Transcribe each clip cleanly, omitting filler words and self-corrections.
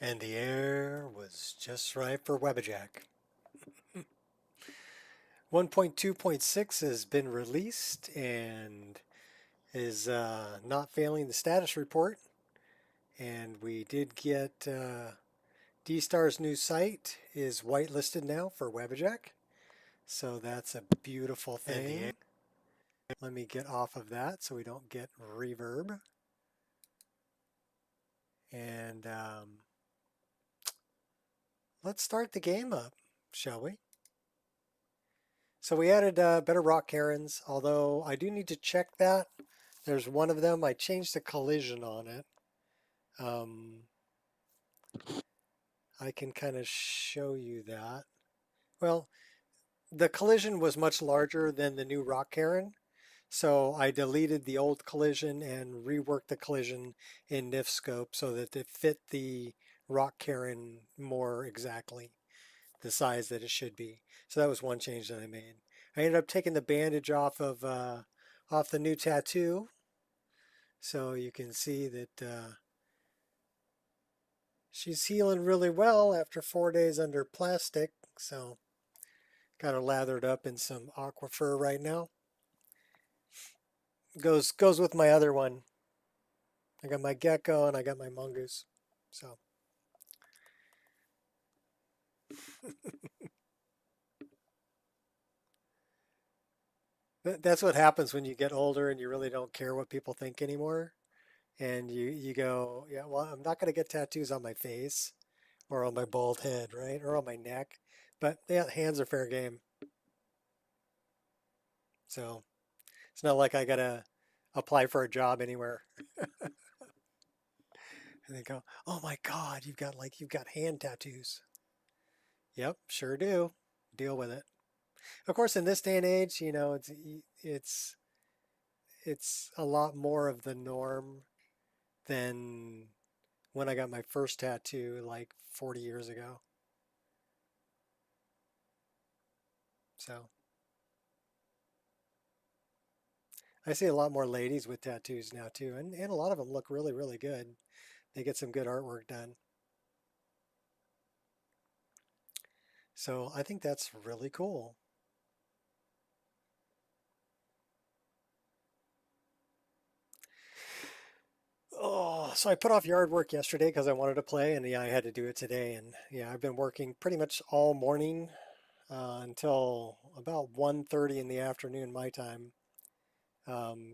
And the air was just right for Wabbajack. 1.2.6 has been released and is not failing the status report. And we did get D-Star's new site is whitelisted now for Wabbajack. So that's a beautiful thing. Let me get off of that so we don't get reverb. And let's start the game up, shall we? So we added better rock cairns, although I do need to check that. There's one of them. I changed the collision on it. I can kind of show you that. Well, the collision was much larger than the new rock cairn. So I deleted the old collision and reworked the collision in NIF scope so that it fit the rock cairn more exactly, the size that it should be. So that was one change that I made. I ended up taking the bandage off of off the new tattoo, so you can see that she's healing really well after 4 days under plastic. So got her lathered up in some aqua fur right now. Goes with my other one. I got my gecko and I got my mongoose. So that's what happens when you get older and you really don't care what people think anymore. And you go, yeah, well, I'm not going to get tattoos on my face or on my bald head, right? Or on my neck. But yeah, hands are fair game. So it's not like I got to apply for a job anywhere. And they go, oh my God, you've got hand tattoos. Yep, sure do. Deal with it. Of course, in this day and age, it's it's a lot more of the norm than when I got my first tattoo like 40 years ago. So I see a lot more ladies with tattoos now too, and a lot of them look really, really good. They get some good artwork done. So I think that's really cool. Oh, so I put off yard work yesterday because I wanted to play, and yeah, I had to do it today. And yeah, I've been working pretty much all morning until about 1:30 in the afternoon my time,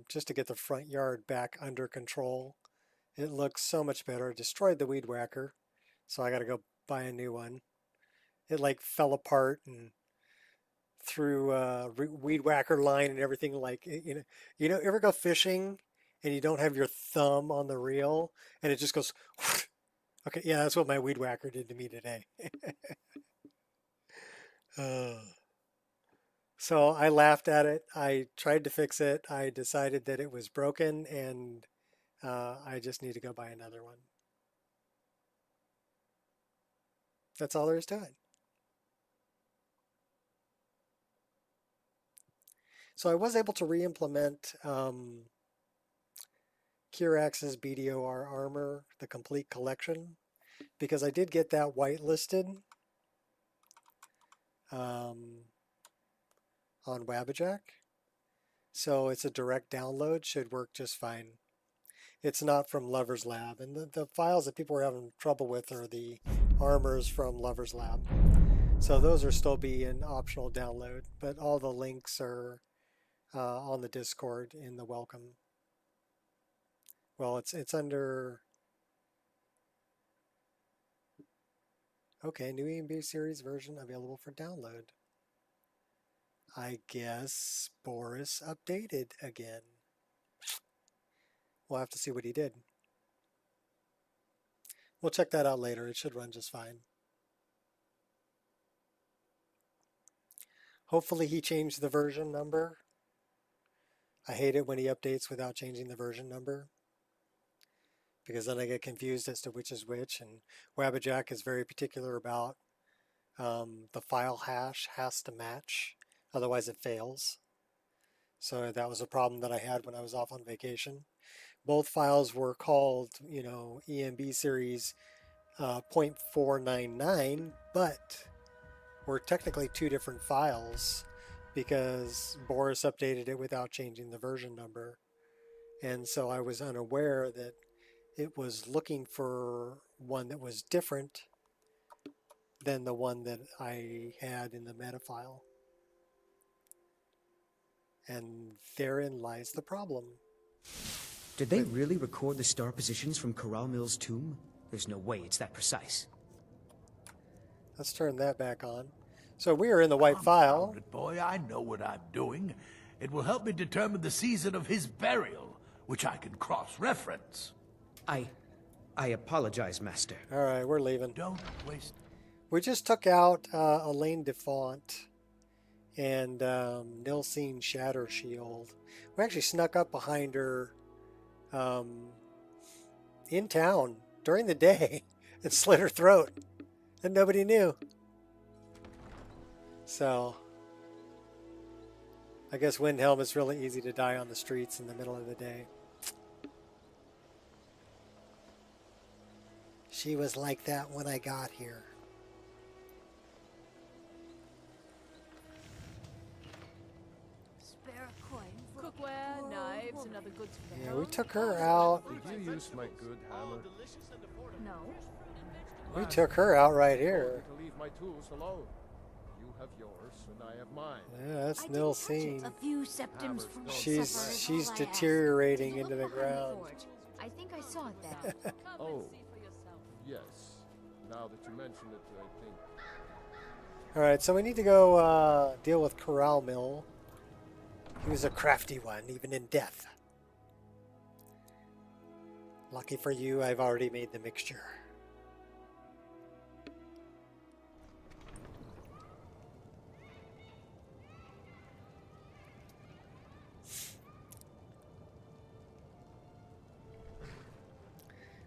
just to get the front yard back under control. It looks so much better. I destroyed the weed whacker, so I got to go buy a new one. It like fell apart and through weed whacker line and everything. Like ever go fishing and you don't have your thumb on the reel and it just goes. Okay, yeah, that's what my weed whacker did to me today. Uh, so I laughed at it. I tried to fix it. I decided that it was broken and I just need to go buy another one. That's all there is to it. So I was able to re-implement Kirax's BDOR armor, the complete collection, because I did get that whitelisted um, on Wabbajack. So it's a direct download, should work just fine. It's not from Lover's Lab, and the files that people were having trouble with are the armors from Lover's Lab. So those are still be an optional download, but all the links are on the Discord in the welcome. Well, it's under. Okay, new EMB series version available for download. I guess Boris updated again. We'll have to see what he did. We'll check that out later. It should run just fine. Hopefully he changed the version number. I hate it when he updates without changing the version number because then I get confused as to which is which. And Wabbajack is very particular about the file hash has to match, otherwise it fails. So that was a problem that I had when I was off on vacation. Both files were called, EMB series .499, but we're technically two different files because Boris updated it without changing the version number. And so I was unaware that it was looking for one that was different than the one that I had in the meta file. And therein lies the problem. Did they really record the star positions from Corral Mill's tomb? There's no way it's that precise. Let's turn that back on. So we are in the white file. Confound it, boy, I know what I'm doing. It will help me determine the season of his burial, which I can cross-reference. I apologize, Master. All right, we're leaving. Don't waste... We just took out Elaine Defont and Nilsine Shatter Shield. We actually snuck up behind her in town during the day and slit her throat, and nobody knew. So I guess Windhelm is really easy to die on the streets in the middle of the day. She was like that when I got here. Spare coin, cookware, knives, and other goods for the Yeah, home. we took her out. Did you use my good hammer? No. We took her out right here. Told me to leave my tools alone. You have yours, and I have mine. Yeah, that's I didn't touch it. Nilsine. A few septims from She's supper is she's all I ask. deteriorating Did you into the look behind the ground. forge? I think I saw it there. Oh, yes. Now that you mention it, I think. All right, so we need to go deal with Corral Mill. He was a crafty one, even in death. Lucky for you, I've already made the mixture.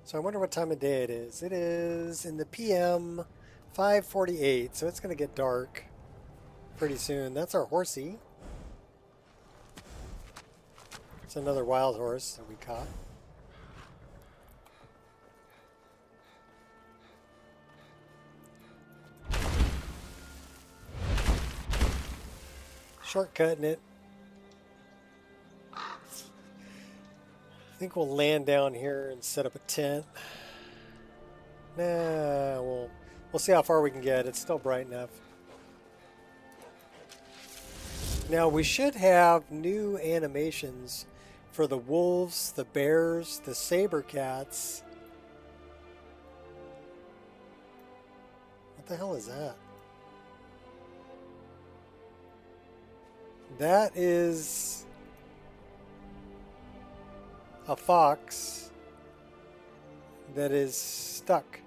So I wonder what time of day it is. It is in the PM, 5:48, so it's going to get dark pretty soon. That's our horsey. It's another wild horse that we caught. Shortcutting it. I think we'll land down here and set up a tent. Nah, we'll see how far we can get. It's still bright enough. Now we should have new animations for the wolves, the bears, the saber cats. What the hell is that? That is a fox that is stuck.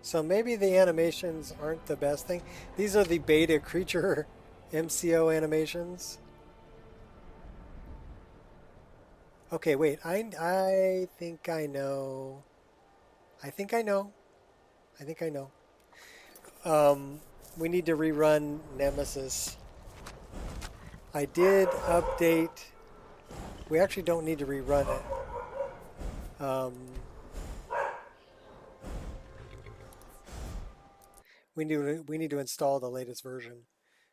So maybe the animations aren't the best thing. These are the beta creature MCO animations. Okay, wait. I think I know. I think I know. We need to rerun Nemesis. I did update. We actually don't need to rerun it. We need to install the latest version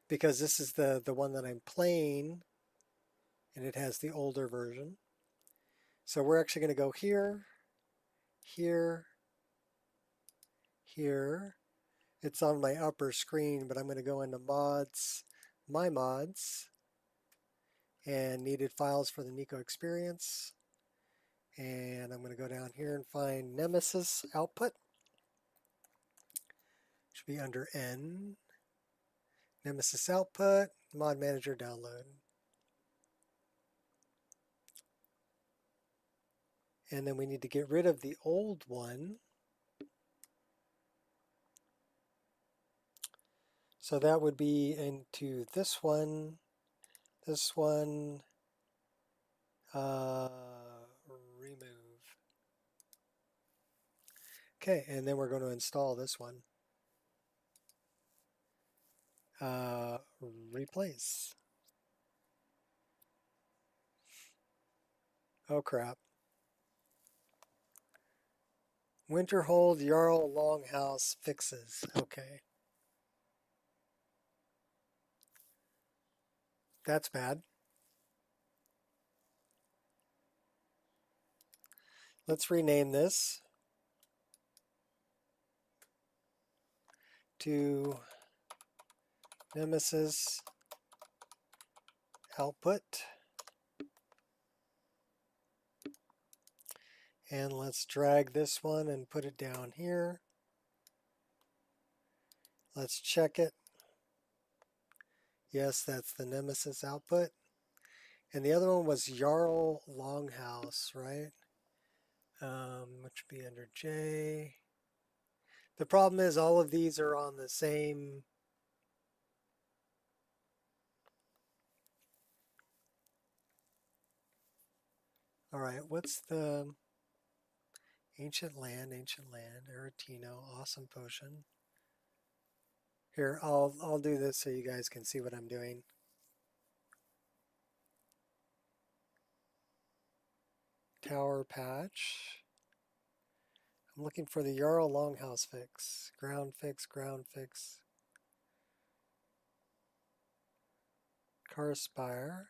because this is the one that I'm playing, and it has the older version. So we're actually going to go here, here, here. It's on my upper screen, but I'm going to go into mods, my mods, and needed files for the Nico Experience. And I'm going to go down here and find Nemesis output. Should be under N. Nemesis output, mod manager download. And then we need to get rid of the old one. So that would be into this one, remove. Okay, and then we're going to install this one. Replace. Oh crap. Winterhold Jarl Longhouse fixes. Okay. That's bad. Let's rename this to Nemesis Output. And let's drag this one and put it down here. Let's check it. Yes, that's the Nemesis output. And the other one was Jarl Longhouse, right? Which would be under J. The problem is all of these are on the same. All right, what's the Ancient Land, Aretino, Awesome Potion. Here, I'll do this so you guys can see what I'm doing. Tower Patch. I'm looking for the Jarl Longhouse fix. Ground fix, ground fix. Carspire.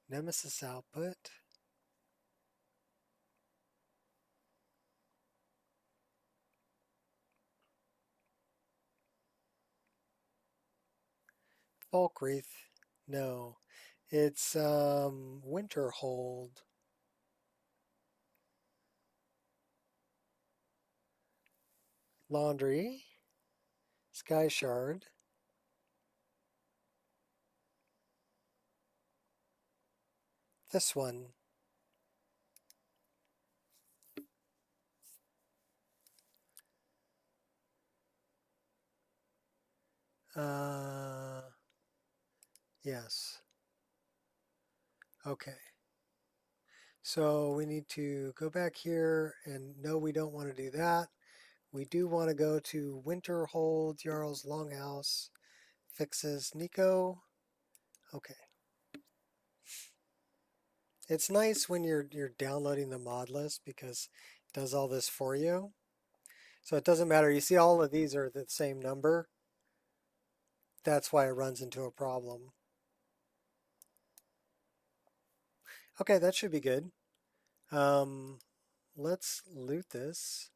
Nemesis output. Falkreath. No. It's Winterhold. Laundry. Sky Shard. This one. Yes. Okay. So we need to go back here and no, we don't want to do that. We do want to go to Winterhold, Jarl's Longhouse, fixes Nico. Okay. It's nice when you're downloading the mod list because it does all this for you. So it doesn't matter. You see all of these are the same number. That's why it runs into a problem. Okay, that should be good. Let's loot this.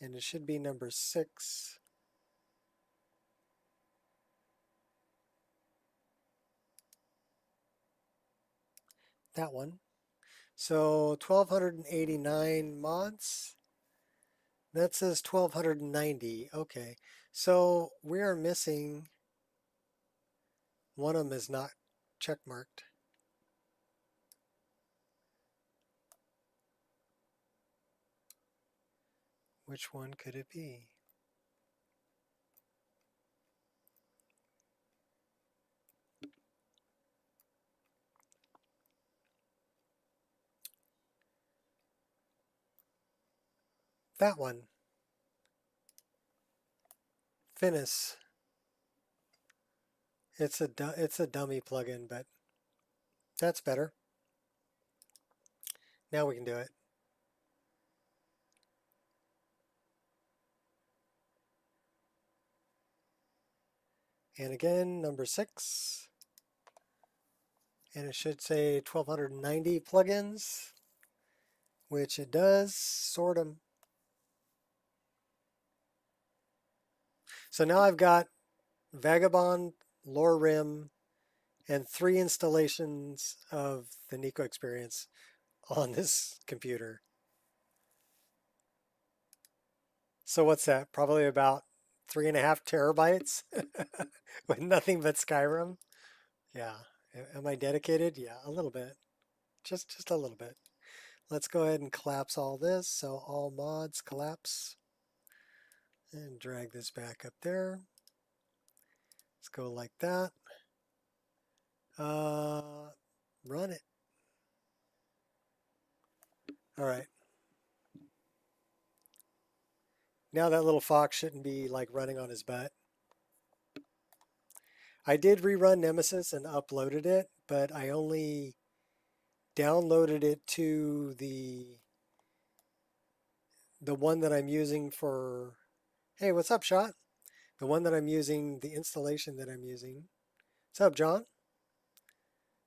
And it should be number 6. That one. So 1289 mods. That says 1290. Okay. So we are missing. One of them is not checkmarked. Which one could it be? That one. Finis. It's a dummy plugin, but that's better. Now we can do it. And again, number 6. And it should say 1290 plugins, which it does. Sort them. So now I've got Vagabond, Lore Rim, and 3 installations of the Nico Experience on this computer. So what's that? Probably about 3.5 terabytes with nothing but Skyrim. Yeah. Am I dedicated? Yeah, a little bit. Just a little bit. Let's go ahead and collapse all this. So all mods collapse. And drag this back up there. Let's go like that. Run it. All right. Now that little fox shouldn't be like running on his butt. I did rerun Nemesis and uploaded it, but I only downloaded it to the one that I'm using for, hey, what's up, Shot? The one that I'm using, the installation that I'm using. What's up, John?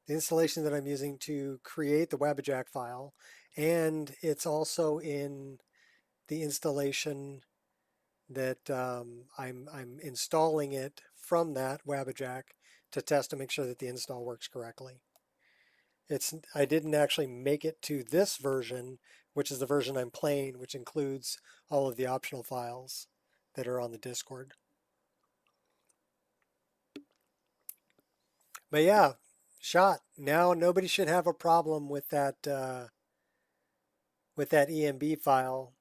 The installation that I'm using to create the Wabbajack file, and it's also in the installation that I'm installing it from that Wabbajack to test to make sure that the install works correctly. I didn't actually make it to this version, which is the version I'm playing, which includes all of the optional files that are on the Discord. But yeah, Shot. Now nobody should have a problem with that EMB file.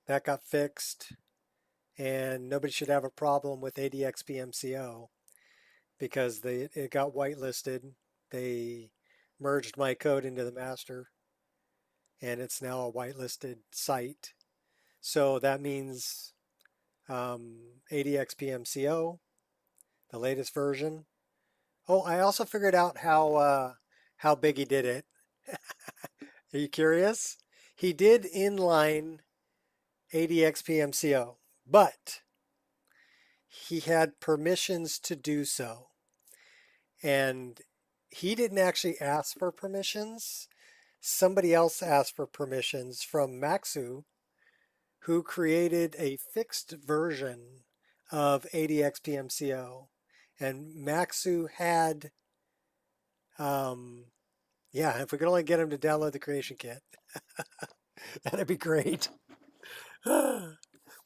That got fixed, and nobody should have a problem with ADXPMCO because it got whitelisted. They merged my code into the master, and it's now a whitelisted site. So that means ADXPMCO, the latest version. Oh, I also figured out how big he did it. Are you curious? He did inline ADXPMCO, but he had permissions to do so. And he didn't actually ask for permissions. Somebody else asked for permissions from Maxu, who created a fixed version of ADXPMCO. And Maxu had, yeah, if we could only get him to download the creation kit, that'd be great. Well,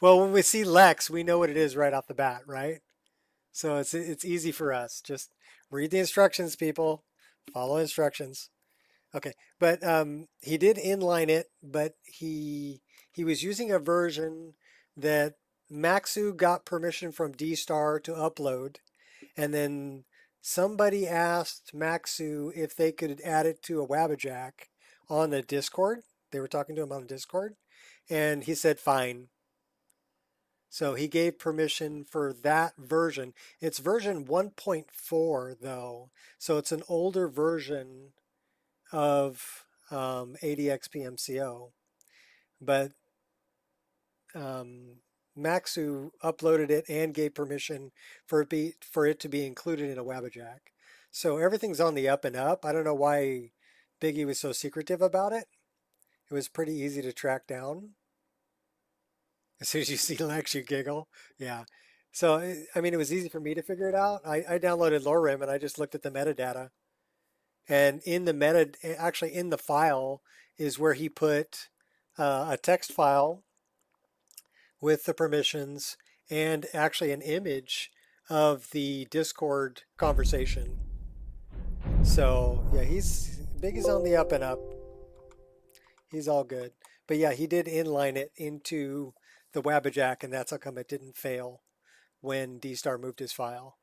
when we see Lex, we know what it is right off the bat, right? So it's easy for us. Just read the instructions, people. Follow instructions. Okay, but he did inline it, but he was using a version that Maxu got permission from D-Star to upload, and then somebody asked Maxu if they could add it to a Wabbajack on the Discord. They were talking to him on Discord, and he said fine. So he gave permission for that version. It's version 1.4 though, so it's an older version of ADXPMCO. But Maxu uploaded it and gave permission for it to be included in a Wabbajack. So everything's on the up and up. I don't know why Biggie was so secretive about it. It was pretty easy to track down. As soon as you see Lex, you giggle. Yeah. So, I mean, it was easy for me to figure it out. I downloaded Lorem and I just looked at the metadata. And in the actually in the file is where he put a text file with the permissions and actually an image of the Discord conversation. So yeah, Biggie's on the up and up. He's all good. But yeah, he did inline it into the Wabbajack, and that's how come it didn't fail when D-Star moved his file.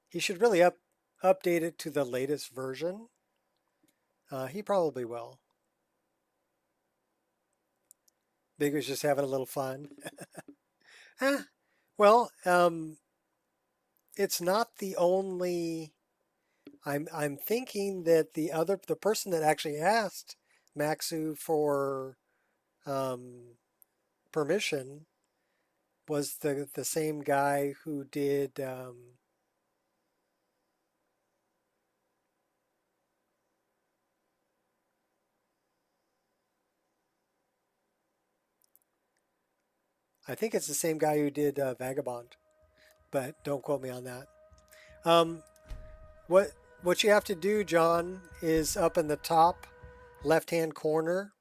He should really update it to the latest version. He probably will. Big was just having a little fun. Well, it's not the only. I'm thinking that the person that actually asked Maxu for permission was the same guy who did I think it's the same guy who did Vagabond, but don't quote me on that. What you have to do, John, is up in the top left-hand corner,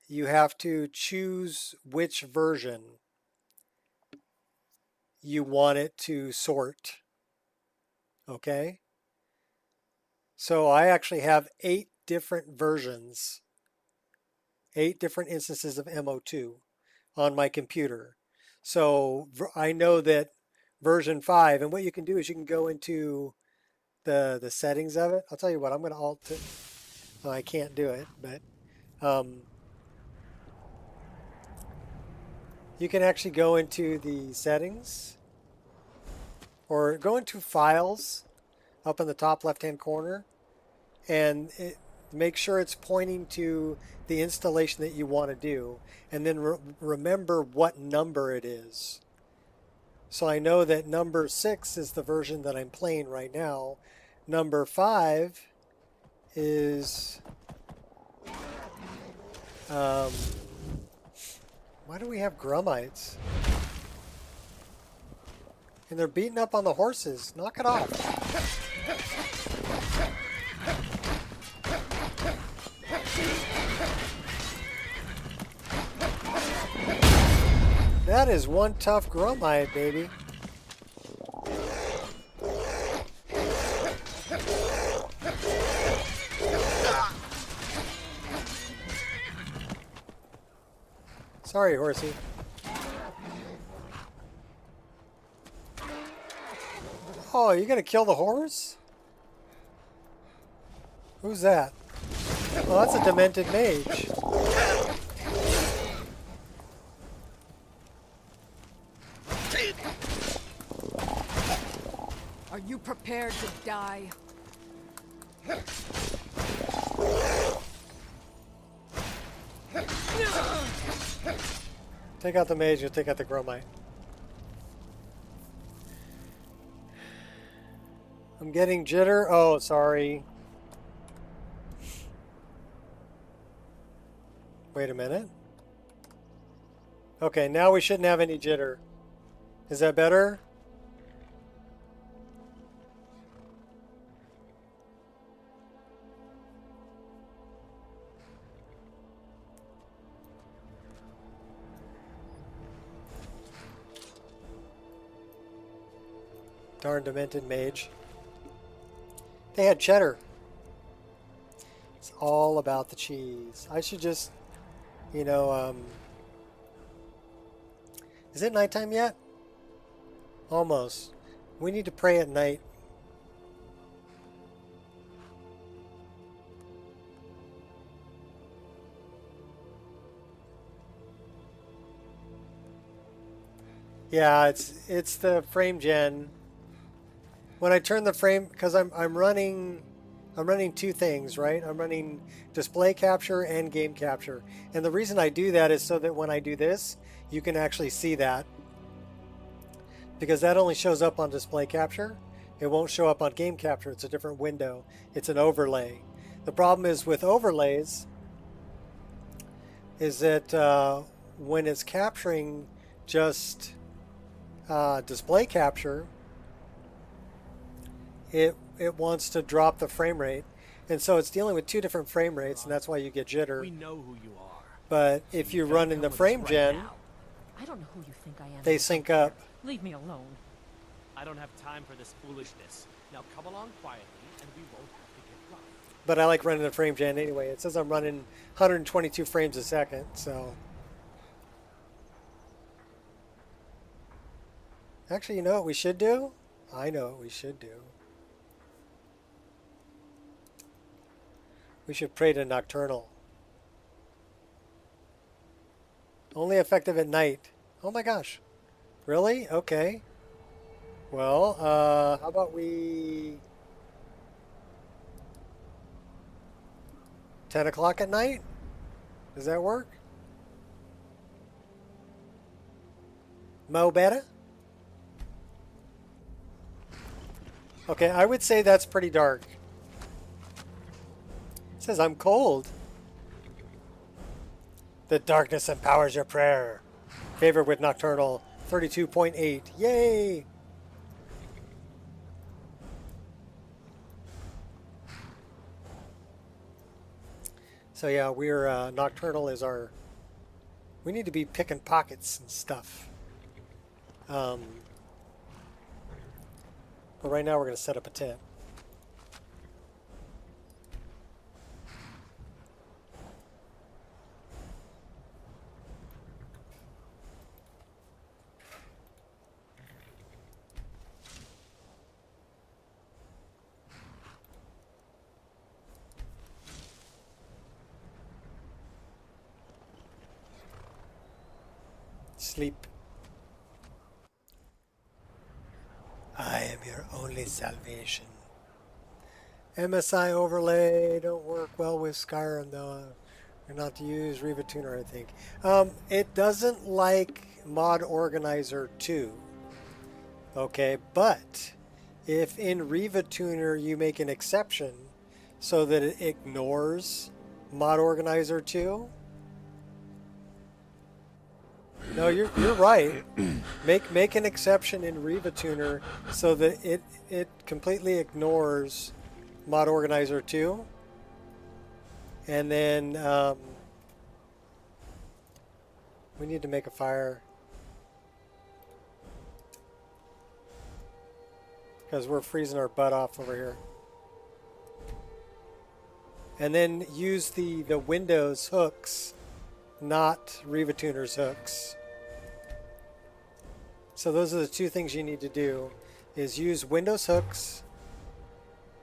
you have to choose which version you want it to sort. Okay? So I actually have 8 different versions, 8 different instances of MO2 on my computer. So I know that version 5, and what you can do is you can go into the settings of it. I'll tell you what, I'm going to alt it. Well, I can't do it, but you can actually go into the settings or go into files up in the top left-hand corner, and make sure it's pointing to the installation that you want to do, and then remember what number it is. So I know that number 6 is the version that I'm playing right now. Number 5 is... why do we have grummites? And they're beating up on the horses. Knock it off. That is one tough grummite, baby. Sorry, horsey. Oh, you gonna kill the horse? Who's that? Oh, that's a demented mage. Are you prepared to die? Take out the mage, you'll take out the gromite. I'm getting jitter. Oh, sorry. Wait a minute. Okay, now we shouldn't have any jitter. Is that better? Darn demented mage. They had cheddar. It's all about the cheese. I should just, you know, is it nighttime yet? Almost. We need to pray at night. Yeah, it's the frame gen. When I turn the frame, because I'm running two things, right? I'm running display capture and game capture. And the reason I do that is so that when I do this, you can actually see that. Because that only shows up on display capture. It won't show up on game capture. It's a different window. It's an overlay. The problem is with overlays is that when it's capturing just display capture, it wants to drop the frame rate, and so it's dealing with two different frame rates, and that's why you get jitter. We know who you are. But if you run in the frame gen, I don't know who you think I am. they sync up. Leave me alone. I don't have time for this foolishness. Now come along quietly, and we won't have to get rough. But I like running the frame gen anyway. It says I'm running 122 frames a second, so. Actually, you know what we should do? I know what we should do. We should pray to Nocturnal. Only effective at night. Oh my gosh. Really? Okay. Well, how about we... 10 o'clock at night? Does that work? Mo better? Okay, I would say that's pretty dark. It says I'm cold. The darkness empowers your prayer. Favored with Nocturnal 32.8. Yay! So yeah, we're Nocturnal is our. We need to be picking pockets and stuff. But right now we're going to set up a tent. Sleep. I am your only salvation. MSI overlay don't work well with Skyrim though. You're not to use Riva Tuner, I think. It doesn't like Mod Organizer 2. Okay, but if in Riva Tuner you make an exception so that it ignores Mod Organizer 2. No, you're right. Make an exception in Riva Tuner so that it completely ignores Mod Organizer 2. And then we need to make a fire because we're freezing our butt off over here. And then use the Windows hooks, not Riva Tuner's hooks. So those are the two things you need to do, is use Windows hooks,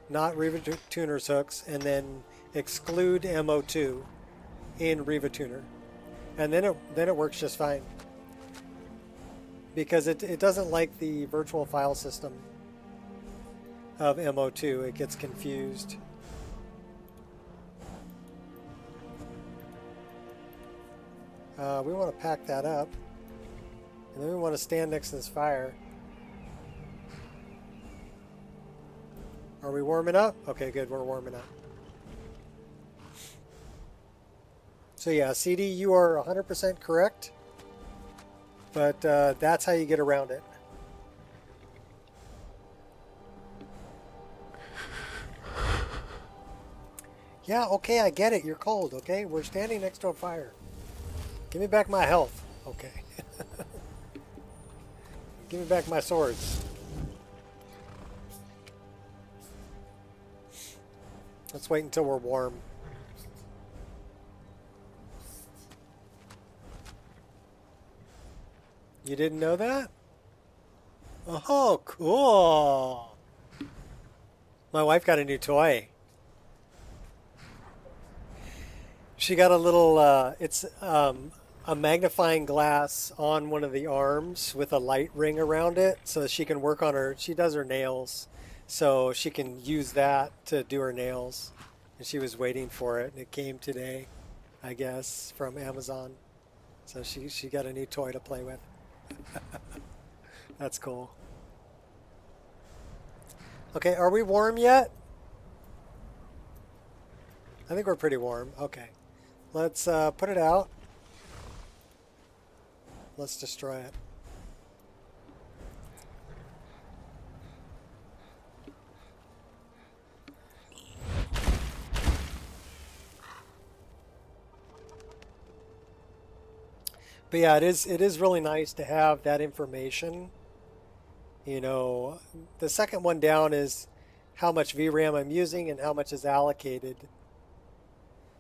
not Riva Tuner's hooks, and then exclude MO2 in Riva Tuner. And then it works just fine. Because it doesn't like the virtual file system of MO2. It gets confused. We want to pack that up. And then we want to stand next to this fire. Are we warming up? Okay, good. We're warming up. So yeah, CD, you are 100% correct. But that's how you get around it. Yeah, okay, I get it. You're cold, okay? We're standing next to a fire. Give me back my health. Okay. Give me back my swords. Let's wait until we're warm. You didn't know that? Oh, cool. My wife got a new toy. She got a little, it's a magnifying glass on one of the arms with a light ring around it so that she can work on her, she does her nails. So she can use that to do her nails. And she was waiting for it, and it came today, I guess, from Amazon. So she got a new toy to play with. That's cool. Okay, are we warm yet? I think we're pretty warm. Okay. Let's put it out. Let's destroy it. But yeah, it is really nice to have that information. You know, the second one down is how much VRAM I'm using and how much is allocated.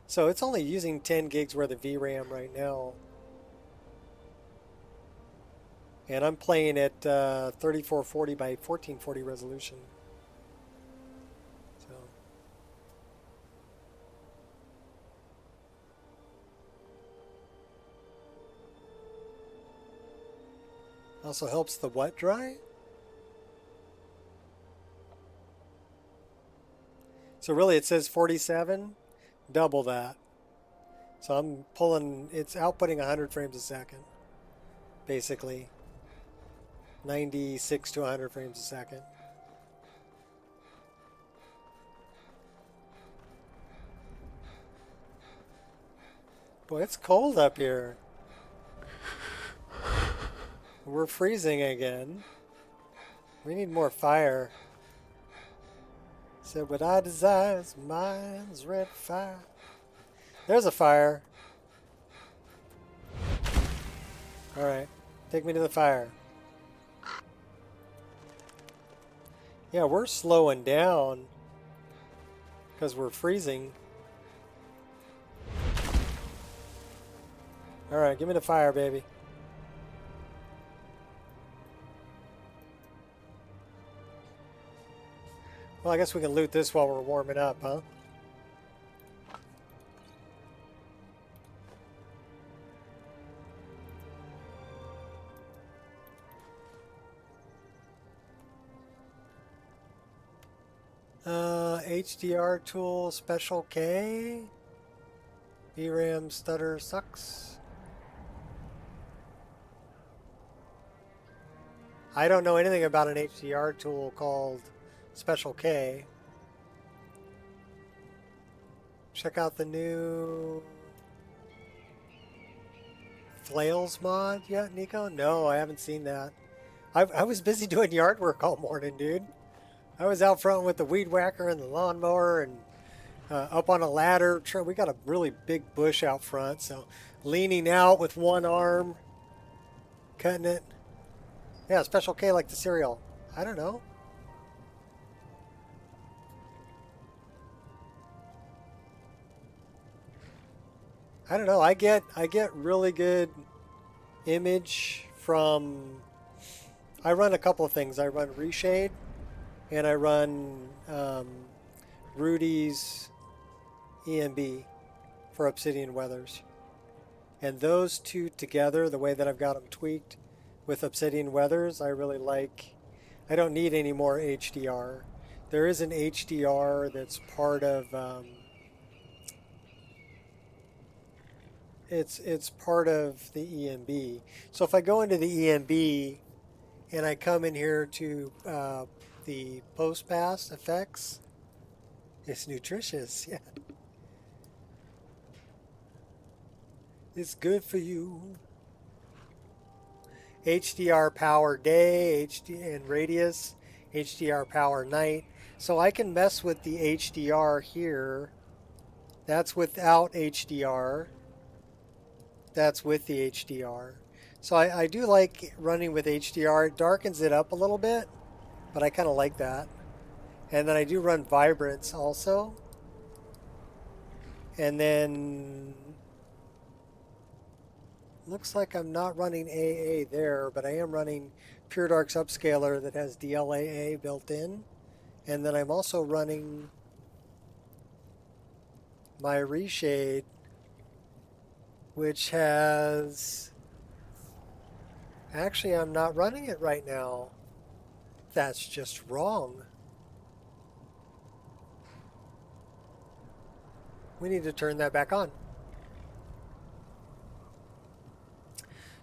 So it's only using 10 gigs worth of VRAM right now. And I'm playing at 3440 by 1440 resolution. So. Also helps the what dry? So really it says 47, double that. So I'm pulling, it's outputting 100 frames a second, basically. 96 to 100 frames a second. Boy, it's cold up here. We're freezing again. We need more fire. Said what I desire is mine's red fire. There's a fire. Alright, take me to the fire. Yeah, we're slowing down because we're freezing. Alright, give me the fire, baby. Well, I guess we can loot this while we're warming up, huh? HDR tool special K. VRAM stutter sucks. I don't know anything about an HDR tool called Special K. Check out the new Flails mod yet, Nico? No, I haven't seen that. I was busy doing yard work all morning, dude. I was out front with the weed whacker and the lawnmower and up on a ladder. We got a really big bush out front, so leaning out with one arm, cutting it. Yeah, Special K like the cereal. I don't know. I don't know. I get really good image from. I run a couple of things. I run Reshade, and I run Rudy's EMB for Obsidian Weathers. And those two together, the way that I've got them tweaked with Obsidian Weathers, I really like. I don't need any more HDR. There is an HDR that's part of. It's part of the EMB. So if I go into the EMB and I come in here to the post pass effects, it's nutritious. Yeah, it's good for you. HDR power day, HD and radius, HDR power night. So I can mess with the HDR here. That's without HDR. That's with the HDR. So I do like running with HDR. It darkens it up a little bit, but I kind of like that. And then I do run vibrance also. And then looks like I'm not running AA there, but I am running Pure Dark's upscaler that has DLAA built in. And then I'm also running my Reshade, which has, actually I'm not running it right now. That's just wrong. We need to turn that back on.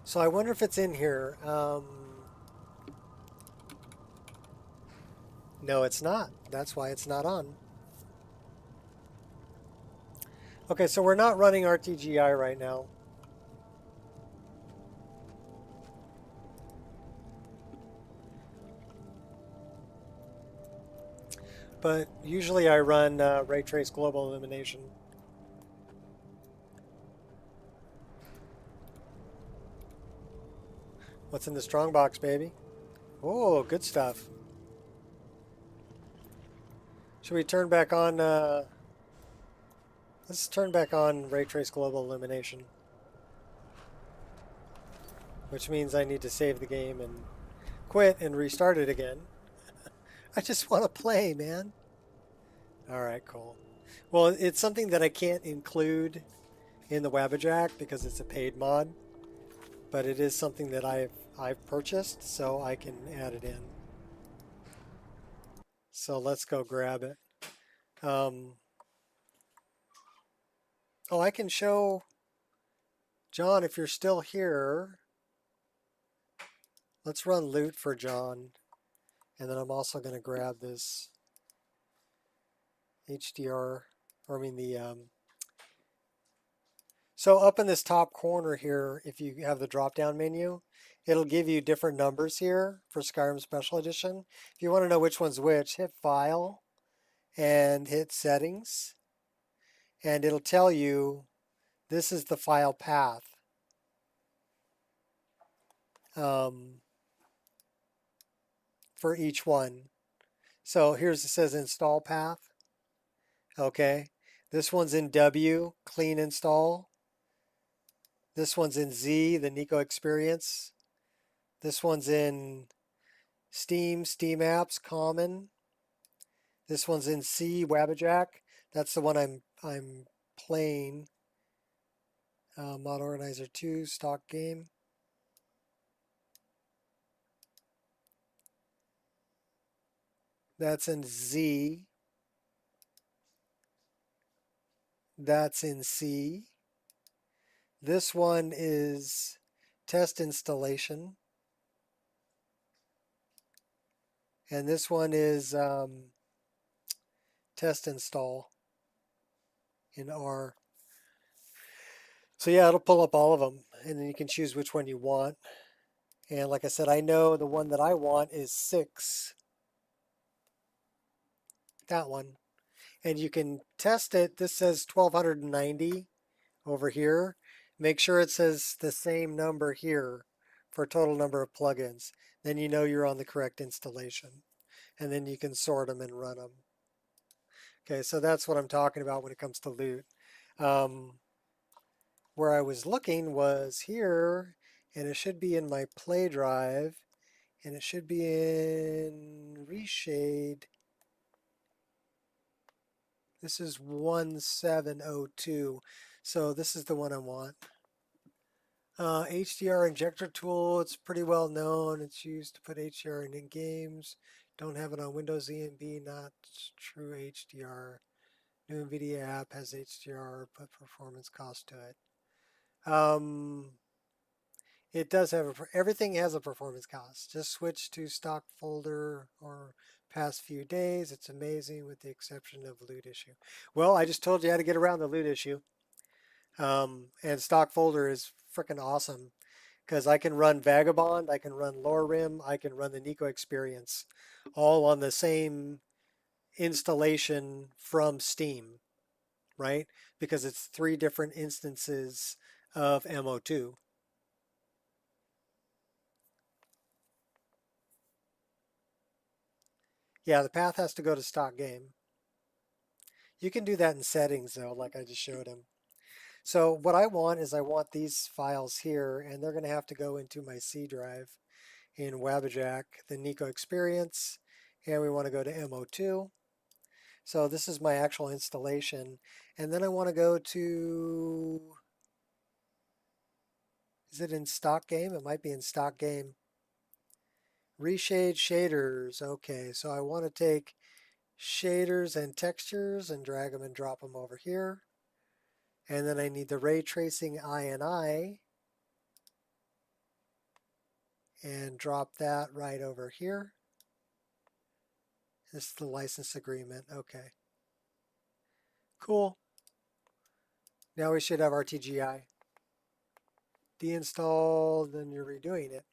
So I wonder if it's in here. No, it's not. That's why it's not on. Okay, so we're not running RTGI right now. But usually I run Ray Trace Global Illumination. What's in the strong box, baby? Oh, good stuff. Should we turn back on? Let's turn back on Ray Trace Global Illumination. Which means I need to save the game and quit and restart it again. I just want to play, man. All right, cool. Well, it's something that I can't include in the Wabbajack because it's a paid mod, but it is something that I've purchased, so I can add it in. So let's go grab it. Oh, I can show John if you're still here. Let's run loot for John, and then I'm also going to grab this HDR, or I mean the so up in this top corner here, if you have the drop-down menu, it'll give you different numbers here for Skyrim Special Edition. If you want to know which one's which, hit File and hit Settings, and it'll tell you this is the file path. For each one. So here's it says install path. Okay. This one's in W, clean install. This one's in Z, the Nico Experience. This one's in Steam, Steam Apps, Common. This one's in C, Wabbajack. That's the one I'm playing. Mod Organizer 2, stock game. That's in Z. That's in C. This one is test installation. And this one is test install in R. So yeah, it'll pull up all of them, and then you can choose which one you want. And like I said, I know the one that I want is 6. That one. And you can test it. This says 1290 over here. Make sure it says the same number here for a total number of plugins. Then you know you're on the correct installation. And then you can sort them and run them. Okay, so that's what I'm talking about when it comes to loot. Where I was looking was here, and it should be in my play drive, and it should be in Reshade. This is 1702, so this is the one I want. HDR injector tool, it's pretty well known. It's used to put HDR in games. Don't have it on Windows EMB, not true HDR. New NVIDIA app has HDR, put performance cost to it. It does have everything has a performance cost. Just switch to stock folder or past few days. It's amazing with the exception of loot issue. Well, I just told you how to get around the loot issue. And stock folder is freaking awesome because I can run Vagabond, I can run Lore Rim, I can run the Nico Experience all on the same installation from Steam, right? Because it's 3 different instances of MO2. Yeah, the path has to go to stock game. You can do that in settings though, like I just showed him. So what I want is I want these files here, and they're going to have to go into my C drive in Wabbajack, the Nico Experience, and we want to go to MO2. So this is my actual installation, and then I want to go to, is it in stock game? It might be in stock game. Reshade shaders. Okay, so I want to take shaders and textures and drag them and drop them over here. And then I need the ray tracing INI and drop that right over here. This is the license agreement. Okay. Cool. Now we should have RTGI. Deinstall, then you're redoing it.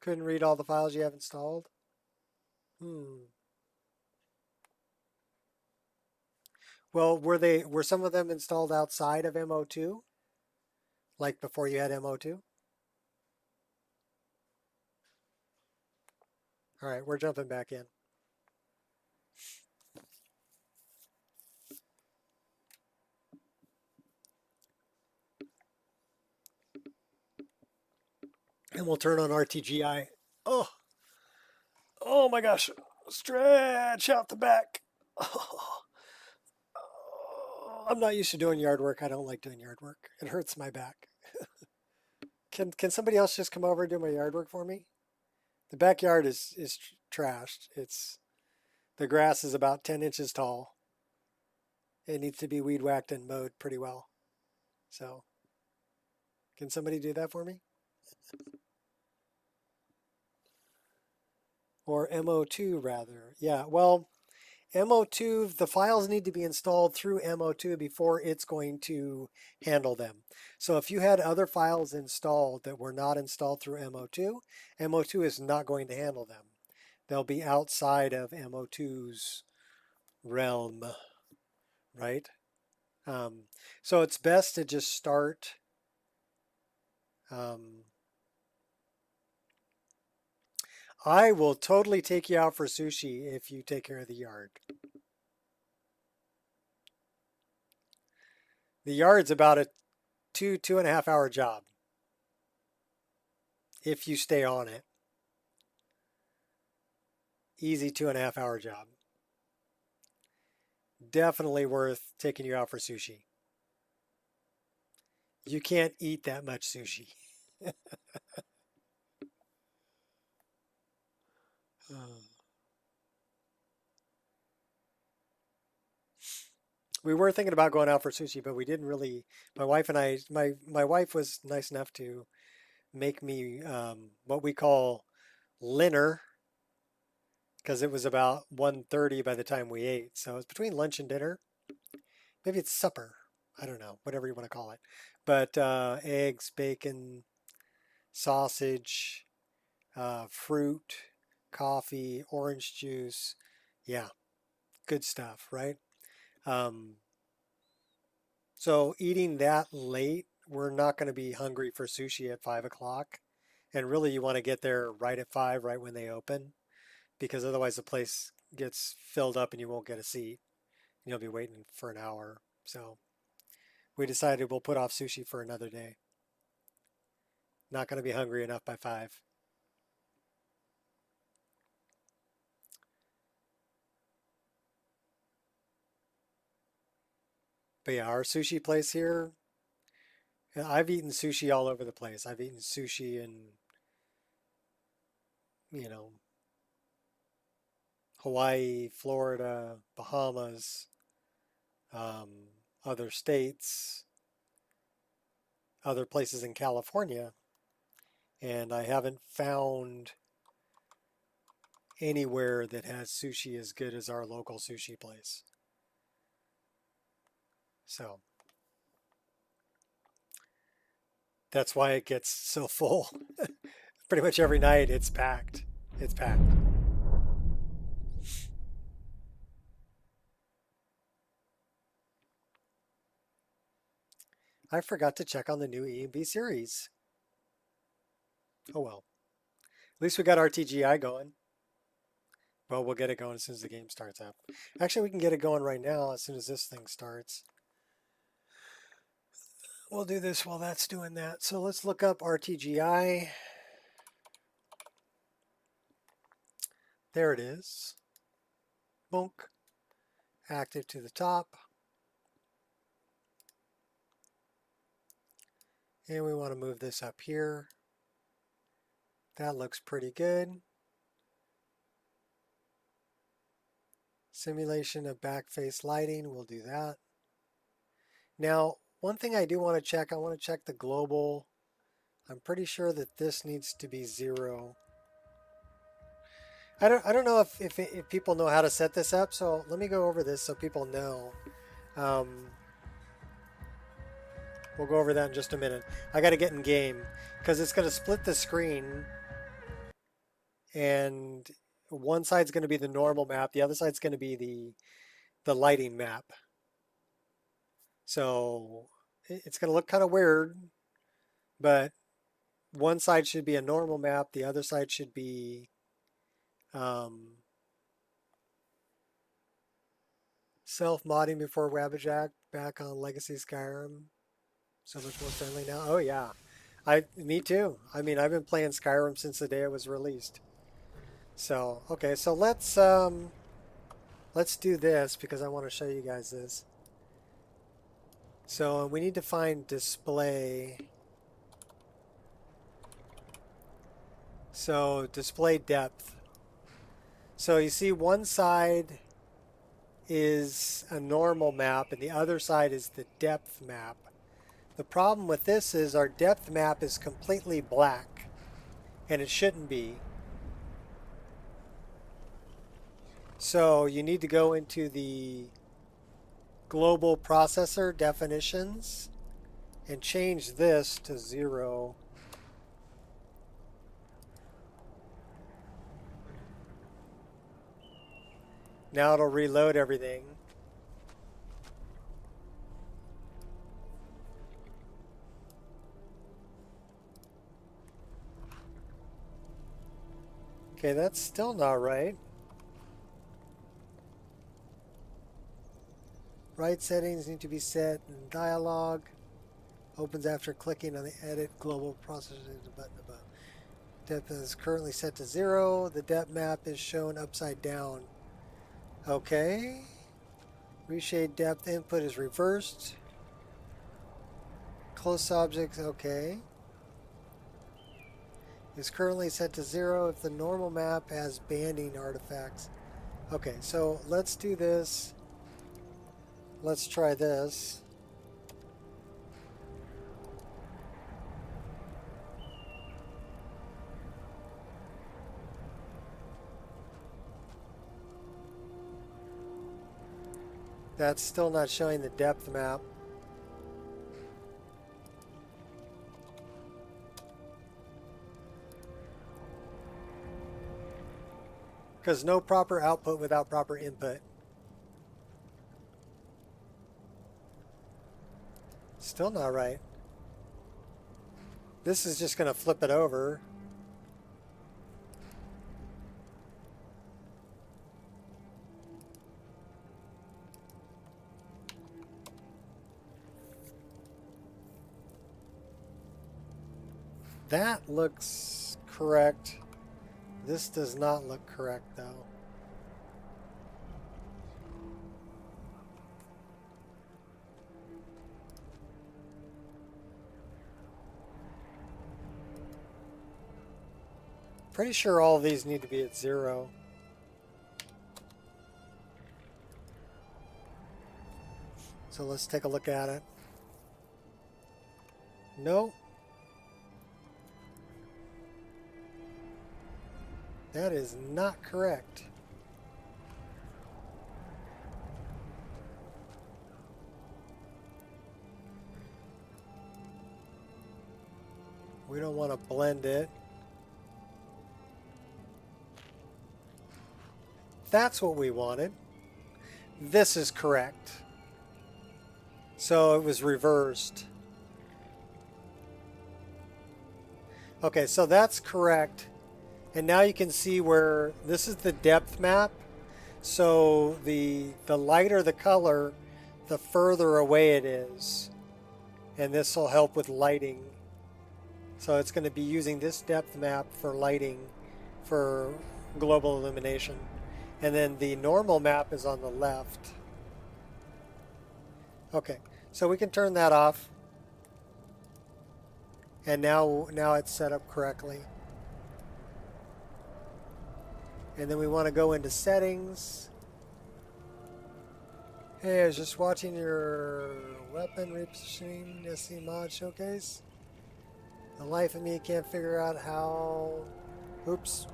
Couldn't read all the files you have installed? Well, were some of them installed outside of MO2? Like before you had MO2? All right, we're jumping back in. And we'll turn on RTGI. Oh my gosh. Stretch out the back. Oh, I'm not used to doing yard work. I don't like doing yard work. It hurts my back. Can somebody else just come over and do my yard work for me? The backyard is trashed. The grass is about 10 inches tall. It needs to be weed whacked and mowed pretty well. So, can somebody do that for me? Or MO2 rather. Yeah, well, MO2, the files need to be installed through MO2 before it's going to handle them. So if you had other files installed that were not installed through MO2, MO2 is not going to handle them. They'll be outside of MO2's realm, right? So it's best to just start I will totally take you out for sushi if you take care of the yard. The yard's about a 2.5 hour job if you stay on it. Easy 2.5 hour job. Definitely worth taking you out for sushi. You can't eat that much sushi. We were thinking about going out for sushi, but we didn't really. My wife and I, my wife was nice enough to make me what we call dinner because it was about 1:30 by the time we ate. So it was between lunch and dinner. Maybe it's supper. I don't know, whatever you want to call it. But eggs, bacon, sausage, fruit, coffee, orange juice. Yeah, good stuff, right? Um, so eating that late, we're not going to be hungry for sushi at 5 o'clock. And really, you want to get there right at 5, right when they open, because otherwise the place gets filled up and you won't get a seat. You'll be waiting for an hour. So we decided we'll put off sushi for another day. Not going to be hungry enough by 5. But yeah, our sushi place here, I've eaten sushi all over the place. I've eaten sushi in, you know, Hawaii, Florida, Bahamas, other states, other places in California, and I haven't found anywhere that has sushi as good as our local sushi place. So that's why it gets so full. Pretty much every night it's packed. It's packed. I forgot to check on the new E&B series. Oh well. At least we got RTGI going. Well, we'll get it going as soon as the game starts up. Actually, we can get it going right now as soon as this thing starts. We'll do this while that's doing that. So let's look up RTGI. There it is. Bonk. Active to the top. And we want to move this up here. That looks pretty good. Simulation of back face lighting, we'll do that. Now, one thing I do want to check, I want to check the global. I'm pretty sure that this needs to be 0. I don't know if people know how to set this up, so let me go over this so people know. We'll go over that in just a minute. I got to get in game because it's going to split the screen, and one side's going to be the normal map, the other side's going to be the lighting map. So it's going to look kind of weird, but one side should be a normal map, the other side should be self-modding before Wabbajack, back on Legacy Skyrim. So much more friendly now. Oh yeah, me too. I mean, I've been playing Skyrim since the day it was released. So okay, so let's do this because I want to show you guys this. So we need to find display. So display depth. So you see one side is a normal map and the other side is the depth map. The problem with this is our depth map is completely black and it shouldn't be. So you need to go into the global processor definitions and change this to 0. Now it'll reload everything. Okay, that's still not right. Right settings need to be set in dialog. Opens after clicking on the edit global processor button above. Depth is currently set to 0. The depth map is shown upside down. Okay. Reshade depth input is reversed. Close objects, okay. Is currently set to 0 if the normal map has banding artifacts. Okay, so let's do this. let's try this. That's still not showing the depth map. Because no proper output without proper input. Still not right. This is just going to flip it over. That looks correct. This does not look correct, though. Pretty sure all of these need to be at 0. So let's take a look at it. Nope. That is not correct. We don't want to blend it. That's what we wanted. This is correct. So it was reversed. Okay, so that's correct. And now you can see where this is the depth map. So the lighter the color, the further away it is. And this will help with lighting. So it's going to be using this depth map for lighting for global illumination. And then the normal map is on the left. Okay, so we can turn that off. And now it's set up correctly. And then we want to go into settings. Hey, I was just watching your weapon repositioning SC mod showcase. The life of me can't figure out how... Oops.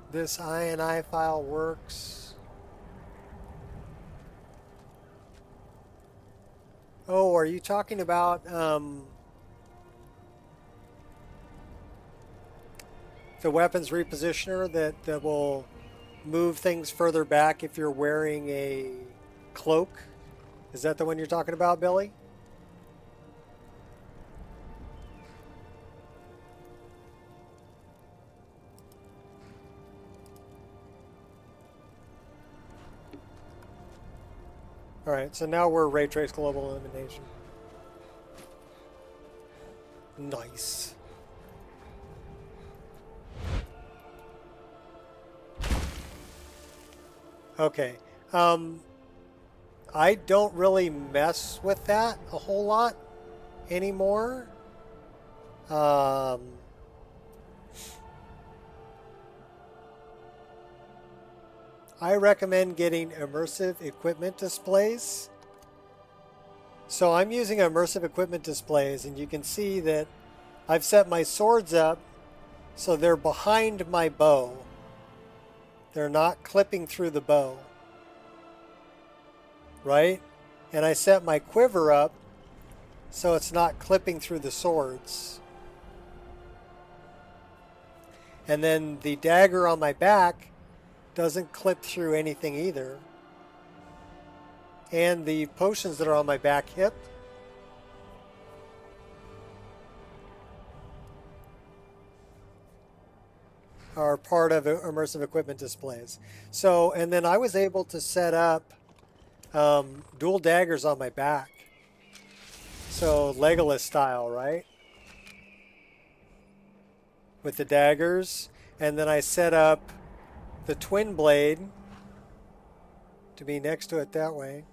This INI file works. Oh, are you talking about the weapons repositioner that will move things further back if you're wearing a cloak? Is that the one you're talking about, Billy? All right, so now we're Ray Trace Global Illumination. Nice. Okay. I don't really mess with that a whole lot anymore. I recommend getting immersive equipment displays. So I'm using immersive equipment displays, and you can see that I've set my swords up so they're behind my bow. They're not clipping through the bow, right? And I set my quiver up so it's not clipping through the swords. And then the dagger on my back doesn't clip through anything either. And the potions that are on my back hip are part of immersive equipment displays. So, and then I was able to set up dual daggers on my back. So Legolas style, right? With the daggers. And then I set up the twin blade to be next to it that way.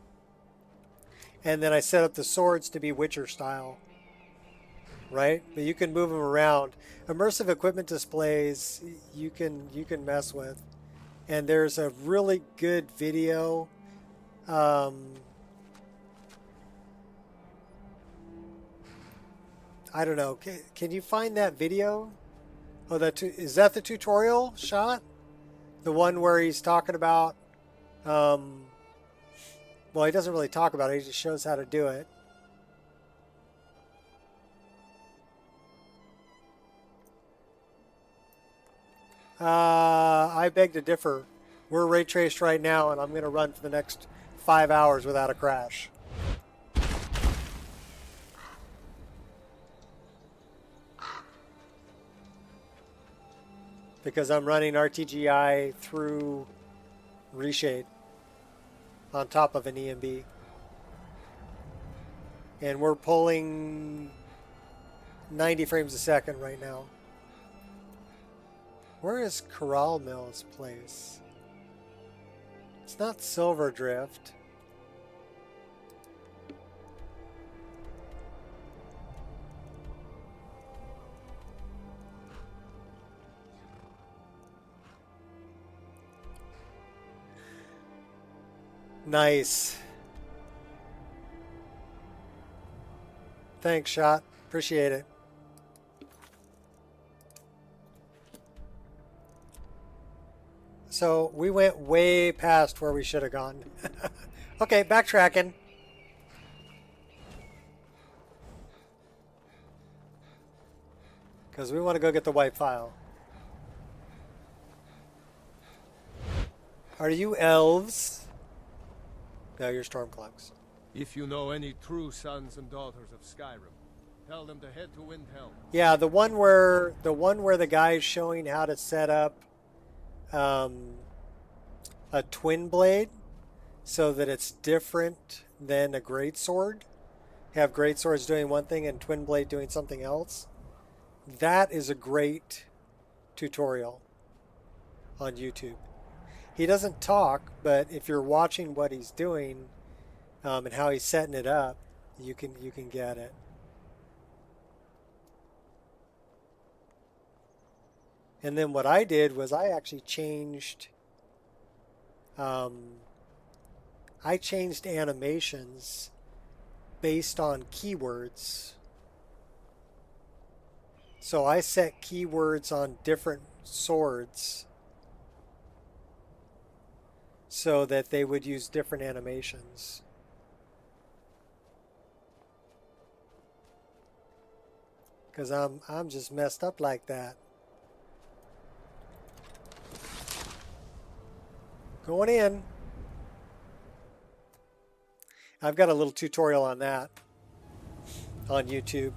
And then I set up the swords to be Witcher style, right? But you can move them around. Immersive equipment displays you can mess with, and there's a really good video. I don't know. Can you find that video? Oh, is that the tutorial shot? The one where he's talking about. Well, he doesn't really talk about it. He just shows how to do it. I beg to differ. We're ray traced right now, and I'm going to run for the next 5 hours without a crash. Because I'm running RTGI through Reshade on top of an EMB. And we're pulling 90 frames a second right now. Where is Corral Mill's place? It's not Silver Drift. Nice. Thanks, Shot. Appreciate it. So we went way past where we should have gone. Okay, backtracking. Because we want to go get the white file. Are you elves? No, you're Stormcloaks. If you know any true sons and daughters of Skyrim, tell them to head to Windhelm. Yeah, the one where the guy is showing how to set up a twin blade so that it's different than a greatsword. Have greatswords doing one thing and twin blade doing something else. That is a great tutorial on YouTube. He doesn't talk, but if you're watching what he's doing and how he's setting it up, you can get it. And then what I did was I actually changed. I changed animations based on keywords. So I set keywords on different swords so that they would use different animations. Because I'm just messed up like that. Going in. I've got a little tutorial on that on YouTube.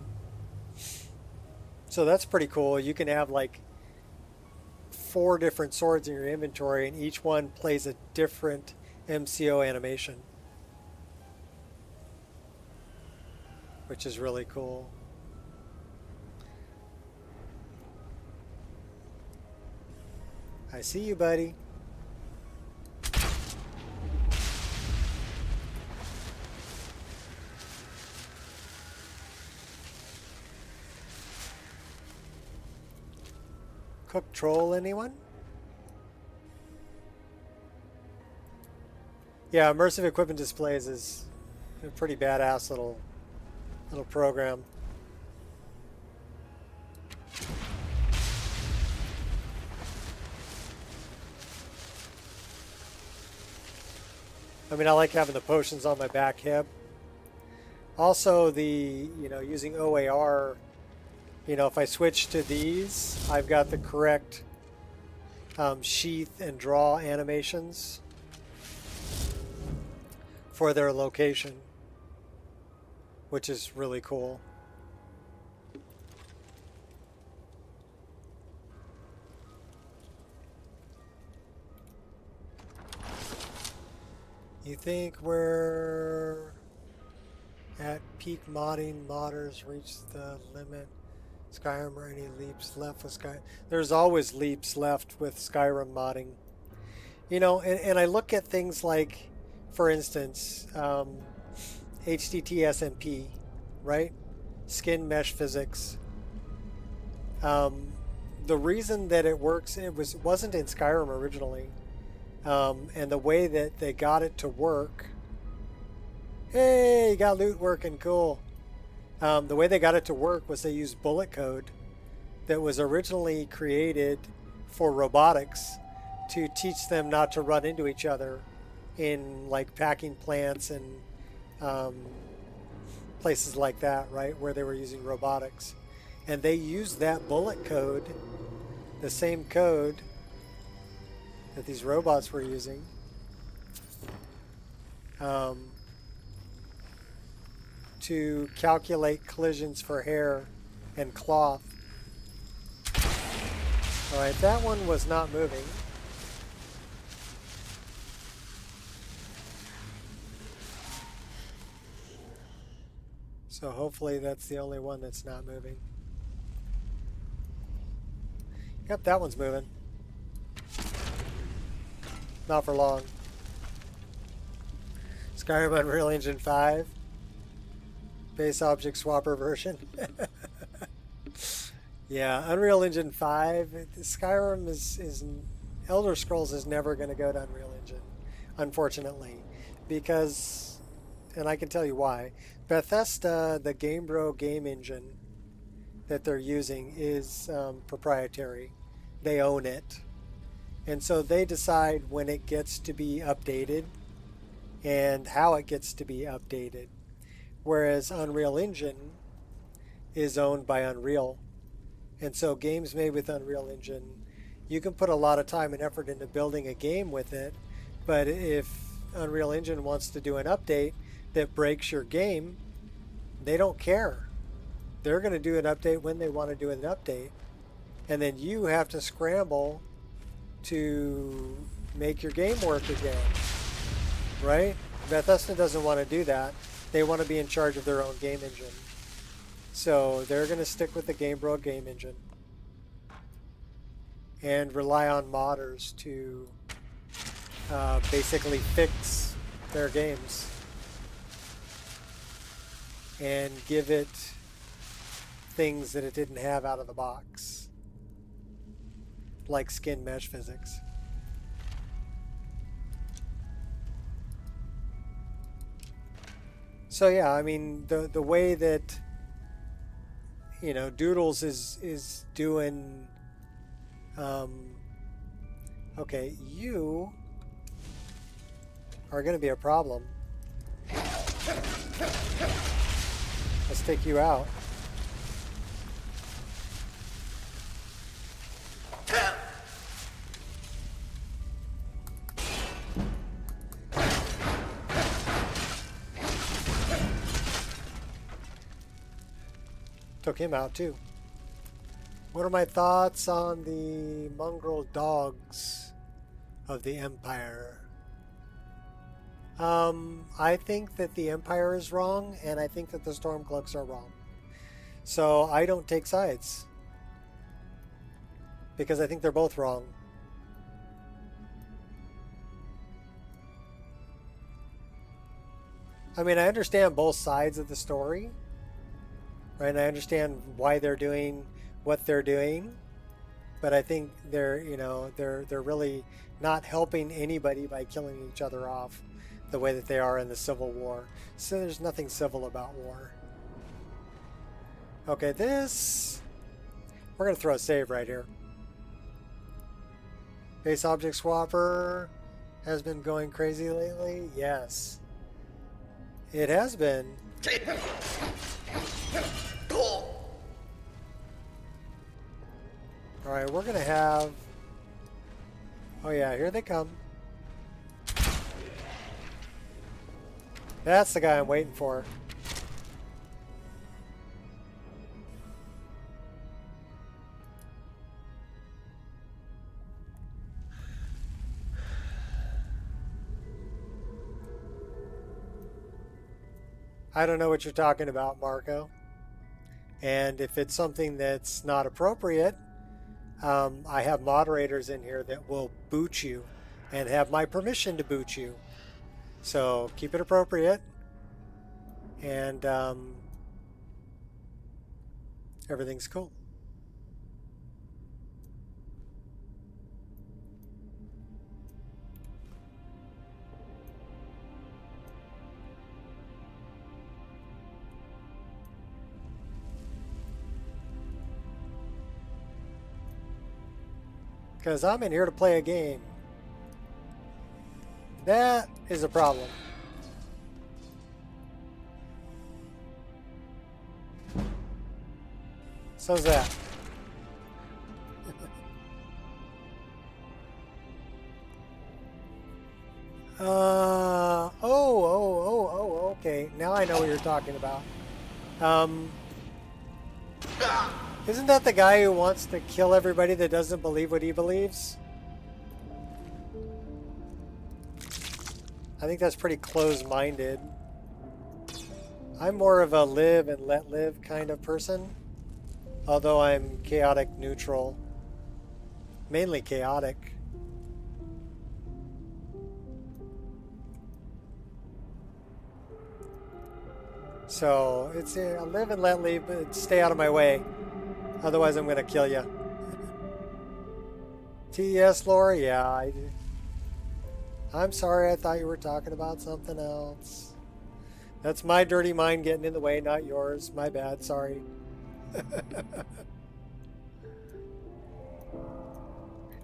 So that's pretty cool. You can have like 4 different swords in your inventory, and each one plays a different MCO animation, which is really cool. I see you, buddy. Cook troll, anyone? Yeah, immersive equipment displays is a pretty badass little program. I mean, I like having the potions on my back hip. Also, using OAR. If I switch to these, I've got the correct sheath and draw animations for their location, which is really cool. You think we're at peak modding? Modders reach the limit. Skyrim, or any leaps left with Skyrim? There's always leaps left with Skyrim modding. And I look at things like, for instance, HTTP, right? skin mesh physics. The reason that it works, wasn't in Skyrim originally, and the way that they got it to work. Hey, you got loot working, cool. The way they got it to work was they used bullet code that was originally created for robotics to teach them not to run into each other in like packing plants and places like that, right, where they were using robotics. And they used that bullet code, the same code that these robots were using, to calculate collisions for hair and cloth. Alright, that one was not moving. So hopefully that's the only one that's not moving. Yep, that one's moving. Not for long. Skyrim Unreal Engine 5. Base object swapper version. Yeah, Unreal Engine 5. Skyrim is Elder Scrolls is never going to go to Unreal Engine, unfortunately, because, and I can tell you why. Bethesda, the GameBro game engine that they're using is proprietary. They own it. And so they decide when it gets to be updated and how it gets to be updated. Whereas Unreal Engine is owned by Unreal. And so games made with Unreal Engine, you can put a lot of time and effort into building a game with it, but if Unreal Engine wants to do an update that breaks your game, they don't care. They're going to do an update when they want to do an update. And then you have to scramble to make your game work again. Right? Bethesda doesn't want to do that. They want to be in charge of their own game engine. So they're going to stick with the GameBro game engine and rely on modders to basically fix their games and give it things that it didn't have out of the box, like skin mesh physics. So yeah, I mean, the way that, you know, Doodles is doing, okay, you are going to be a problem. Let's take you out. Took him out too. What are my thoughts on the mongrel dogs of the Empire? I think that the Empire is wrong, and I think that the Stormcloaks are wrong. So I don't take sides, because I think they're both wrong. I mean, I understand both sides of the story, right? And I understand why they're doing what they're doing, but I think they're, you know, they're really not helping anybody by killing each other off the way that they are in the Civil War. So there's nothing civil about war. Okay, we're going to throw a save right here. Base object swapper has been going crazy lately. Yes, it has been. All right, we're going to have... Oh yeah, here they come. That's the guy I'm waiting for. I don't know what you're talking about, Marco. And if it's something that's not appropriate, I have moderators in here that will boot you and have my permission to boot you. So keep it appropriate. And everything's cool. Because I'm in here to play a game. That is a problem. So's that. Okay. Now I know what you're talking about. Isn't that the guy who wants to kill everybody that doesn't believe what he believes? I think that's pretty close-minded. I'm more of a live and let live kind of person, although I'm chaotic neutral. Mainly chaotic. So it's a live and let live, but stay out of my way. Otherwise, I'm going to kill you. TES lore? Yeah, I'm sorry, I thought you were talking about something else. That's my dirty mind getting in the way, not yours. My bad, sorry.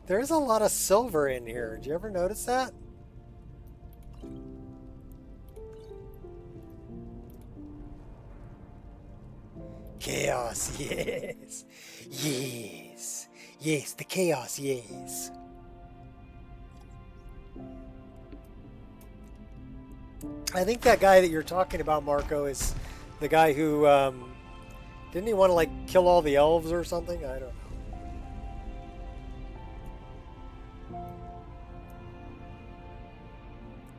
There's a lot of silver in here. Did you ever notice that? Chaos, yes. Yes. Yes, the chaos, yes. I think that guy that you're talking about, Marco, is the guy who, didn't he want to, like, kill all the elves or something? I don't know.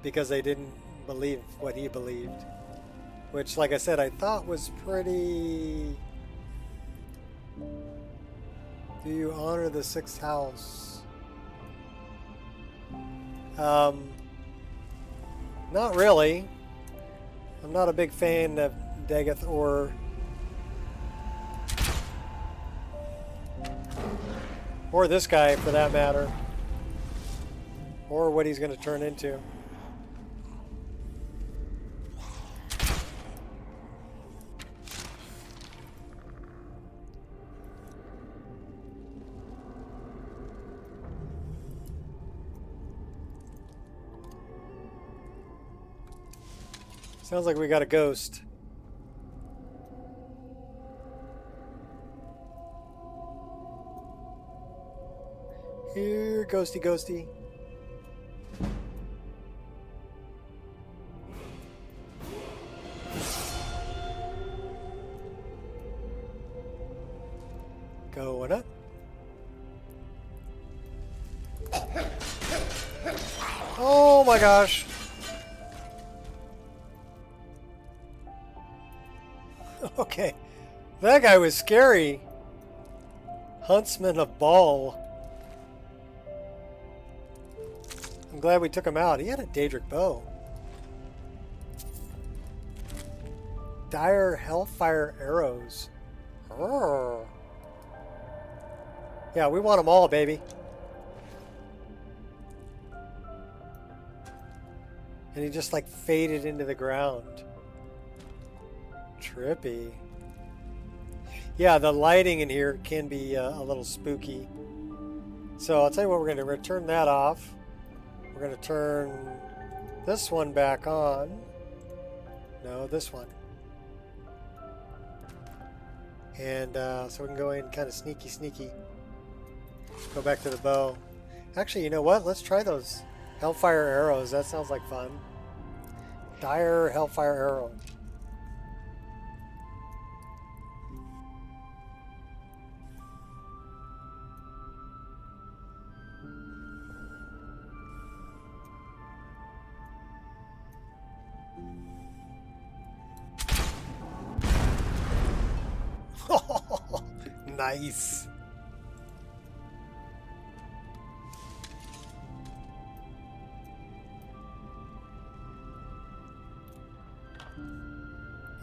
Because they didn't believe what he believed. Which, like I said, I thought was pretty... Do you honor the sixth house? Not really. I'm not a big fan of Dagoth or this guy for that matter. Or what he's going to turn into. Sounds like we got a ghost. Here, ghosty, ghosty. Going up. Oh my gosh. Okay, that guy was scary. Huntsman of Baal. I'm glad we took him out. He had a Daedric bow. Dire Hellfire arrows. Urgh. Yeah, we want them all, baby. And he just like faded into the ground. Trippy. Yeah, the lighting in here can be a little spooky. So I'll tell you what, we're going to turn that off. We're going to turn this one back on. No, this one. And so we can go in kind of sneaky. Go back to the bow. Actually, you know what? Let's try those Hellfire arrows. That sounds like fun. Dire Hellfire arrow. Nice.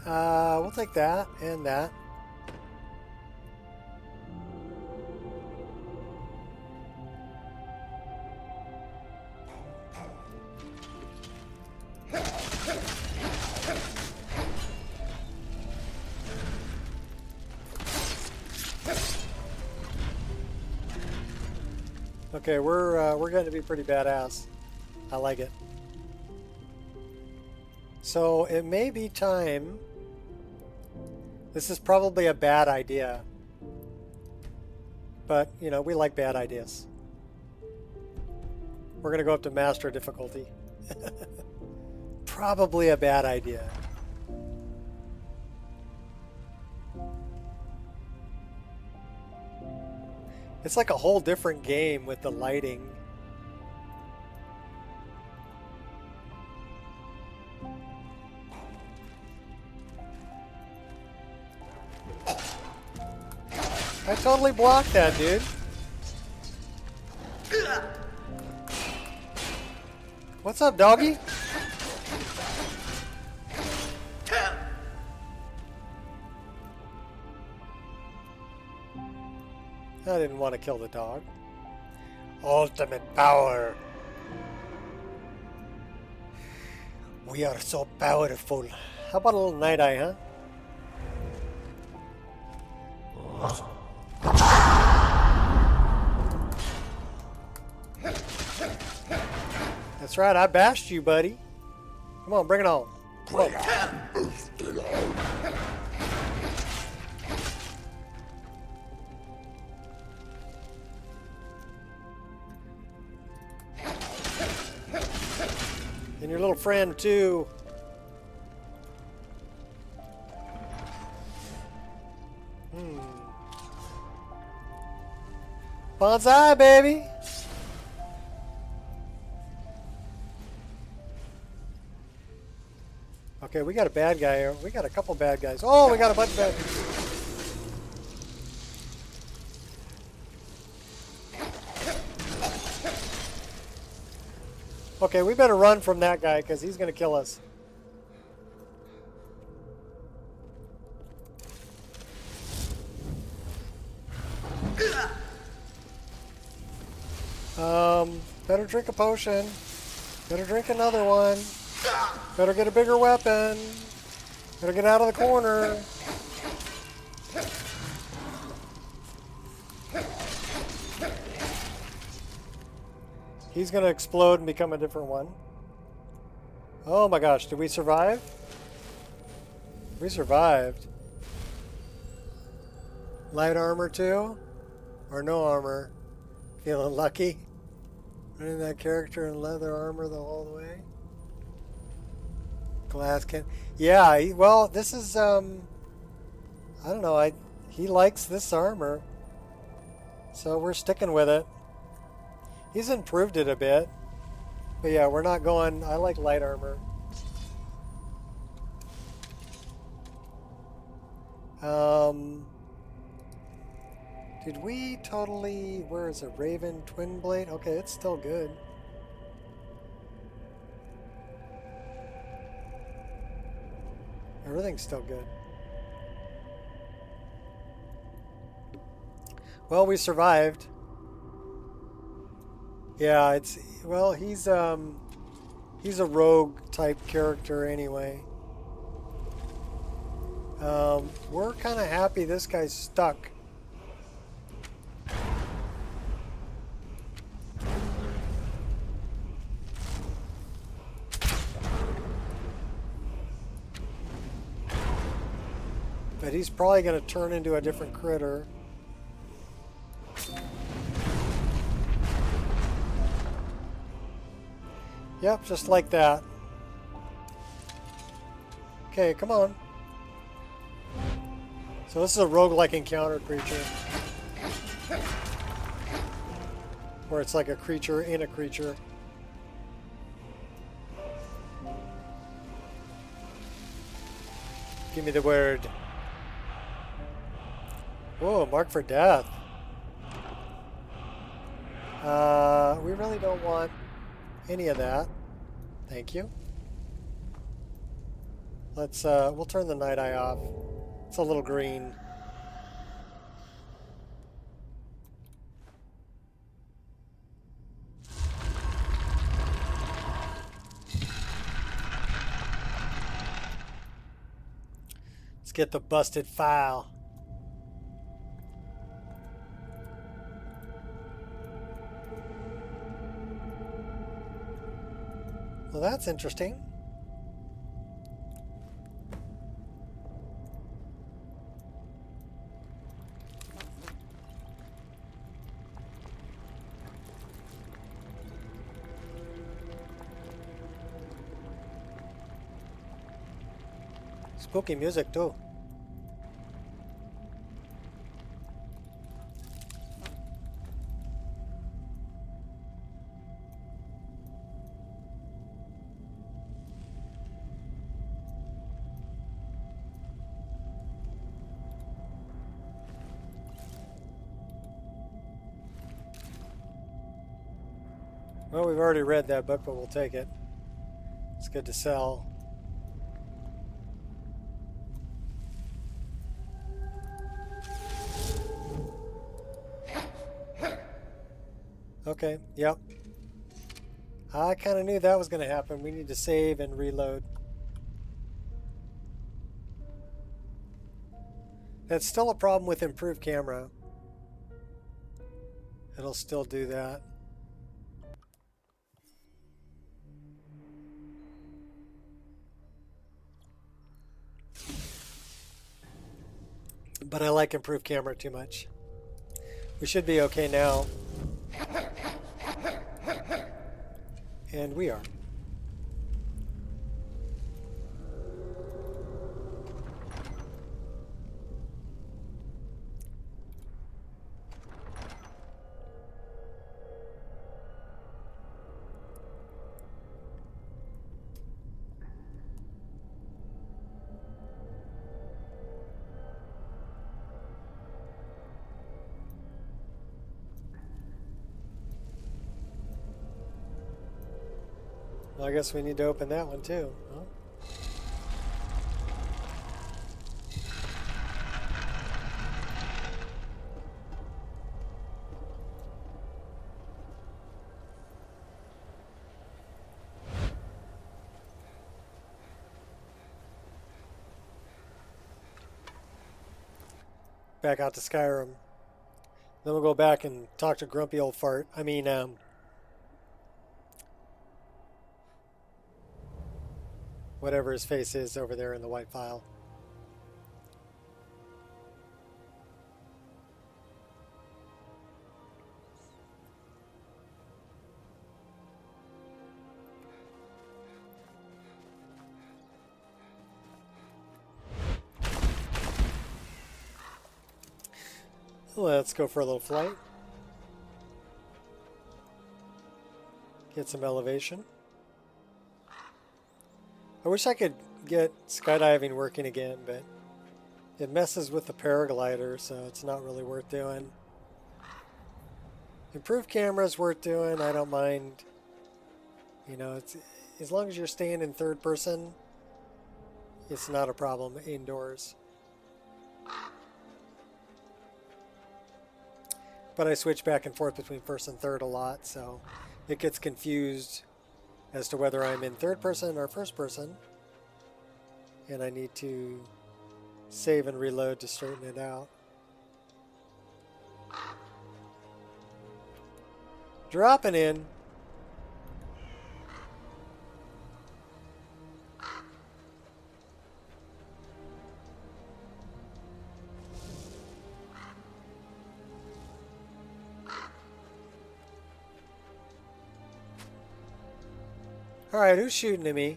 We'll take that and that. Okay, we're going to be pretty badass. I like it. So it may be time. This is probably a bad idea. But, you know, we like bad ideas. We're going to go up to master difficulty. Probably a bad idea. It's like a whole different game with the lighting. I totally blocked that, dude. What's up, doggy? I didn't want to kill the dog. Ultimate power. We are so powerful. How about a little night eye, huh? That's right, I bashed you, buddy. Come on, bring it on. Come on. And your little friend, too. Bonsai, baby! Okay, we got a bad guy here. We got a couple bad guys. Oh, we got a bunch of bad guys. Okay, we better run from that guy because he's going to kill us. Better drink a potion. Better drink another one. Better get a bigger weapon. Better get out of the corner. He's going to explode and become a different one. Oh my gosh, did we survive? We survived. Light armor too? Or no armor? Feeling lucky? Running that character in leather armor the whole way? Glass can. Yeah, well, this is, I don't know, he likes this armor. So we're sticking with it. He's improved it a bit. But yeah, we're not going, I like light armor. Did we totally, where is it, Raven Twin Blade? Okay, it's still good. Everything's still good. Well, we survived. Yeah, it's, well, he's a rogue type character anyway. We're kind of happy this guy's stuck. But he's probably going to turn into a different critter. Yep, just like that. Okay, come on. So this is a roguelike encounter creature. Where it's like a creature in a creature. Give me the word. Whoa, mark for death. We really don't want any of that. Thank you. Let's, we'll turn the night eye off. It's a little green. Let's get the busted file. Well, that's interesting. Spooky music too. Well, we've already read that book, but we'll take it. It's good to sell. Okay, yep. I kind of knew that was going to happen. We need to save and reload. That's still a problem with improved camera. It'll still do that. But I like improved camera too much. We should be okay now. And we are. Well, I guess we need to open that one too. Huh? Back out to Skyrim. Then we'll go back and talk to Grumpy Old Fart. I mean, whatever his face is over there in the white file. Let's go for a little flight. Get some elevation. I wish I could get skydiving working again, but it messes with the paraglider, so it's not really worth doing. Improved camera's worth doing. I don't mind. You know, it's as long as you're staying in third person, it's not a problem indoors. But I switch back and forth between first and third a lot, so it gets confused as to whether I'm in third person or first person. And I need to save and reload to straighten it out. Dropping in. Alright, who's shooting at me?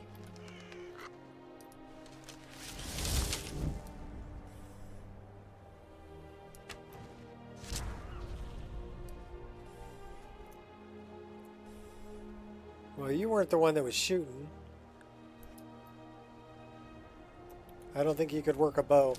Well, you weren't the one that was shooting. I don't think you could work a bow.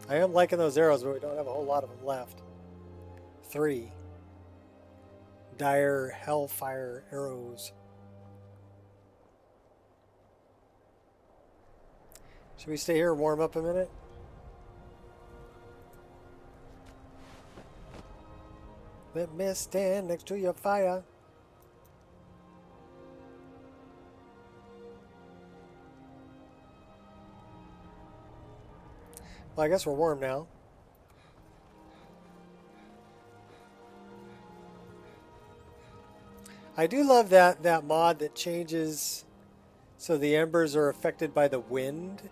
I am liking those arrows, but we don't have a whole lot of them left. 3. Dire Hellfire arrows. Should we stay here and warm up a minute? Let me stand next to your fire. Well, I guess we're warm now. I do love that mod that changes so the embers are affected by the wind.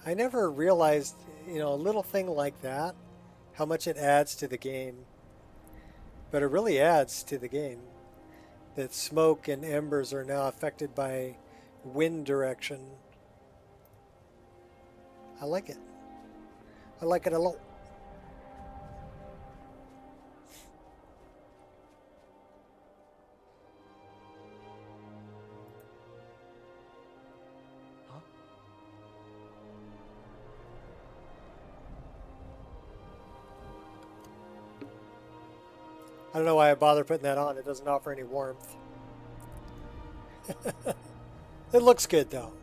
I never realized, you know, a little thing like that, how much it adds to the game. But it really adds to the game. That smoke and embers are now affected by wind direction. I like it. I like it a lot. I don't know why I bother putting that on. It doesn't offer any warmth. It looks good though.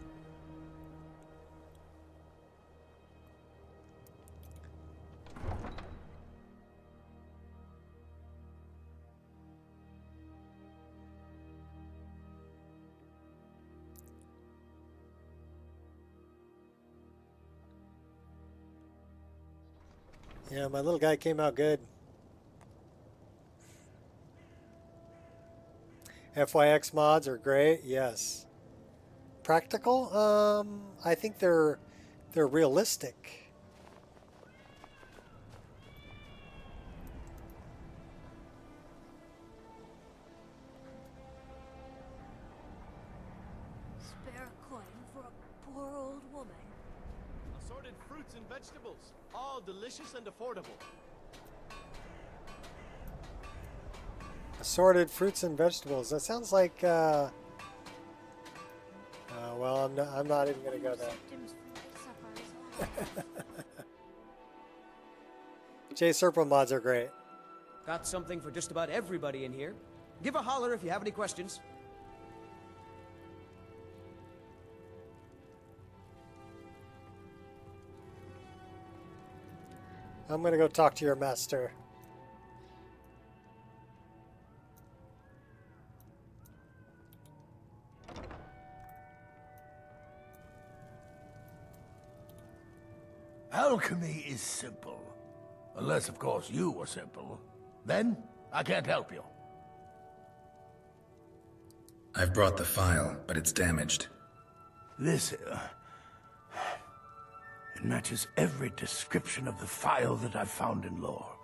Yeah, my little guy came out good. FYX mods are great, yes. Practical? I think they're realistic. Spare a coin for a poor old woman. Assorted fruits and vegetables, all delicious and affordable. Assorted fruits and vegetables. That sounds like. Well, I'm not even gonna go there. Symptoms from my suffers. J Serpo mods are great. Got something for just about everybody in here. Give a holler if you have any questions. I'm gonna go talk to your master. Alchemy is simple. Unless, of course, you are simple. Then, I can't help you. I've brought the file, but it's damaged. This, it matches every description of the file that I've found in lore.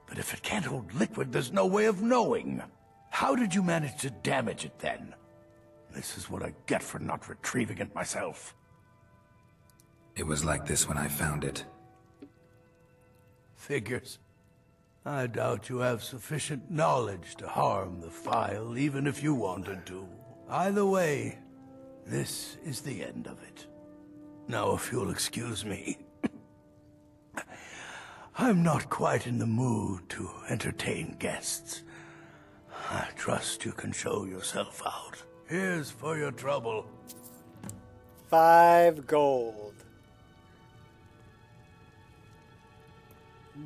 But if it can't hold liquid, there's no way of knowing. How did you manage to damage it, then? This is what I get for not retrieving it myself. It was like this when I found it. Figures. I doubt you have sufficient knowledge to harm the file, even if you wanted to. Either way, this is the end of it. Now, if you'll excuse me, I'm not quite in the mood to entertain guests. I trust you can show yourself out. Here's for your trouble. 5 gold.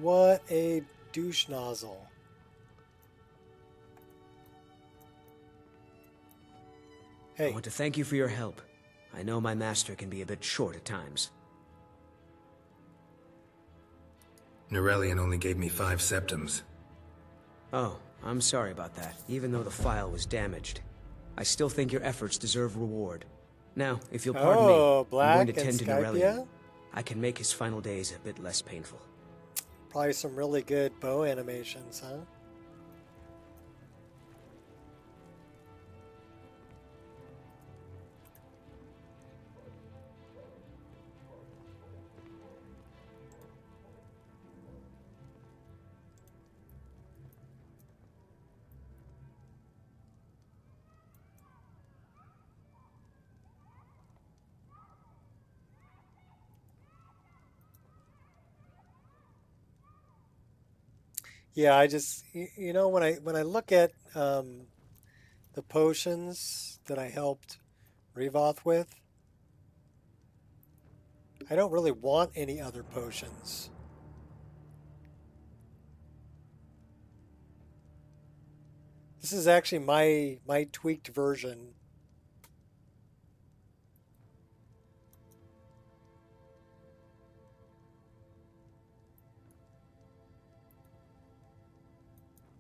What a douche nozzle. I Hey, want to thank you for your help. I know my master can be a bit short at times. Norellian only gave me 5 septums. Oh, I'm sorry about that. Even though the file was damaged, I still think your efforts deserve reward. Now, if you'll pardon me, I'm Black going to and tend to Skypia? Norellian. I can make his final days a bit less painful. Probably some really good bow animations, huh? Yeah, I just you know when I look at the potions that I helped Revoth with, I don't really want any other potions. This is actually my tweaked version.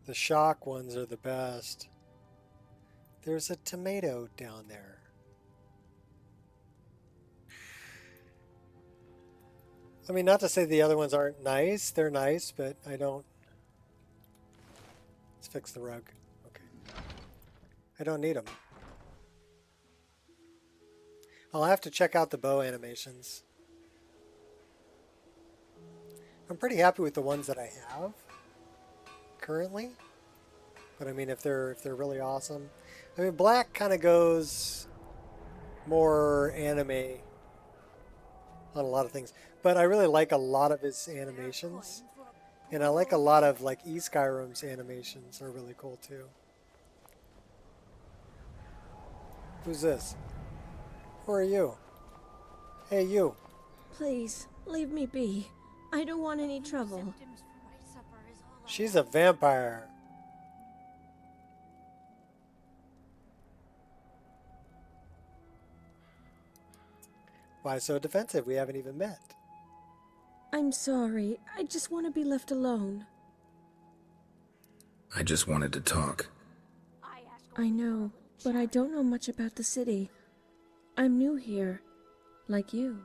The shock ones are the best. There's a tomato down there. I mean, not to say the other ones aren't nice. They're nice, but I don't... Let's fix the rug. Okay. I don't need them. I'll have to check out the bow animations. I'm pretty happy with the ones that I have currently. But I mean, if they're really awesome. I mean, Black kind of goes more anime on a lot of things. But I really like a lot of his animations. And I like a lot of like Skyrim's animations are really cool too. Who's this? Who are you? Hey, you. Please, leave me be. I don't want any trouble. She's a vampire. Why so defensive? We haven't even met. I'm sorry. I just want to be left alone. I just wanted to talk. I know, but I don't know much about the city. I'm new here, like you.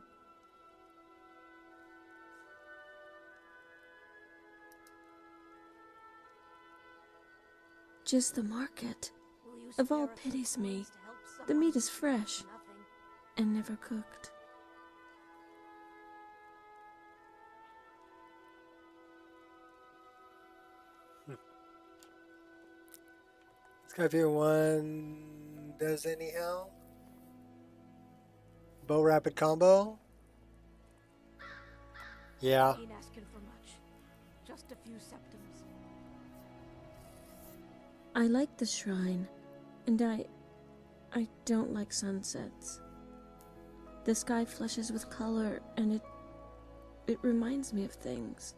Just the market. Of all pities me, the meat is fresh and never cooked. Skyview 1 does anyhow. Bow rapid combo. Yeah. Ain't asking for much. Just a few septums. I like the shrine, and I don't like sunsets. The sky flushes with color, and it reminds me of things.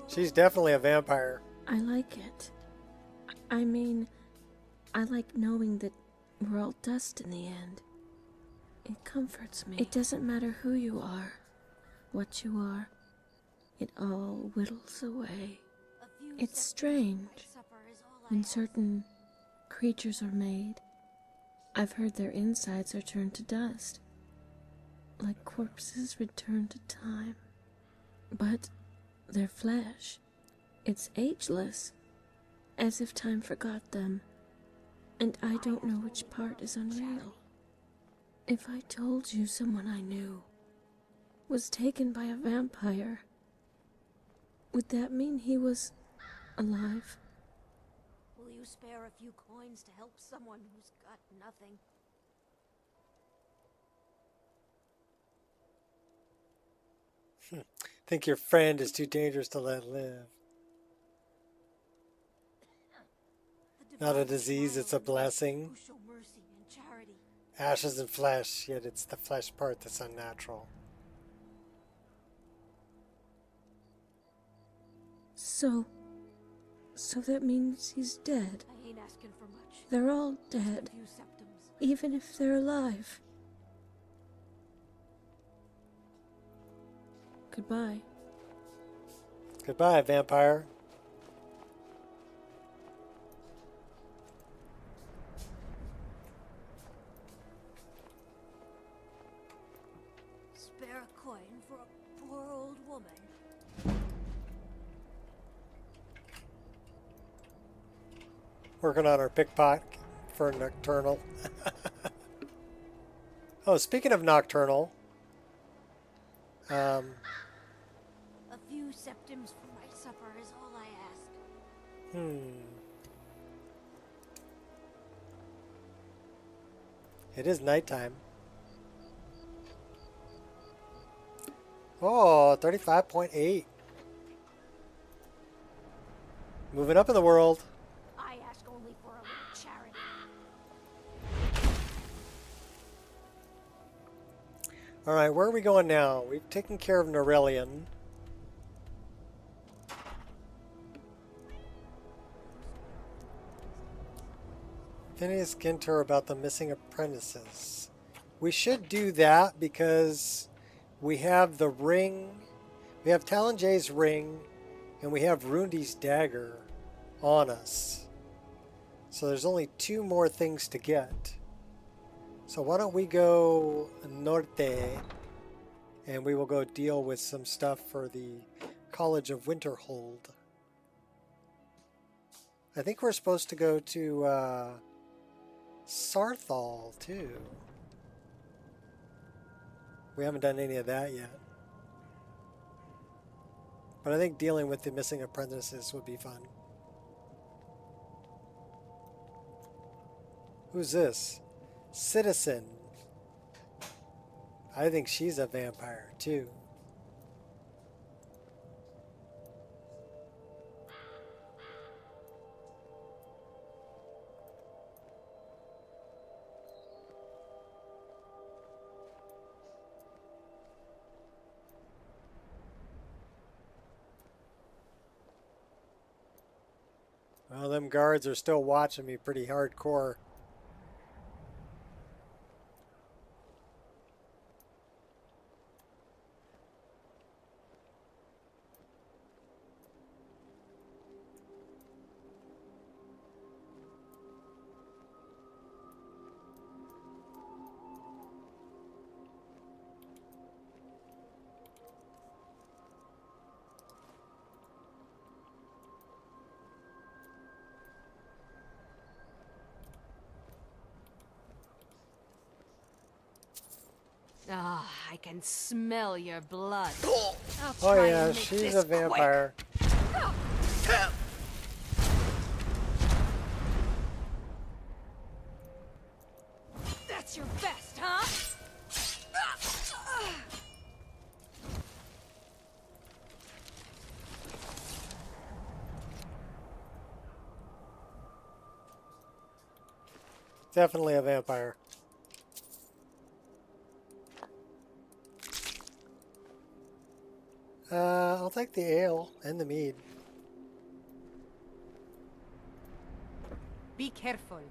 She's definitely a vampire. I like it. I mean, I like knowing that we're all dust in the end. It comforts me. It doesn't matter who you are, what you are. It all whittles away. It's strange when certain creatures are made. I've heard their insides are turned to dust, like corpses returned to time. But their flesh, it's ageless, as if time forgot them, and I don't know which part is unreal. If I told you someone I knew was taken by a vampire, would that mean he was alive? Will you spare a few coins to help someone who's got nothing? Think your friend is too dangerous to let live. Not a disease, it's a blessing. Ashes and flesh, yet it's the flesh part that's unnatural. So that means he's dead. I ain't asking for much. They're all dead, A few septums. even if they're alive. Goodbye. Goodbye, vampire. Spare a coin for a poor old woman. Working on our pickpocket for Nocturnal. Oh, speaking of Nocturnal. A few septums for my supper is all I ask. It is nighttime. Oh, 35.8. Moving up in the world. I ask only for a little charity. Alright, where are we going now? We've taken care of Norellian. Phineas Ginter about the missing apprentices. We should do that because We have the ring. We have Talon Jay's ring. And we have Rundi's dagger on us. So there's only 2 more things to get. So why don't we go norte. And we will go deal with some stuff for the College of Winterhold. I think we're supposed to go to Sarthal too. We haven't done any of that yet. But I think dealing with the missing apprentices would be fun. Who's this? Citizen. I think she's a vampire too. Well, them guards are still watching me pretty hardcore. Ah, I can smell your blood. Oh I'll yeah, and make she's this a vampire. That's your best, huh? Definitely a vampire. I'll take the ale and the mead. Be careful.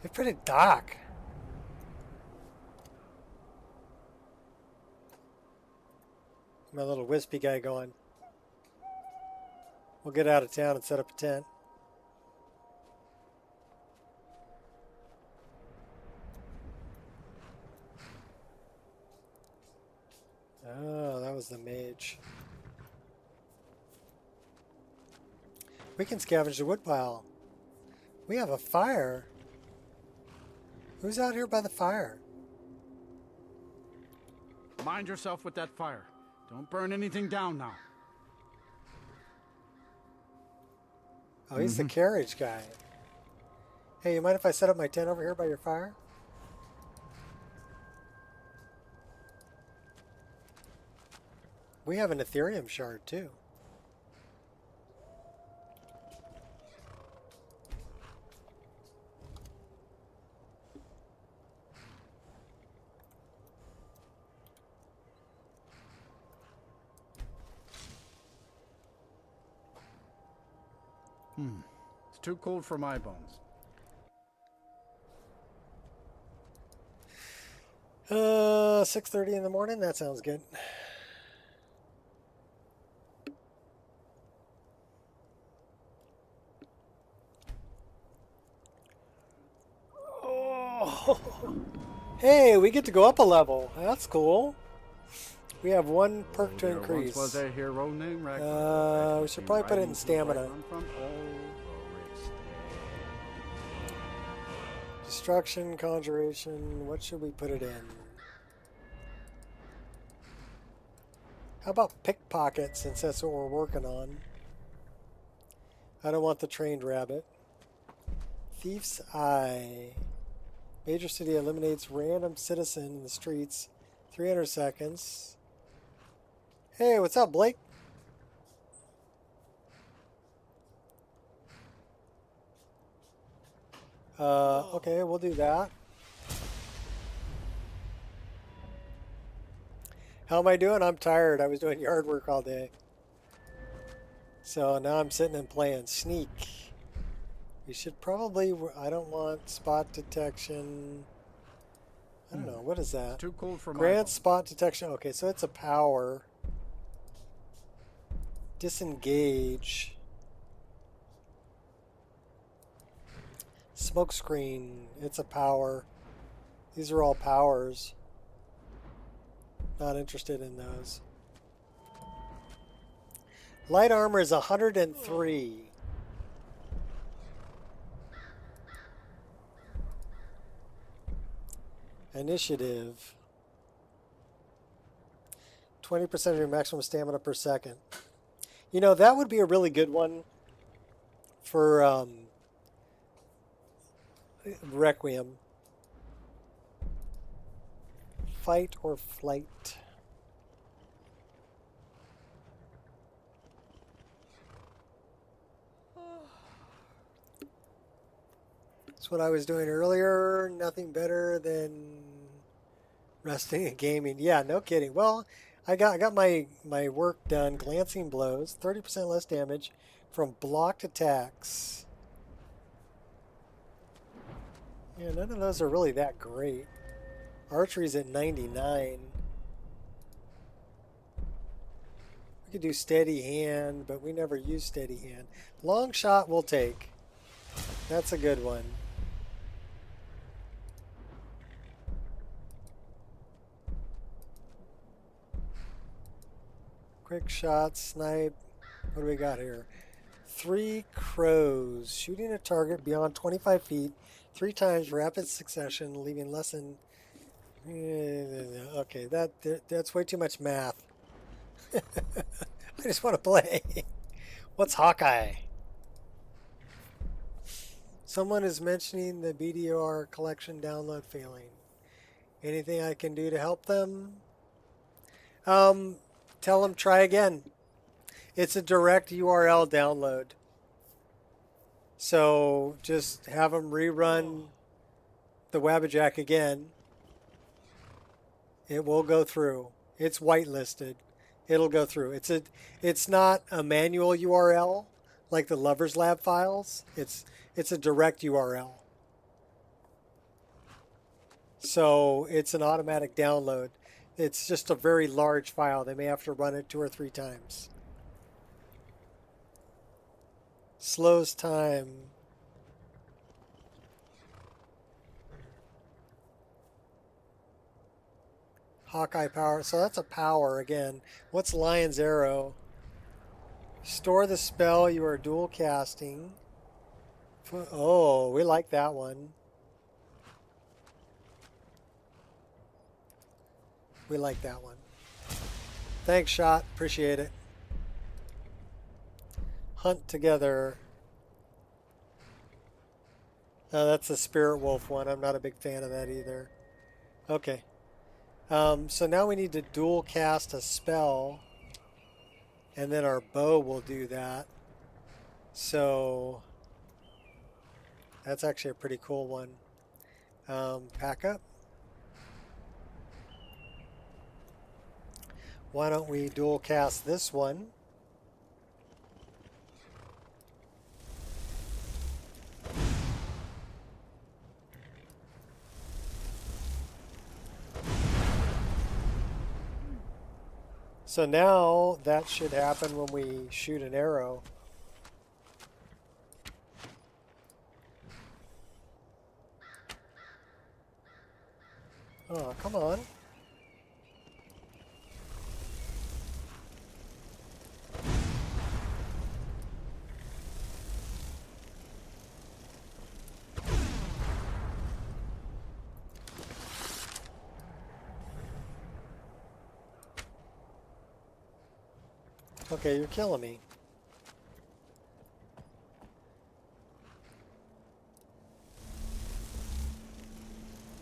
It's pretty dark. My little wispy guy going. We'll get out of town and set up a tent. Oh, that was the mage. We can scavenge the woodpile. We have a fire. Who's out here by the fire? Mind yourself with that fire. Don't burn anything down now. Oh, he's the carriage guy. Hey, you mind if I set up my tent over here by your fire? We have an Ethereum shard too. It's too cold for my bones. 6:30 in the morning. That sounds good. Oh. Hey, we get to go up a level. That's cool. We have 1 perk to increase. Once was a hero named We should probably put it in stamina. Destruction, conjuration. What should we put it in? How about pickpocket, since that's what we're working on? I don't want the trained rabbit. Thief's Eye. Major city eliminates random citizen in the streets. 300 seconds. Hey, what's up, Blake? Okay, we'll do that. How am I doing? I'm tired. I was doing yard work all day. So now I'm sitting and playing Sneak. We should probably... I don't want spot detection. I don't know. What is that? Too cold for my Grant bones. spot detection. Okay, so it's a power. Disengage. Smoke screen. It's a power. These are all powers. Not interested in those. Light armor is 103. Initiative. 20% of your maximum stamina per second. You know, that would be a really good one for Requiem. Fight or flight. That's what I was doing earlier. Nothing better than resting and gaming. Yeah, no kidding. Well, I got my work done. Glancing blows, 30% less damage from blocked attacks. Yeah, none of those are really that great. Archery's at 99. We could do steady hand, but we never use steady hand. Long shot we'll take. That's a good one. Quick shot, snipe. What do we got here? 3 crows. Shooting a target beyond 25 feet 3 times rapid succession, leaving less than... Okay, that's way too much math. I just want to play. What's Hawkeye? Someone is mentioning the BDR collection download failing. Anything I can do to help them? Tell them try again. It's a direct URL download. So just have them rerun the Wabbajack again. It will go through. It's whitelisted. It'll go through. It's not a manual URL like the Lovers Lab files. It's a direct URL. So it's an automatic download. It's just a very large file. They may have to run it 2 or 3 times. Slows time. Hawkeye power. So that's a power again. What's Lion's Arrow? Store the spell you are dual casting. Oh, we like that one. We like that one. Thanks, Shot. Appreciate it. Hunt together. Oh, that's the Spirit Wolf one. I'm not a big fan of that either. Okay. So now we need to dual cast a spell. And then our bow will do that. So that's actually a pretty cool one. Pack up. Why don't we dual cast this one? So now that should happen when we shoot an arrow. Oh, come on. Okay, you're killing me.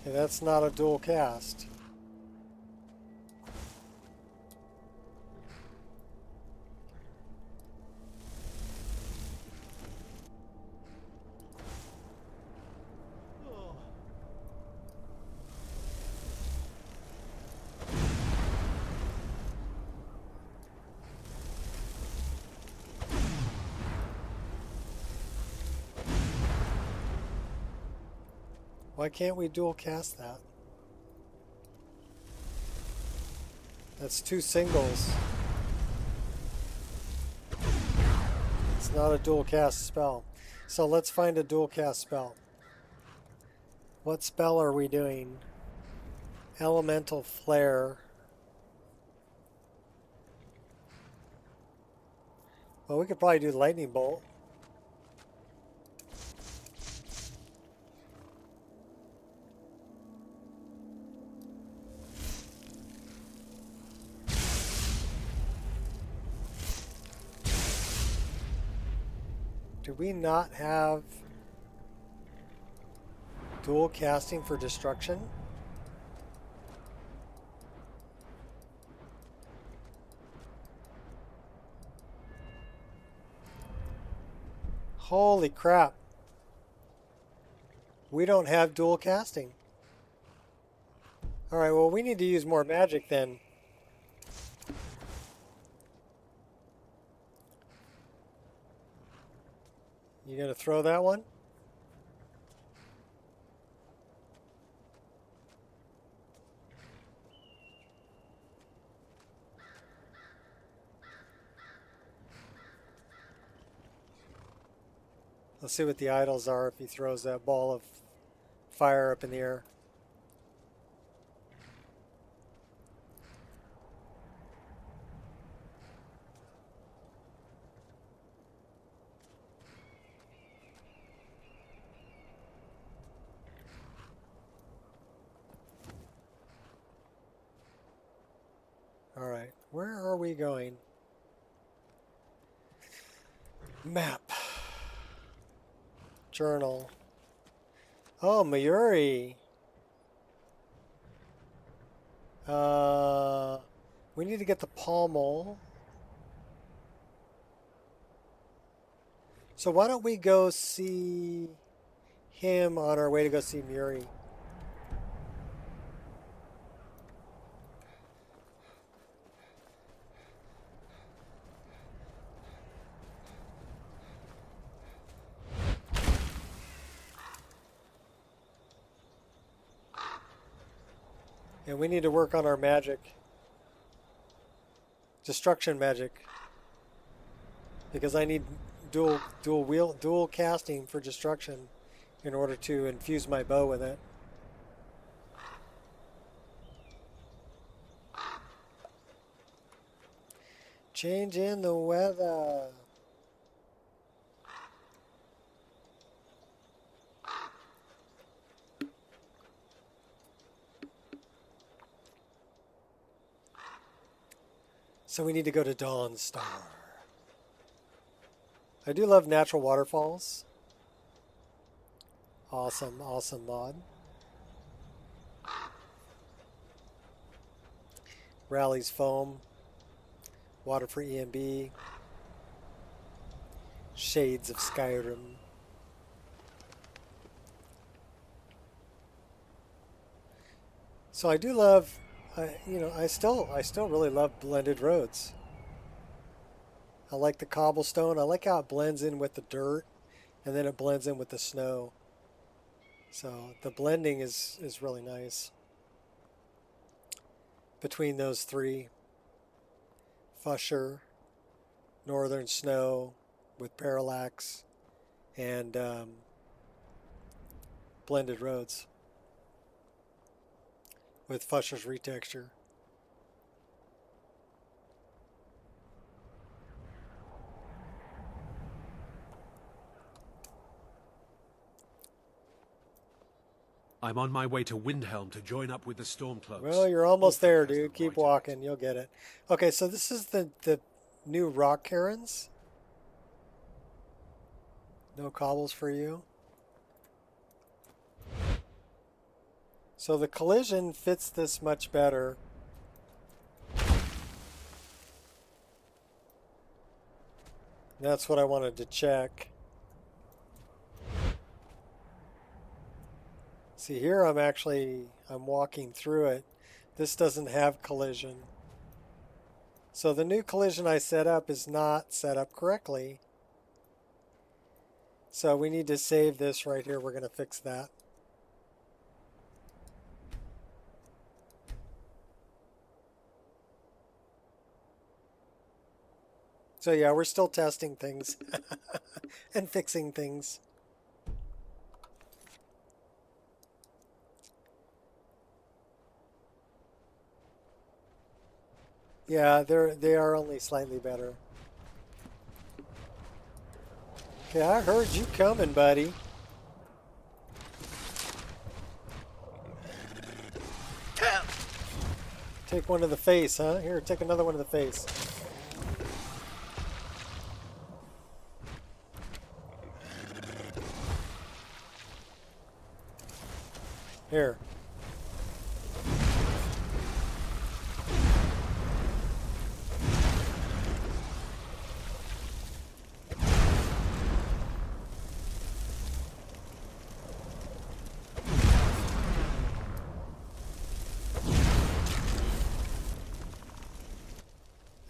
Okay, that's not a dual cast. Why can't we dual cast that? That's 2 singles. It's not a dual cast spell. So let's find a dual cast spell. What spell are we doing? Elemental Flare. Well, we could probably do Lightning Bolt. Do we not have dual casting for destruction? Holy crap. We don't have dual casting. Alright, well we need to use more magic then. You gonna throw that one? Let's see what the idols are if he throws that ball of fire up in the air. Alright, where are we going? Map. Journal. Oh, Mayuri. We need to get the pommel. So why don't we go see him on our way to go see Muri? And we need to work on our magic. Destruction magic. Because I need dual casting for destruction in order to infuse my bow with it. Change in the weather. So we need to go to Dawn Star. I do love natural waterfalls. Awesome, awesome mod. Rally's Foam. Water for EMB. Shades of Skyrim. So I do love, I still really love blended roads. I like the cobblestone. I like how it blends in with the dirt, and then it blends in with the snow. So the blending is really nice between those three. Fusher, Northern Snow with Parallax, and blended roads with Fusher's retexture. I'm on my way to Windhelm to join up with the Stormcloaks. Well, you're almost there, dude. Keep walking. You'll get it. Okay, so this is the new rock herons. No cobbles for you. So the collision fits this much better. That's what I wanted to check. See, here I'm walking through it. This doesn't have collision. So the new collision I set up is not set up correctly. So we need to save this right here. We're going to fix that. So yeah, we're still testing things and fixing things. Yeah, they are only slightly better. Okay, I heard you coming, buddy. Take one to the face, huh? Here, take another one to the face. Here.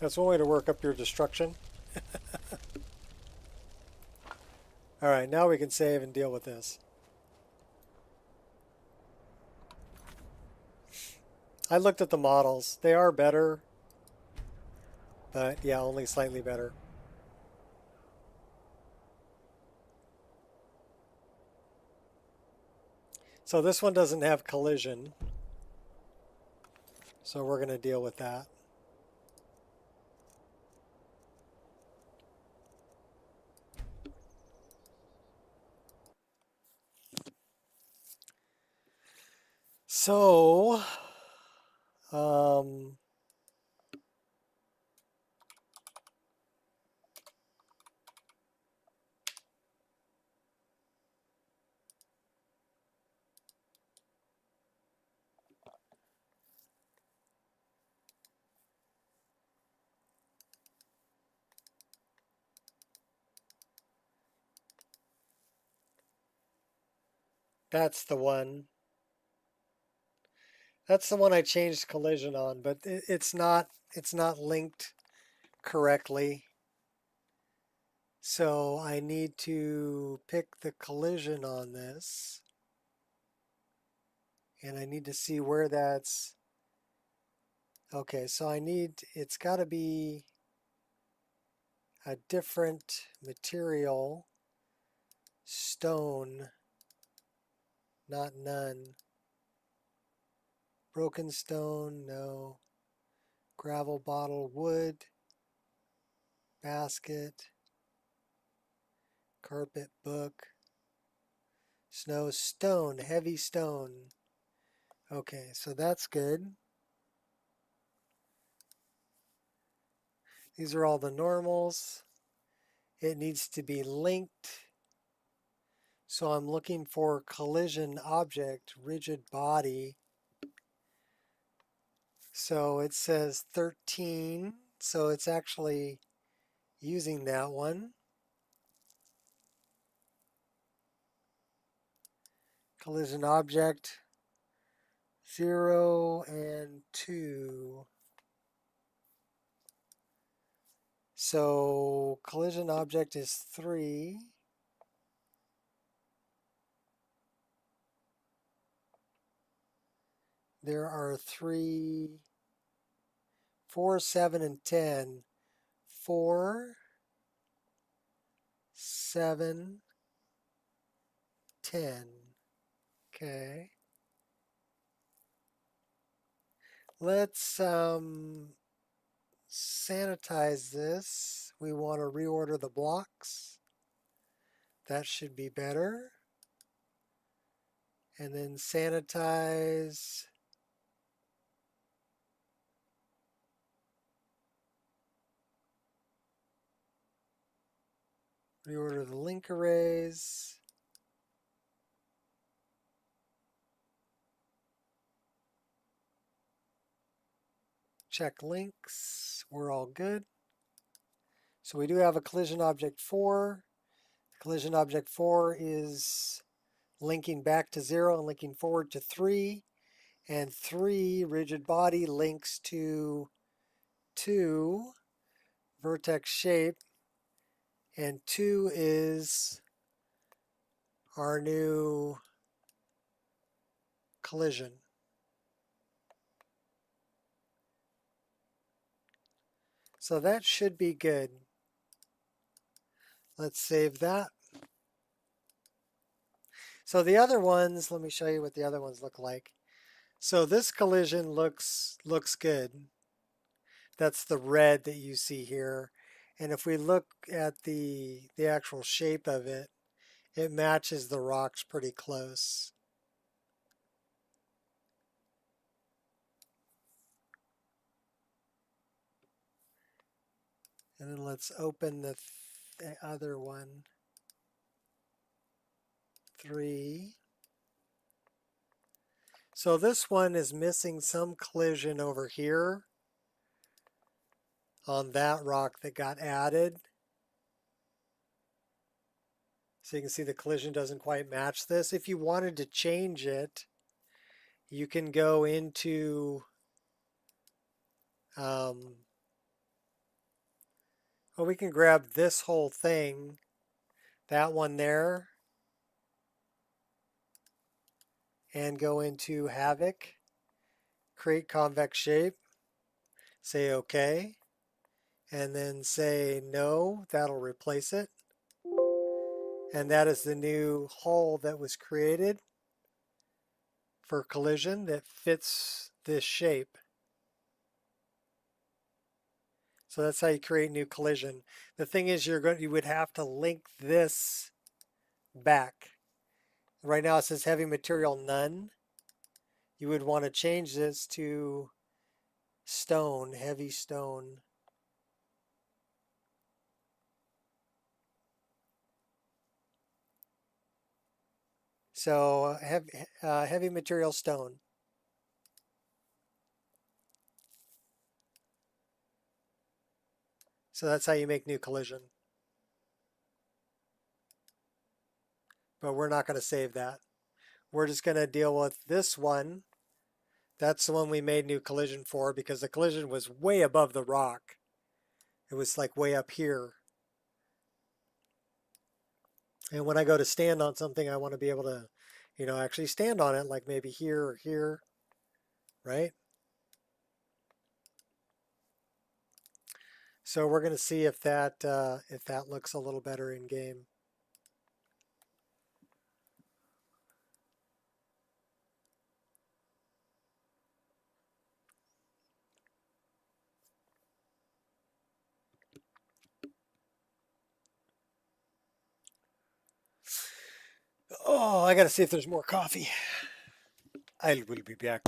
That's one way to work up your destruction. Alright, now we can save and deal with this. I looked at the models. They are better. But yeah, only slightly better. So this one doesn't have collision. So we're going to deal with that. So, that's the one. That's the one I changed collision on, but it's not linked correctly. So I need to pick the collision on this. And I need to see where that's... Okay, so it's got to be a different material. Stone, not none. Broken stone, no. Gravel bottle, wood. Basket. Carpet, book. Snow, stone, heavy stone. Okay, so that's good. These are all the normals. It needs to be linked. So I'm looking for collision object, rigid body. So it says 13. So it's actually using that one. Collision object 0 and 2. So collision object is 3. There are 3, 4, 7, and 10. 4, 7, 10. Okay. Let's sanitize this. We want to reorder the blocks. That should be better. And then sanitize. Reorder the link arrays. Check links. We're all good. So we do have a collision object 4. Collision object 4 is linking back to 0 and linking forward to 3. And 3, rigid body, links to 2, vertex shape. And 2 is our new collision. So that should be good. Let's save that. So the other ones, let me show you what the other ones look like. So this collision looks good. That's the red that you see here. And if we look at the actual shape of it, it matches the rocks pretty close. And then let's open the other one. 3. So this one is missing some collision over here on that rock that got added. So you can see the collision doesn't quite match this. If you wanted to change it, you can go into well, we can grab this whole thing, that one there, and go into Havoc, create convex shape, say OK, and then say no, that'll replace it. And that is the new hull that was created for collision that fits this shape. So that's how you create new collision. The thing is, you would have to link this back. Right now it says heavy material none. You would want to change this to stone, heavy stone. So heavy material stone. So that's how you make new collision. But we're not going to save that. We're just going to deal with this one. That's the one we made new collision for because the collision was way above the rock. It was like way up here. And when I go to stand on something, I want to be able to, actually stand on it, like maybe here or here, right? So we're going to see if that looks a little better in game. Oh, I got to see if there's more coffee. I will be back.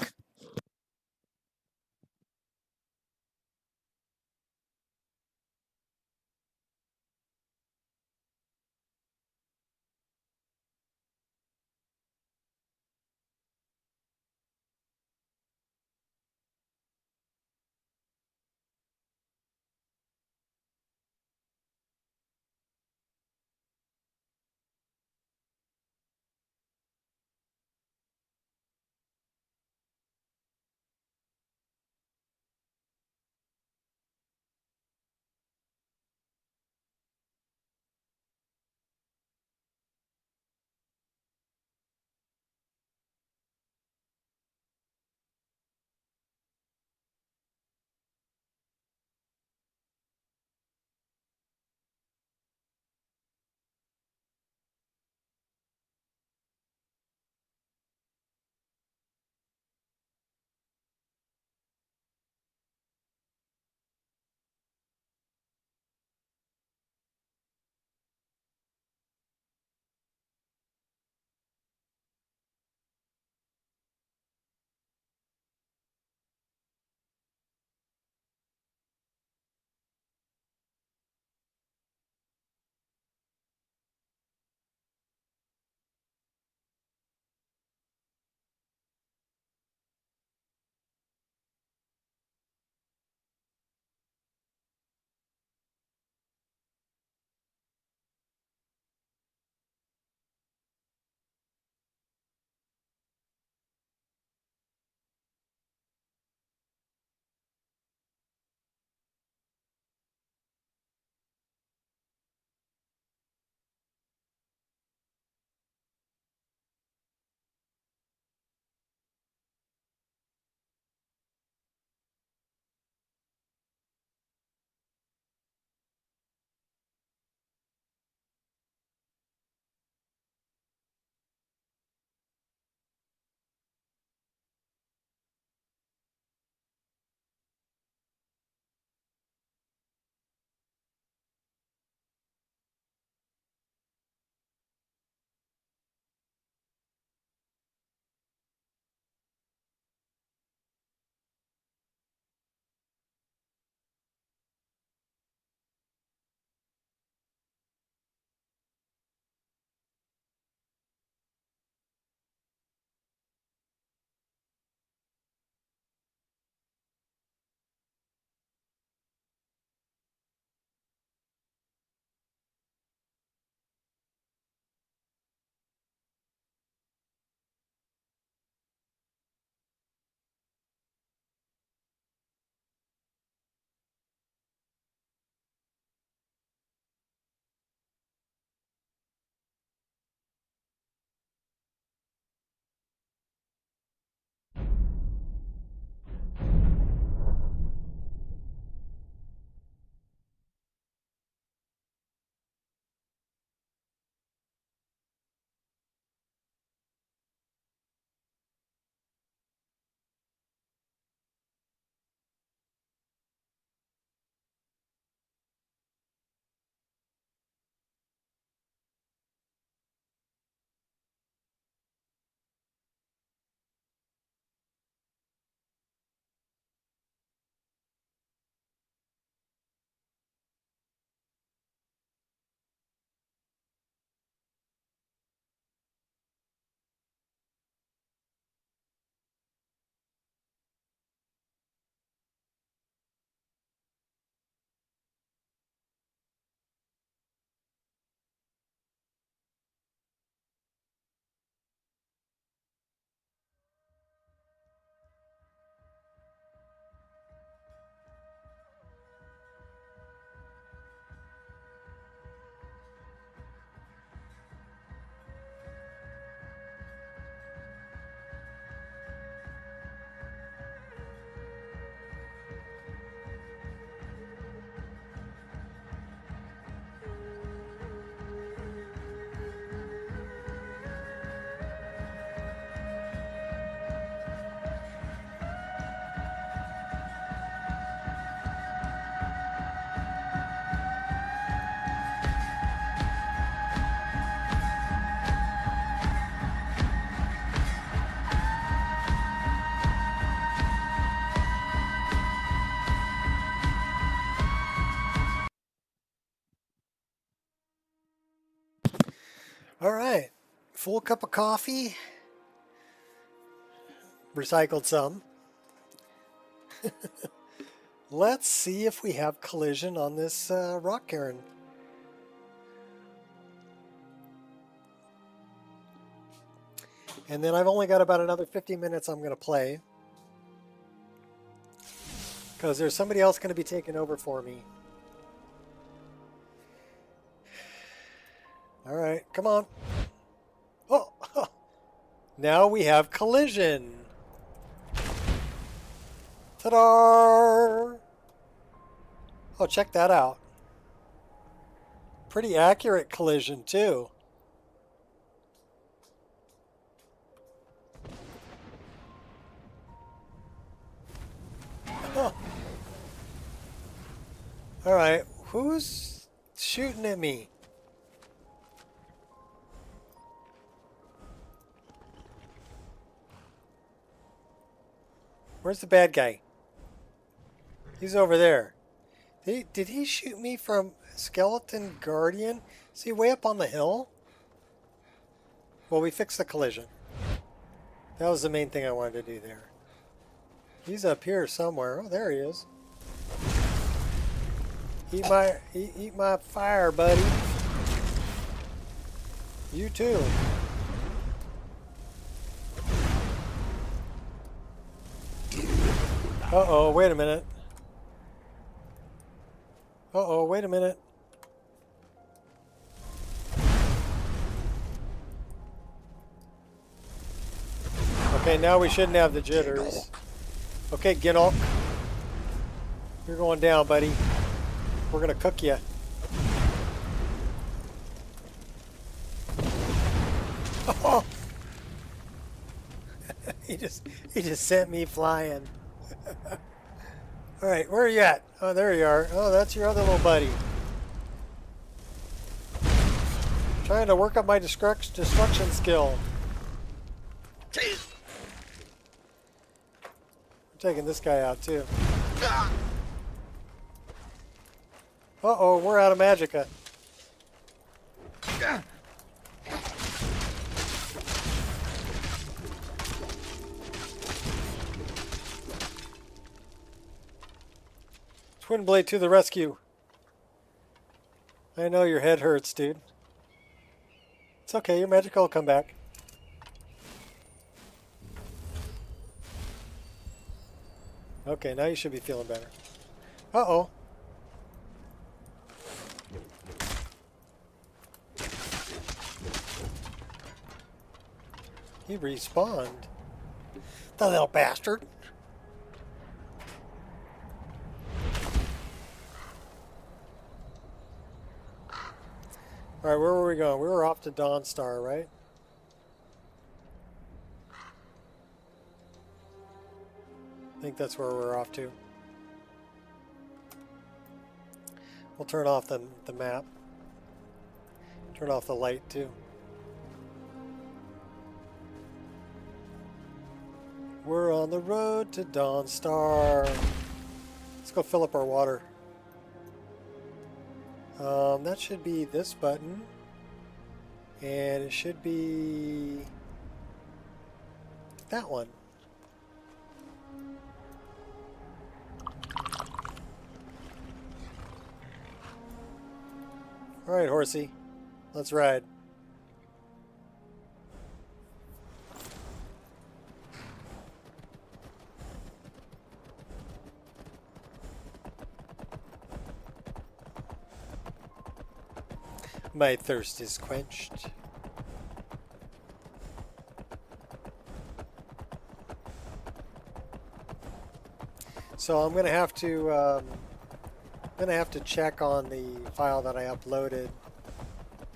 All right, full cup of coffee. Recycled some. Let's see if we have collision on this rock cairn. And then I've only got about another 50 minutes I'm going to play. Because there's somebody else going to be taking over for me. All right, come on. Oh, now we have collision. Ta-da! Oh, check that out. Pretty accurate collision, too. Oh. All right, who's shooting at me? Where's the bad guy? He's over there. Did he shoot me from Skeleton Guardian? Is he way up on the hill? Well, we fixed the collision. That was the main thing I wanted to do there. He's up here somewhere. Oh, there he is. Eat my fire, buddy. You too. Uh-oh, wait a minute. Uh-oh, wait a minute. Okay, now we shouldn't have the jitters. Okay, Ginnock. You're going down, buddy. We're gonna cook you. Oh. he just sent me flying. All right, where are you at? Oh, there you are. Oh, that's your other little buddy. Trying to work up my destruction skill. I'm taking this guy out too. Uh-oh, we're out of magicka. Twin Blade to the rescue. I know your head hurts, dude. It's okay, your magicka will come back. Okay, now you should be feeling better. Uh-oh. He respawned. The little bastard. Alright, where were we going? We were off to Dawnstar, right? I think that's where we're off to. We'll turn off the map. Turn off the light too. We're on the road to Dawnstar. Let's go fill up our water. That should be this button. And it should be that one. Alright, horsey. Let's ride. My thirst is quenched. So I'm gonna have to check on the file that I uploaded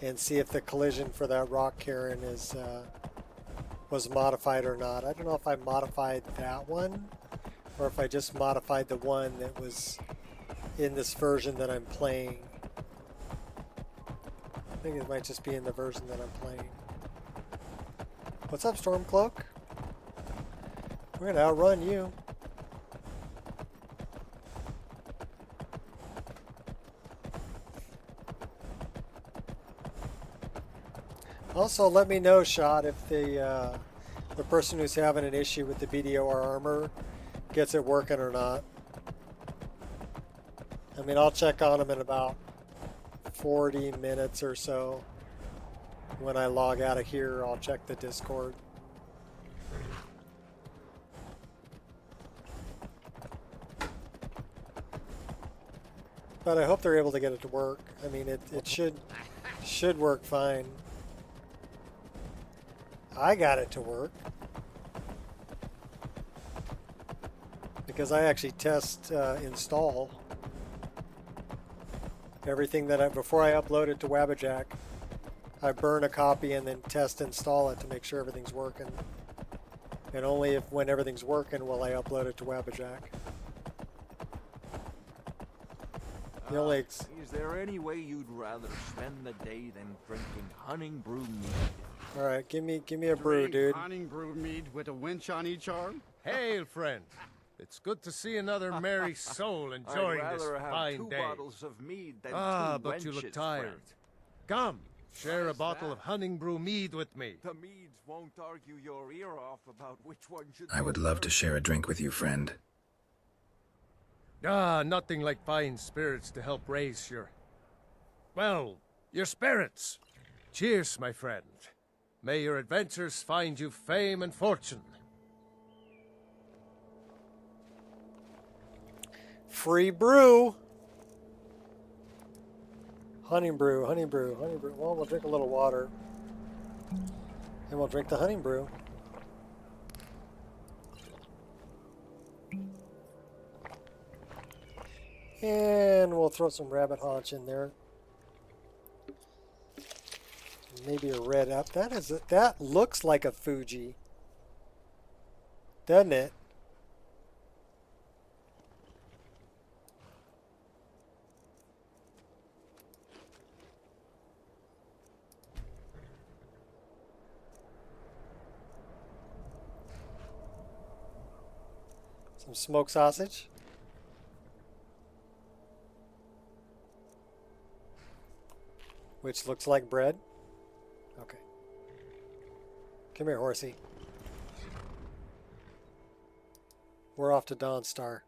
and see if the collision for that rock cairn is was modified or not. I don't know if I modified that one or if I just modified the one that was in this version that I'm playing. I think it might just be in the version that I'm playing. What's up, Stormcloak? We're gonna outrun you. Also, let me know, Shot, if the person who's having an issue with the BDOR armor gets it working or not. I mean, I'll check on them in about 40 minutes or so. When I log out of here, I'll check the Discord. But I hope they're able to get it to work. I mean, it should work fine. I got it to work. Because I actually test install everything that before I upload it to Wabbajack, I burn a copy and then test install it to make sure everything's working. And only when everything's working will I upload it to Wabbajack. The only is there any way you'd rather spend the day than drinking hunting brew mead? All right, give me a brew, dude. Hunting brew mead with a winch on each arm? Hail, friend. It's good to see another merry soul enjoying this fine day. Bottles of mead than but you look tired. Friend. Come, share a bottle of hunting brew mead with me. The meads won't argue your ear off about which one should. I would love to share a drink with you, friend. Nothing like fine spirits to help raise your spirits. Cheers, my friend. May your adventures find you fame and fortune. Free brew. Honey brew, honey brew, honey brew. Well, we'll drink a little water. And we'll drink the honey brew. And we'll throw some rabbit haunch in there. Maybe a red up. That looks like a Fuji. Doesn't it? Some smoked sausage. Which looks like bread. Okay. Come here, horsey. We're off to Dawnstar.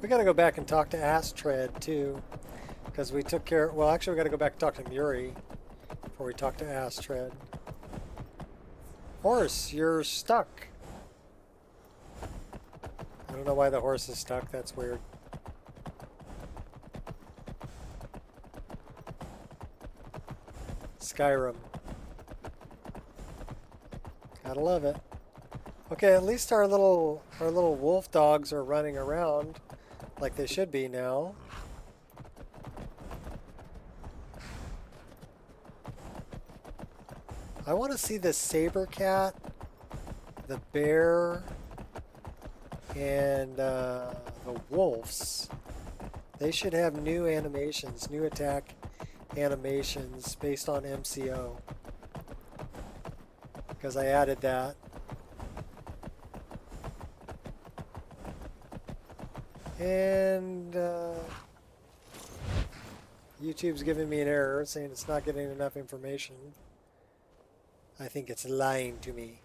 We gotta go back and talk to Astrid too, because we took care. Well, actually, we gotta go back and talk to Muri before we talk to Astrid. Horse, you're stuck. I don't know why the horse is stuck. That's weird. Skyrim. Gotta love it. Okay, at least our little wolf dogs are running around like they should be now. I want to see the saber cat, the bear, and the wolves. They should have new animations, new attack animations based on MCO. Because I added that. And YouTube's giving me an error saying it's not getting enough information. I think it's lying to me.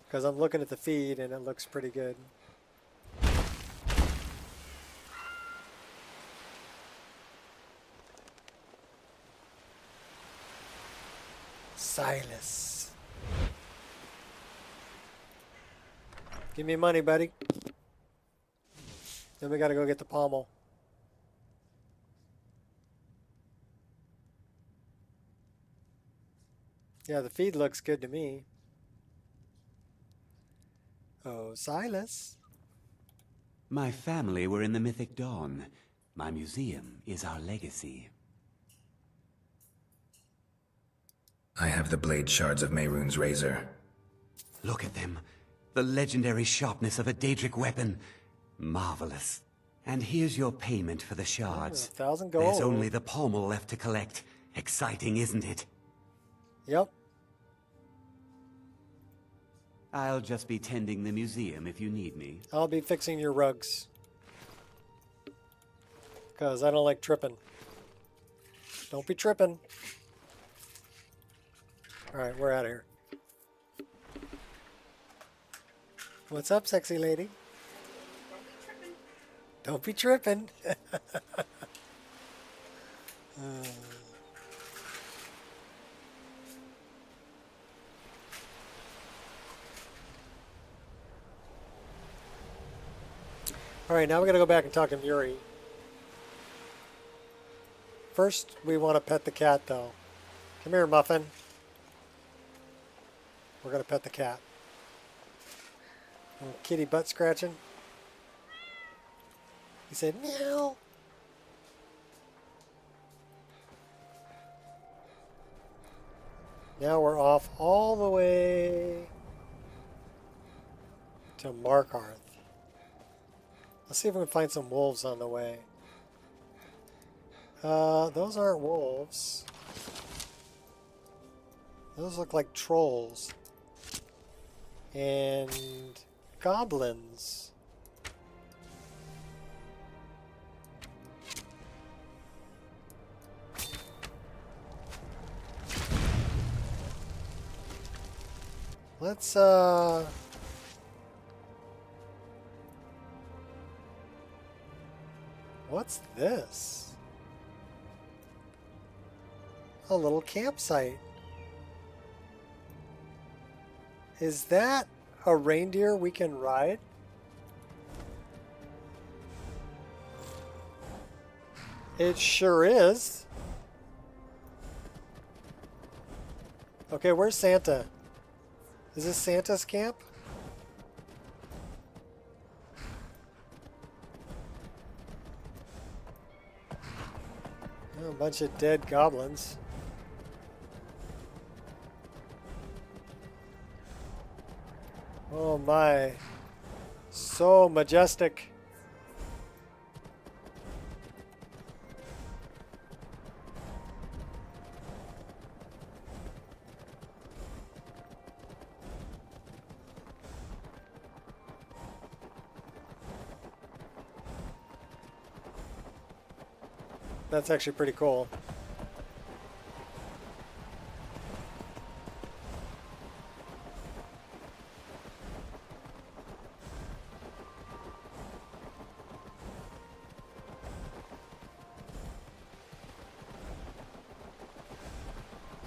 Because I'm looking at the feed and it looks pretty good. Silas. Give me money, buddy. Then we gotta go get the pommel. Yeah, the feed looks good to me. Oh, Silas. My family were in the Mythic Dawn. My museum is our legacy. I have the blade shards of Mehrunes' razor. Look at them. The legendary sharpness of a Daedric weapon. Marvelous. And here's your payment for the shards. 1,000 gold. There's only the pommel left to collect. Exciting, isn't it? Yep. I'll just be tending the museum if you need me. I'll be fixing your rugs. Because I don't like tripping. Don't be tripping. Alright, we're out of here. What's up, sexy lady? Don't be tripping. Alright, now we're going to go back and talk to Muri. First, we want to pet the cat, though. Come here, Muffin. We're going to pet the cat. Little kitty butt scratching. He said, meow. Now we're off all the way to Markarth. Let's see if we can find some wolves on the way. Those aren't wolves. Those look like trolls. And goblins. Let's, what's this? A little campsite. Is that a reindeer we can ride? It sure is. Okay, where's Santa? Is this Santa's camp? Oh, a bunch of dead goblins. Oh my. So majestic. That's actually pretty cool.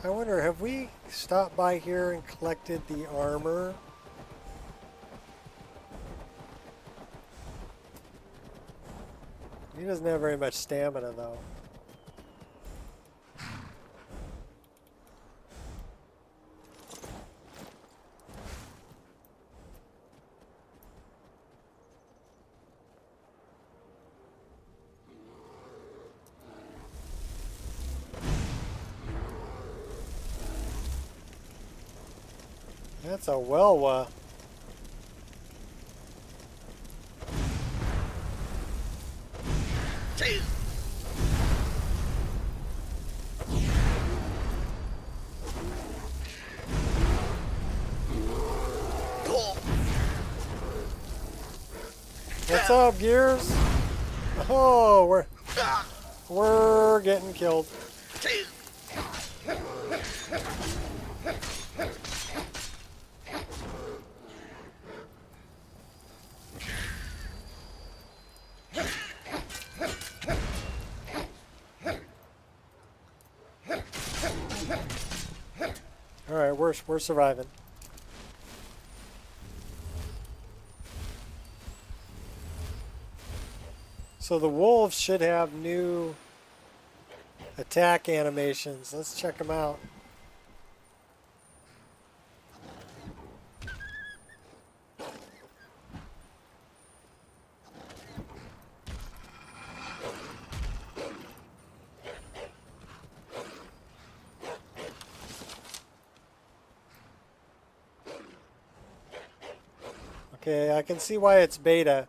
I wonder, have we stopped by here and collected the armor? He doesn't have very much stamina, though. That's a Welwa. What's up, Gears? Oh, we're getting killed. All right, we're surviving. So the wolves should have new attack animations. Let's check them out. Okay, I can see why it's beta.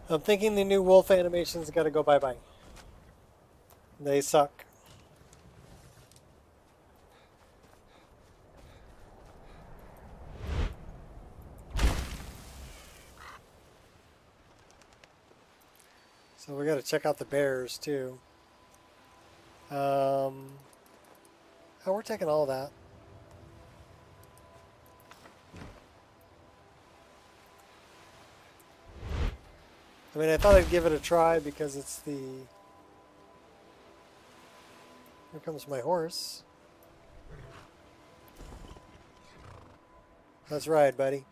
I'm thinking the new wolf animations got to go bye-bye. They suck. So we got to check out the bears too. Oh, we're taking all that. I mean, I thought I'd give it a try because it's the... Here comes my horse. Let's ride, buddy.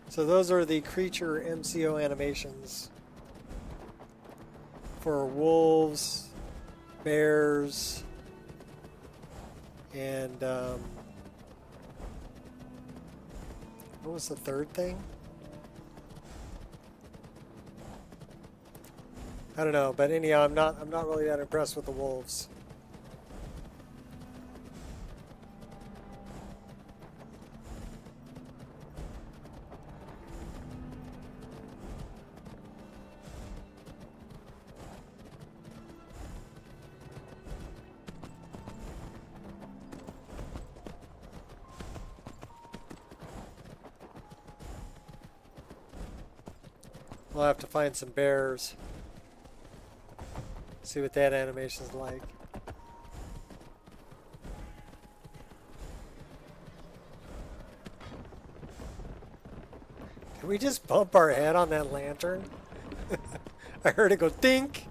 So those are the creature MCO animations for wolves, bears, and what was the third thing? I don't know, but anyhow, I'm not really that impressed with the wolves. We'll have to find some bears. See what that animation's like. Did we just bump our head on that lantern? I heard it go dink.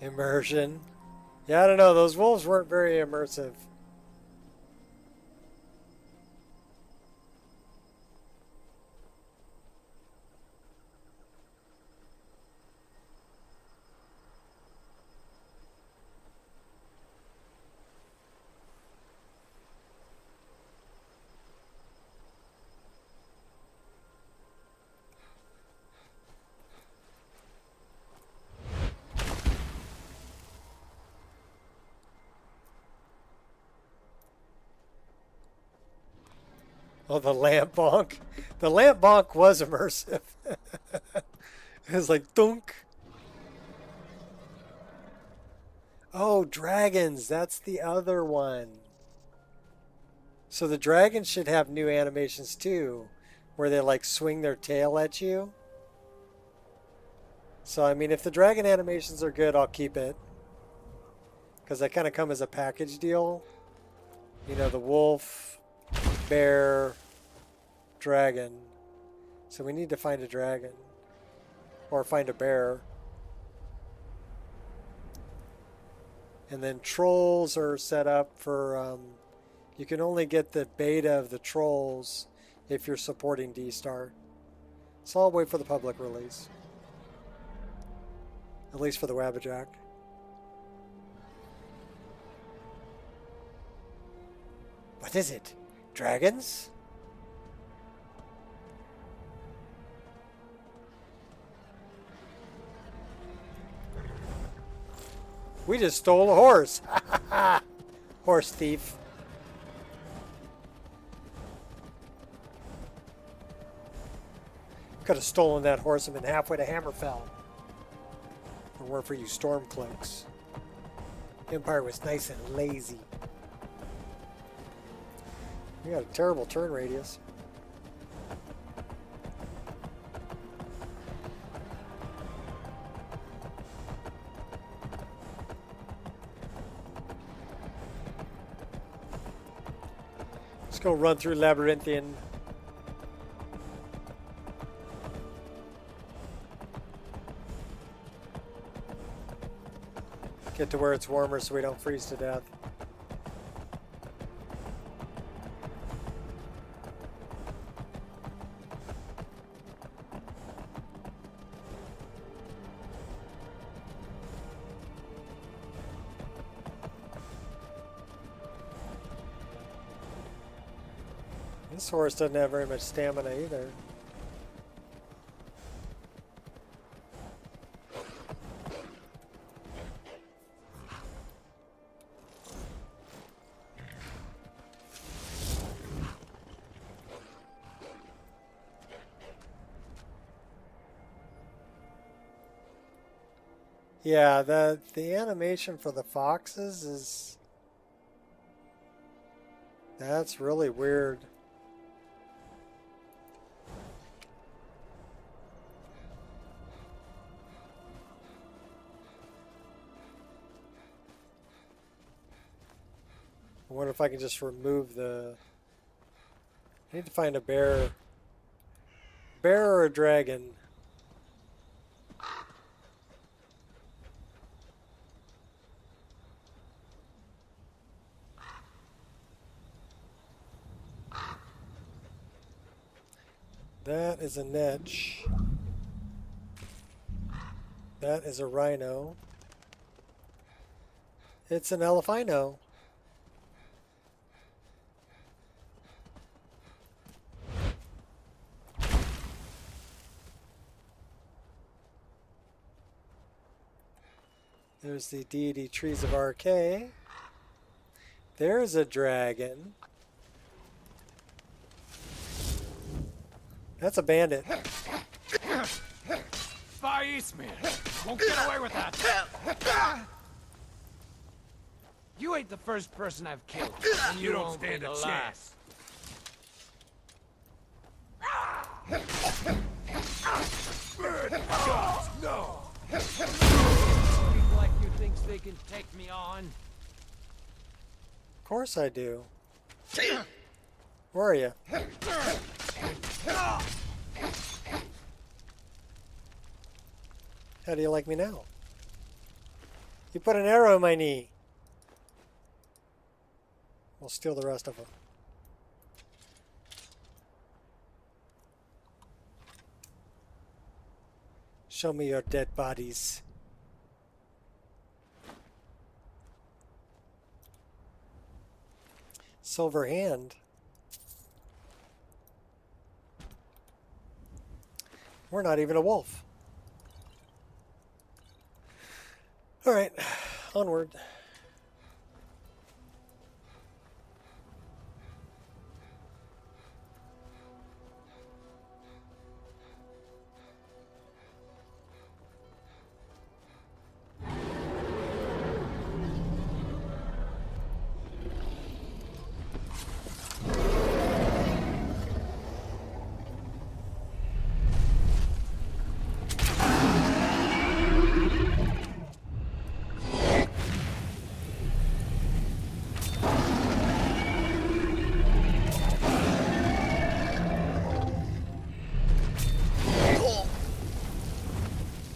Immersion. Yeah, I don't know. Those wolves weren't very immersive. Oh, the lamp bonk. The lamp bonk was immersive. It was like thunk. Oh, dragons. That's the other one. So the dragons should have new animations too, where they like swing their tail at you. So, I mean, if the dragon animations are good, I'll keep it. Because they kind of come as a package deal. You know, the wolf, bear, dragon. So we need to find a dragon. Or find a bear. And then trolls are set up for... you can only get the beta of the trolls if you're supporting D-Star. So I'll wait for the public release. At least for the Wabbajack. What is it? Dragons? We just stole a horse. Horse thief. Could have stolen that horse and been halfway to Hammerfell. If it weren't for you Stormcloaks. Empire was nice and lazy. We got a terrible turn radius. Let's go run through Labyrinthian. Get to where it's warmer so we don't freeze to death. This horse doesn't have very much stamina either. Yeah, the animation for the foxes is... That's really weird. I wonder if I can just remove the... I need to find a bear. Bear or a dragon? That is a netch. That is a rhino. It's an elephino. There's the deity trees of RK. There's a dragon. That's a bandit. Face me! Won't get away with that! You ain't the first person I've killed. And you don't stand a chance. No! People like you thinks they can take me on? Of course I do. Where are you? How do you like me now? You put an arrow in my knee. We'll steal the rest of them. Show me your dead bodies. Silver hand. We're not even a wolf. All right, onward.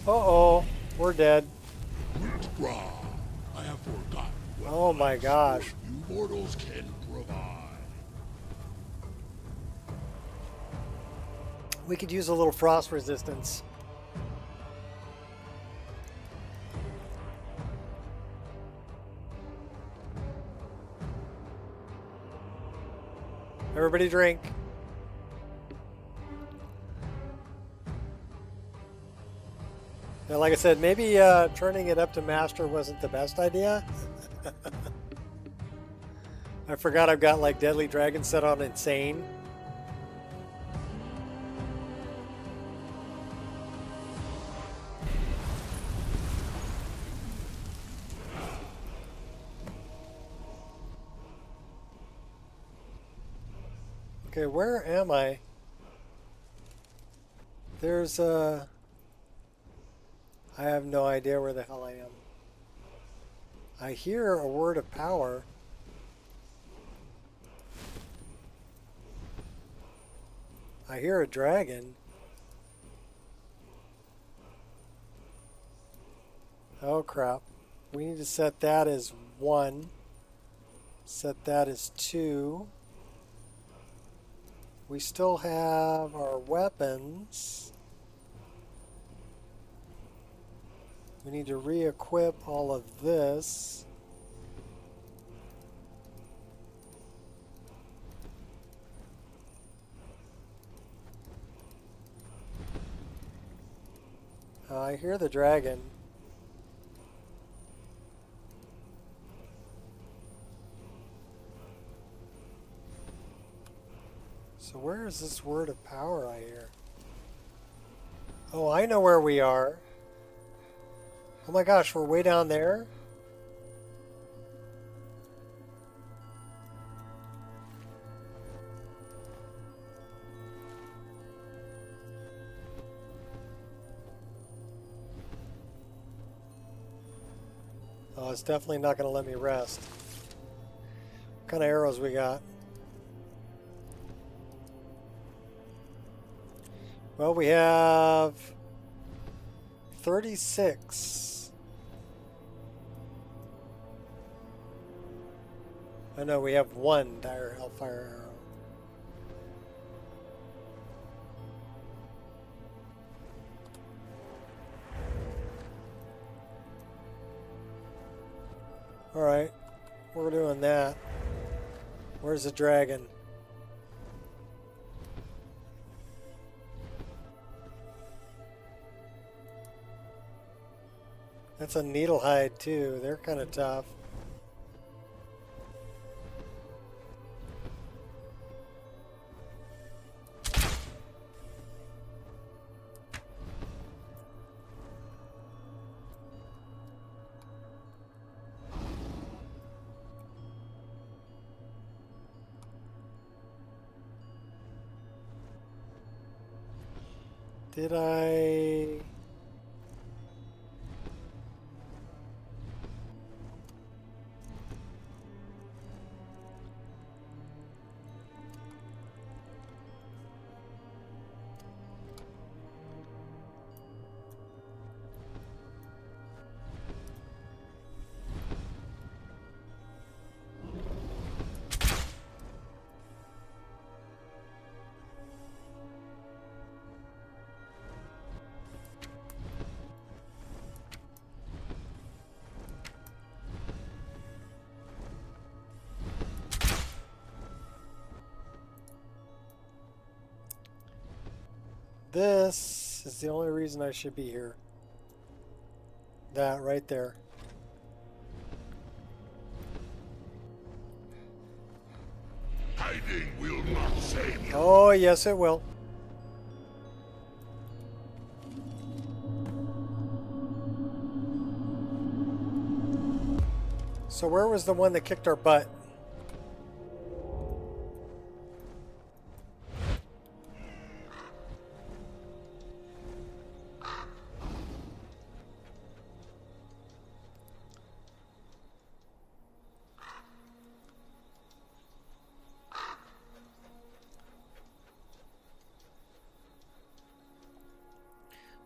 Uh-oh, we're dead. I have forgotten. Oh my gosh. You mortals can provide. We could use a little frost resistance. Everybody drink. Now, like I said, maybe turning it up to master wasn't the best idea. I forgot I've got like Deadly Dragon set on insane. Okay, where am I? There's a... I have no idea where the hell I am. I hear a word of power. I hear a dragon. Oh crap. We need to set that as 1. Set that as 2. We still have our weapons. We need to re-equip all of this. I hear the dragon. So where is this word of power I hear? Oh, I know where we are. Oh my gosh, we're way down there? Oh, it's definitely not going to let me rest. What kind of arrows we got? Well, we have 36. I know we have 1 dire hellfire arrow. Alright, we're doing that. Where's the dragon? That's a needle hide too. They're kind of tough. Did I... This is the only reason I should be here. That right there. Hiding will not save you. Oh, yes it will. So where was the one that kicked our butt?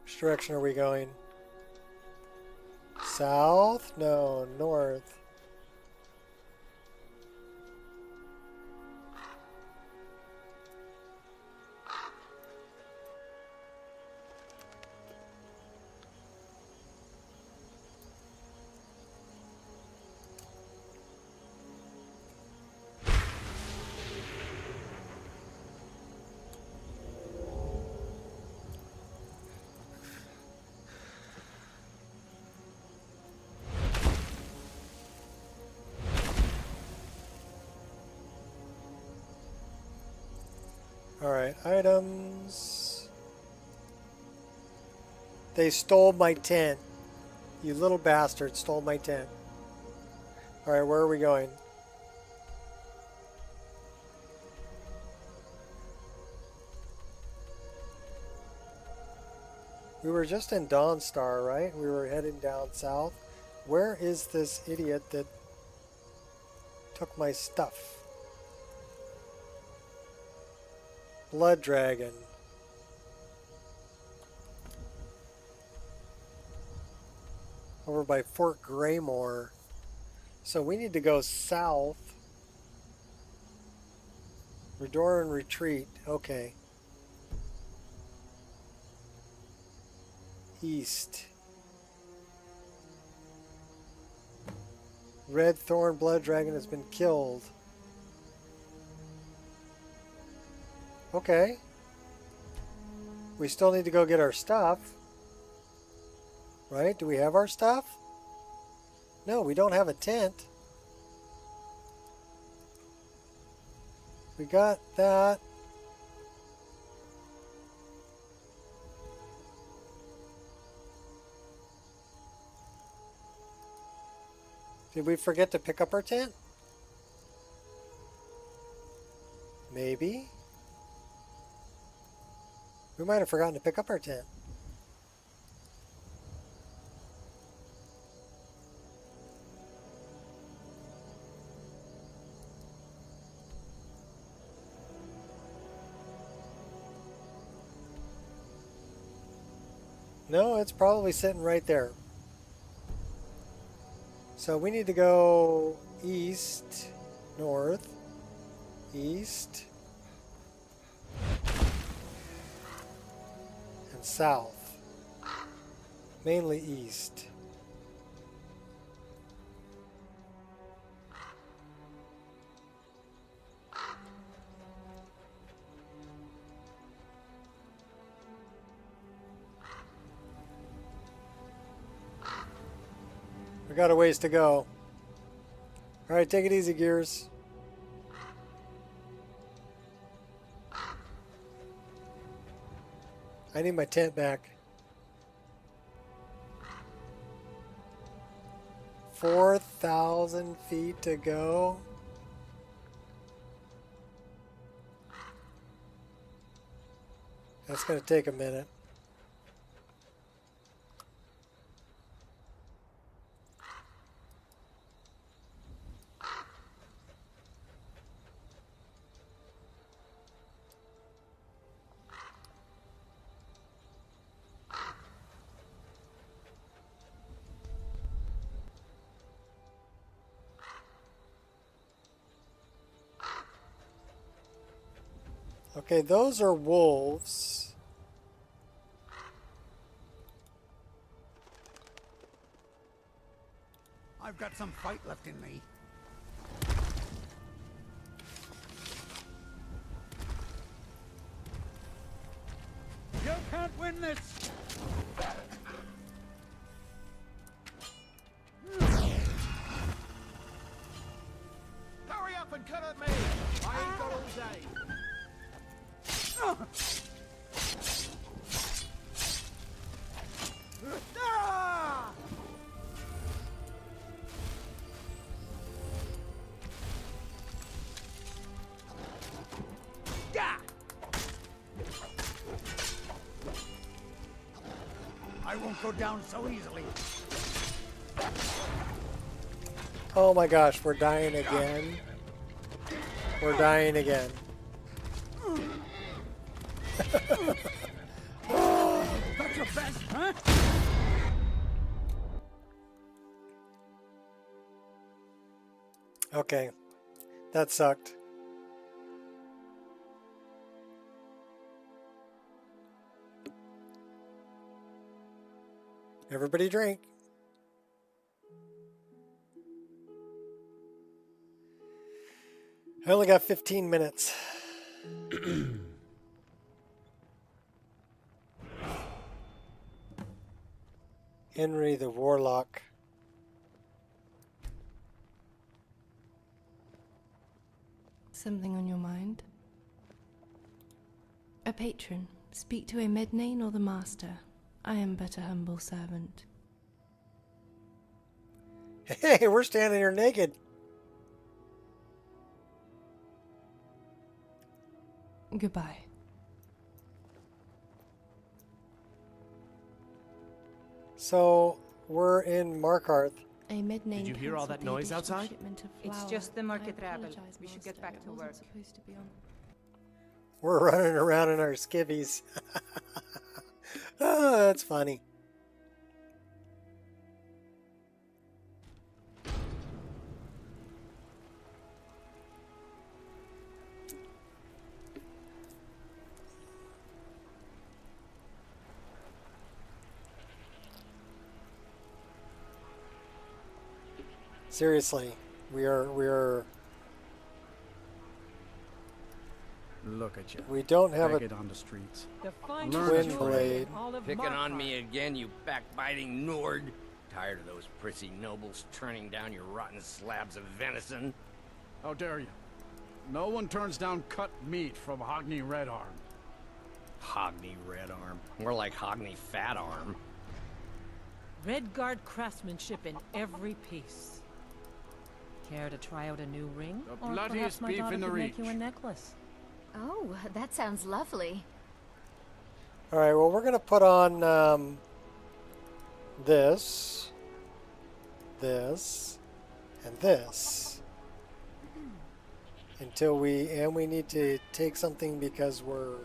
Which direction are we going? South? No, north. Alright, items. They stole my tent. You little bastard stole my tent. Alright, where are we going? We were just in Dawnstar, right? We were heading down south. Where is this idiot that took my stuff? Blood Dragon. Over by Fort Graymore. So we need to go south. Redoran Retreat. Okay. East. Red Thorn Blood Dragon has been killed. Okay. We still need to go get our stuff. Right? Do we have our stuff? No, we don't have a tent. We got that. Did we forget to pick up our tent? Maybe. We might have forgotten to pick up our tent. No, it's probably sitting right there. So we need to go east, north, east, and south. Mainly east. We got a ways to go. Alright, take it easy, Gears. I need my tent back. 4,000 feet to go. That's going to take a minute. Okay, those are wolves. I've got some fight left in me. You can't win this! Hurry up and cut at me! I ain't got all day. I won't go down so easily. Oh my gosh, we're dying again. We're dying again. That's your best, huh? Okay, that sucked. Everybody drink. I only got 15 minutes. Henry the Warlock. Something on your mind? A patron. Speak to a Mednane or the Master. I am but a humble servant. Hey, we're standing here naked. Goodbye. So we're in Markarth. A mid-name Did you hear all that noise outside? It's just the market rabble. We should get back to work. We're running around in our skivvies. Oh, that's funny. Seriously, we are. Look at you. We don't have Beg a it on the streets. wind blade. Picking on me again, you backbiting Nord? Tired of those prissy nobles turning down your rotten slabs of venison? How dare you? No one turns down cut meat from Hogney Red Arm. Hogney Red Arm. More like Hogney Fat Arm. Redguard craftsmanship in every piece. Care to try out a new ring? The Or perhaps bloodiest my beef daughter in the could make reach. you a necklace. Oh, that sounds lovely. All right. Well, we're gonna put on this, and this until we need to take something because we're.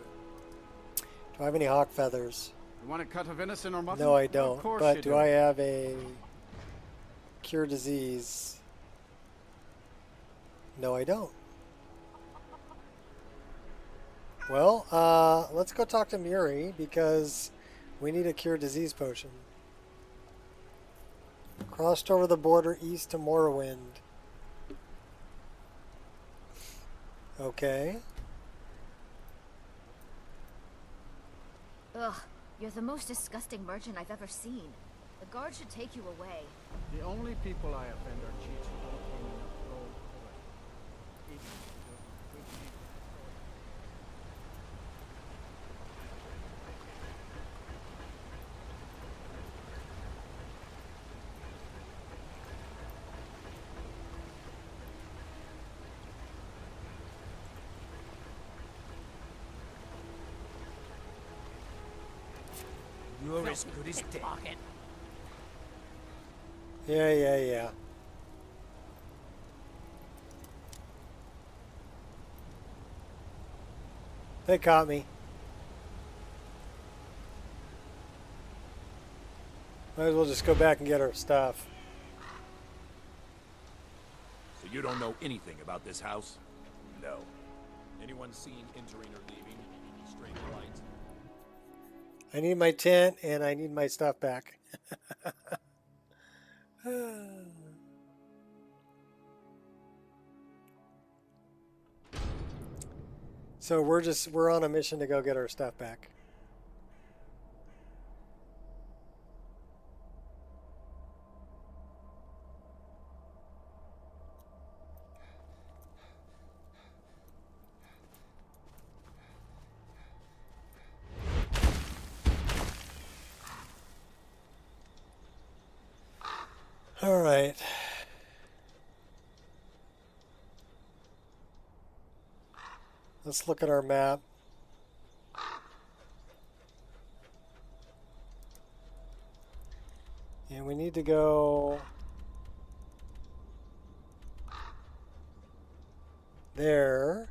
Do I have any hawk feathers? You want to cut a venison or mutton? No, I Of don't. course But you do I have a cure disease? No, I don't. Well, let's go talk to Muri because we need a cure disease potion. Crossed over the border east to Morrowind. Okay. Ugh, you're the most disgusting merchant I've ever seen. The guard should take you away. The only people I offend are cheats who don't own enough gold for it. Even good people. You're as good as dead. Yeah. They caught me. Might as well just go back and get our stuff. So you don't know anything about this house? No. Anyone seen entering or leaving? Straight lights. I need my tent and I need my stuff back. So we're on a mission to go get our stuff back. All right. Let's look at our map. And we need to go there.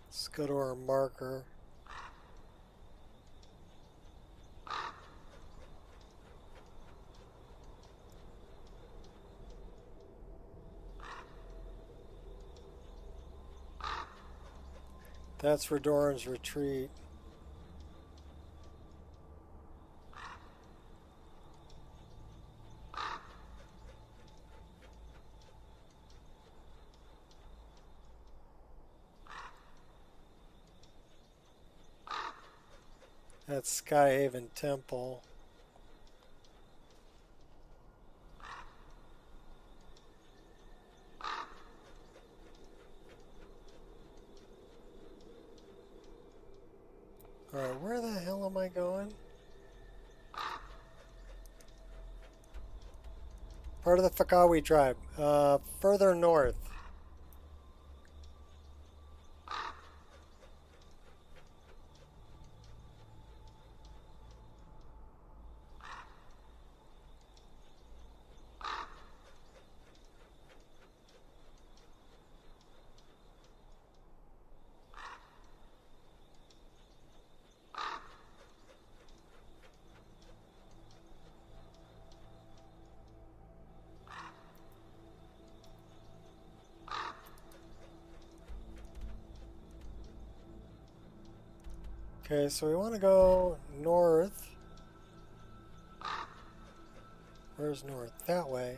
Let's go to our marker. That's Redoran's retreat. That's Skyhaven Temple. Alright, where the hell am I going? Part of the Fakawi tribe. Further north. Okay, so we want to go north. Where's north? That way.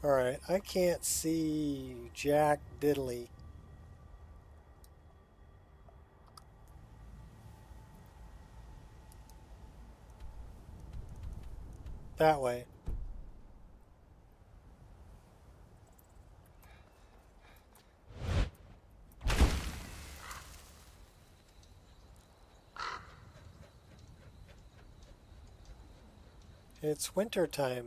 Alright, I can't see Jack Diddley. That way. It's winter time.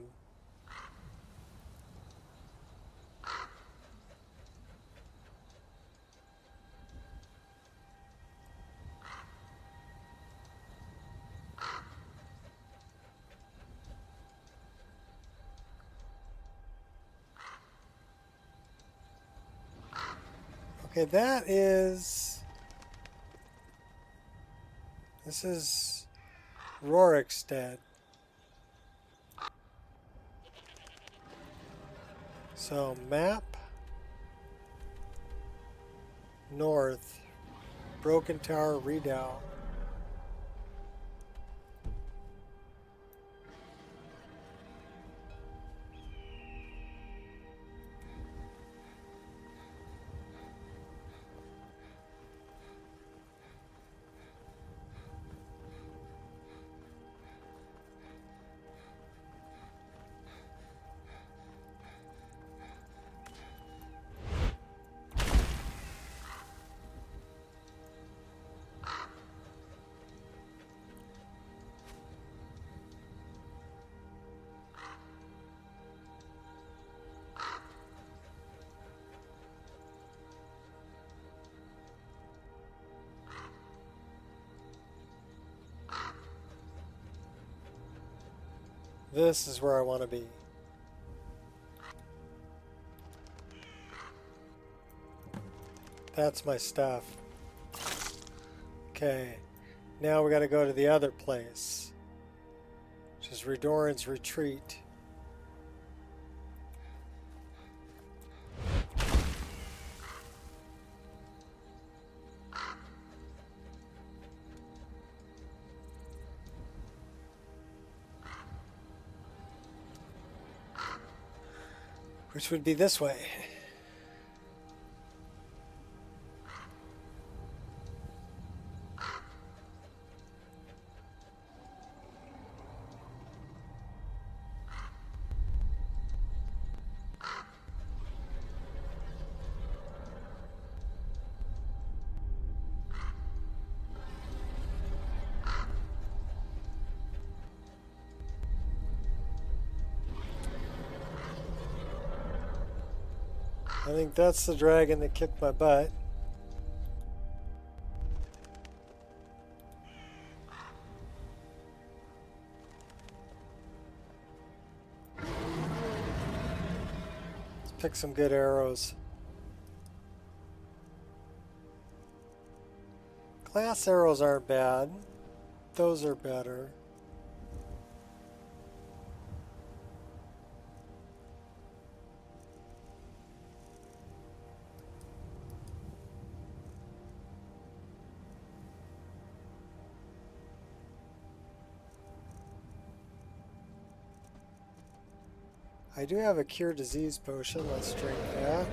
Okay, this is Rorikstead. So map, north, Broken Tower Redoubt. This is where I want to be. That's my stuff. Okay, now we got to go to the other place, which is Redoran's Retreat. Which would be this way. I think that's the dragon that kicked my butt. Let's pick some good arrows. Glass arrows aren't bad. Those are better. I do have a cure disease potion. Let's drink that.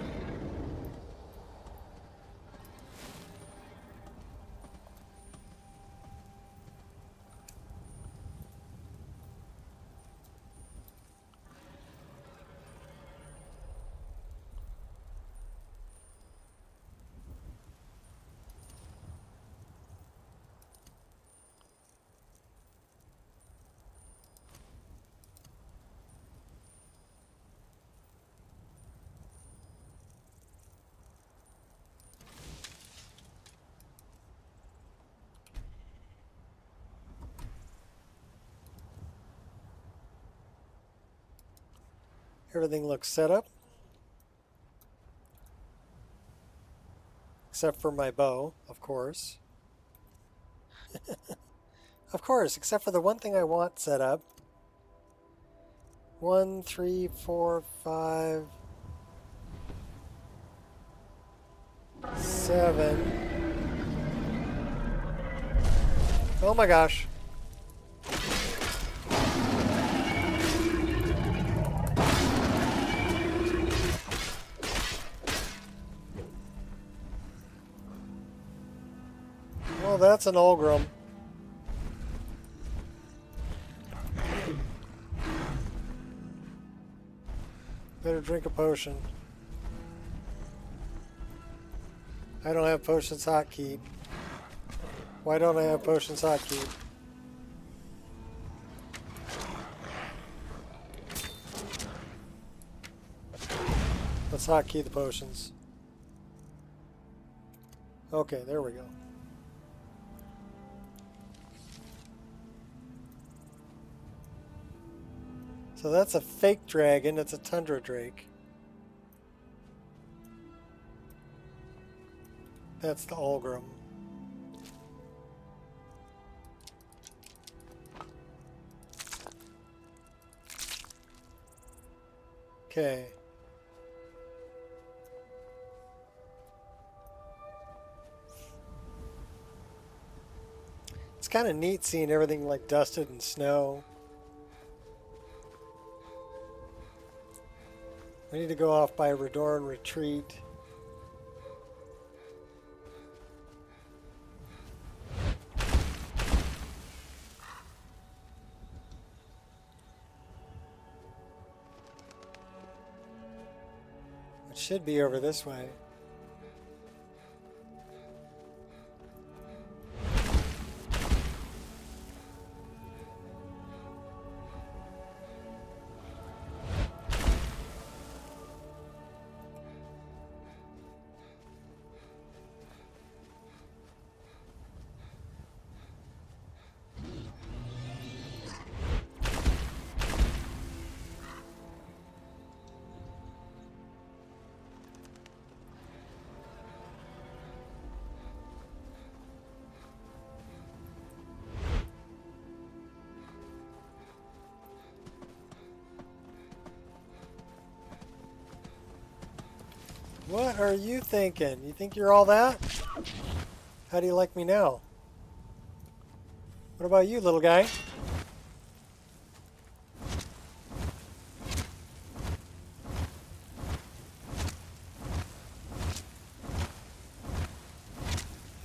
Everything looks set up. Except for my bow, of course. Of course, except for the one thing I want set up. 1, 3, 4, 5, 7. Oh my gosh. Well, that's an Olgrim. Better drink a potion. I don't have potions hotkeyed. Why don't I have potions hotkeyed? Let's hotkey the potions. Okay, there we go. So that's a fake dragon. It's a tundra drake. That's the Olgrim. Okay. It's kind of neat seeing everything like dusted in snow. We need to go off by Redoran Retreat. It should be over this way. What are you thinking? You think you're all that? How do you like me now? What about you, little guy?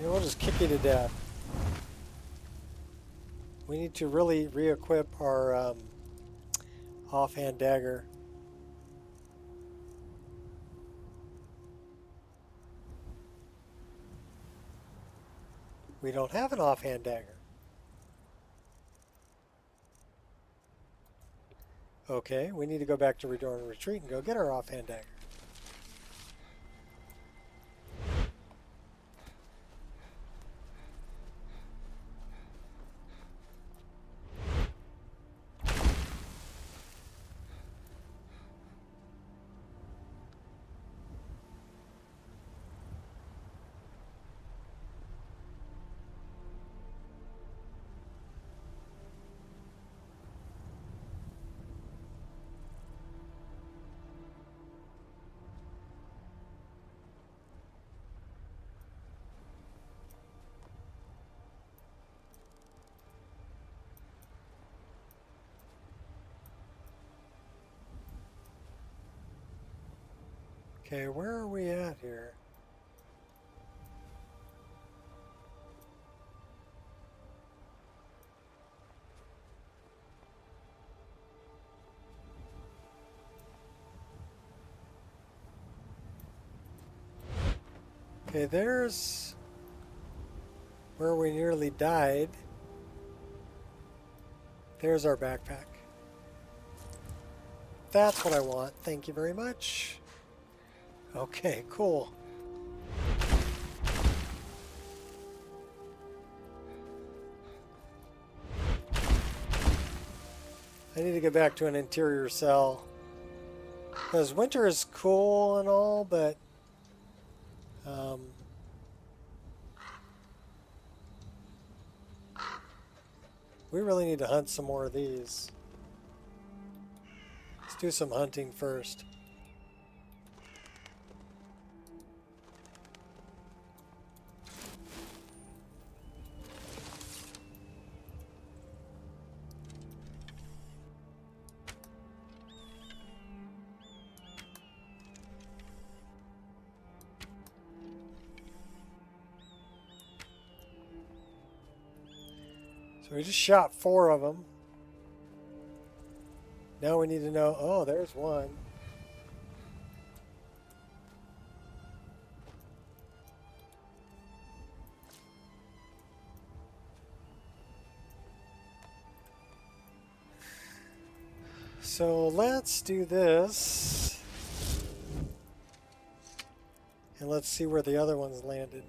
Yeah, we'll just kick you to death. We need to really re-equip our offhand dagger. We don't have an offhand dagger. Okay, we need to go back to Redoran Retreat and go get our offhand dagger. Okay, where are we at here? Okay, there's where we nearly died. There's our backpack. That's what I want. Thank you very much. Okay, cool. I need to get back to an interior cell. Because winter is cool and all, but We really need to hunt some more of these. Let's do some hunting first. So we just shot 4 of them. Now we need to know, oh, there's one. So let's do this. And let's see where the other ones landed.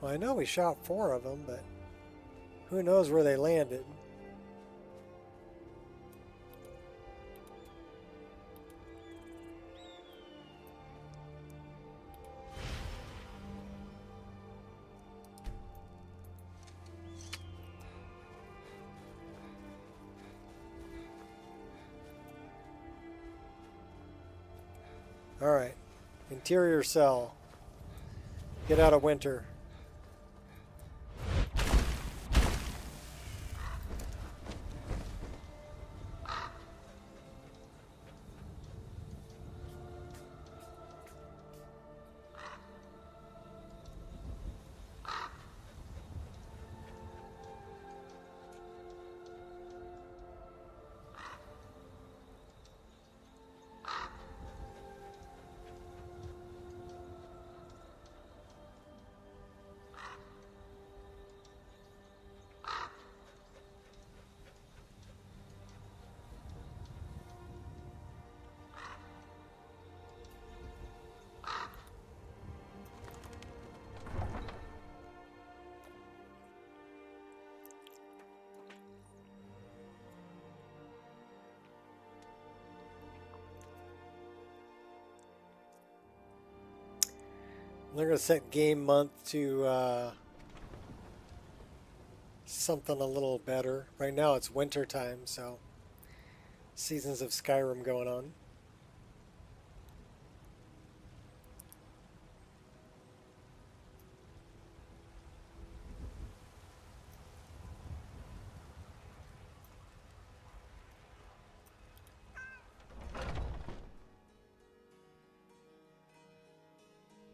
Well, I know we shot 4 of them, but who knows where they landed. All right, interior cell. Get out of winter. They're going to set game month to something a little better. Right now it's winter time, so seasons of Skyrim going on.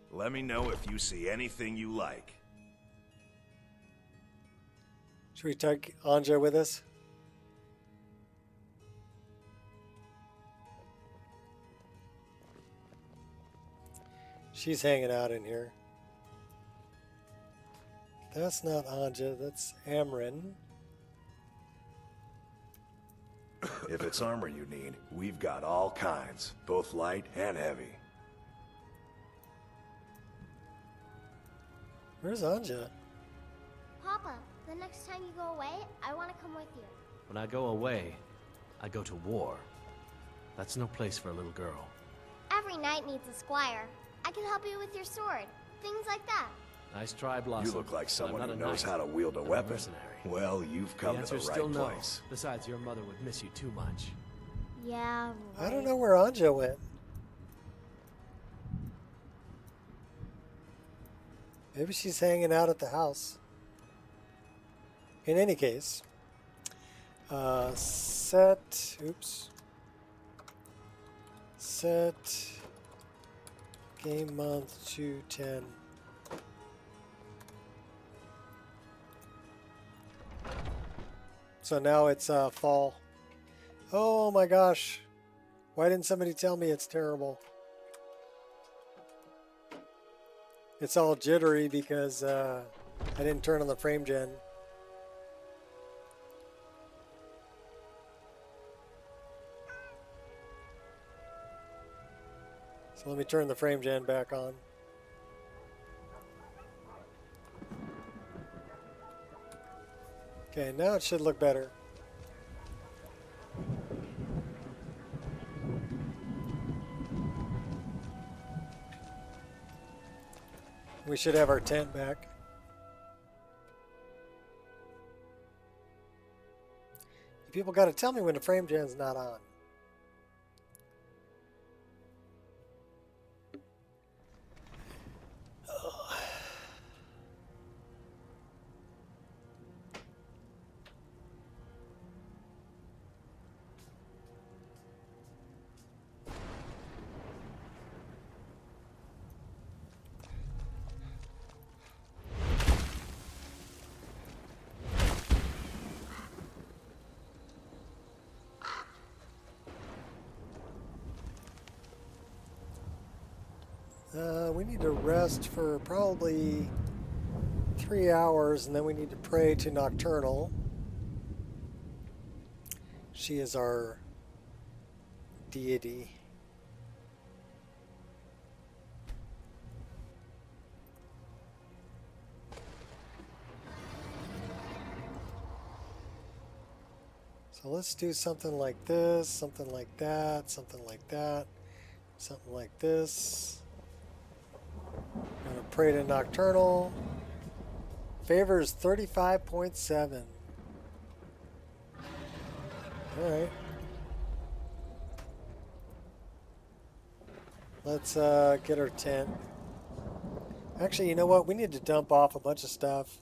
Let me know if you see anything you like. Should we take Anja with us? She's hanging out in here. That's not Anja, that's Amrin. If it's armor you need, we've got all kinds, both light and heavy. Where's Anja? Papa, the next time you go away, I want to come with you. When I go away, I go to war. That's no place for a little girl. Every knight needs a squire. I can help you with your sword. Things like that. Nice try, Blossom. You look like someone I'm who not a knows knight. how to wield a I'm weapon. mercenary. Well, you've come The to the answer's right still no. place. Besides, your mother would miss you too much. Yeah, right. I don't know where Anja went. Maybe she's hanging out at the house. In any case, set game month to 10. So now it's fall. Oh my gosh. Why didn't somebody tell me it's terrible? It's all jittery because I didn't turn on the frame gen. So let me turn the frame gen back on. Okay, now it should look better. We should have our tent back. You people got to tell me when the frame gen's not on. We need to rest for probably 3 hours, and then we need to pray to Nocturnal. She is our deity. So let's do something like this, something like that, something like that, something like this. I'm going to pray to Nocturnal. Favor is 35.7. Alright. Let's get our tent. Actually, you know what? We need to dump off a bunch of stuff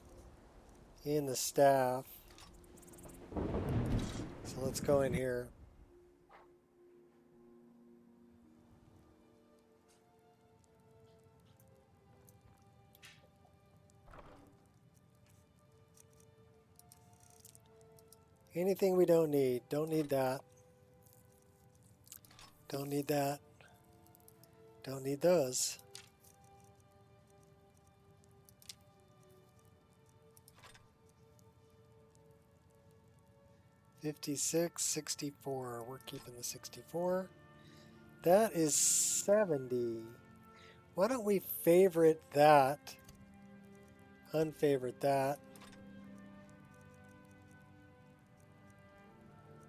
in the staff. So let's go in here. Anything we don't need. Don't need that. Don't need that. Don't need those. $56, 64. We're keeping the 64. That is 70. Why don't we favorite that? Unfavorite that.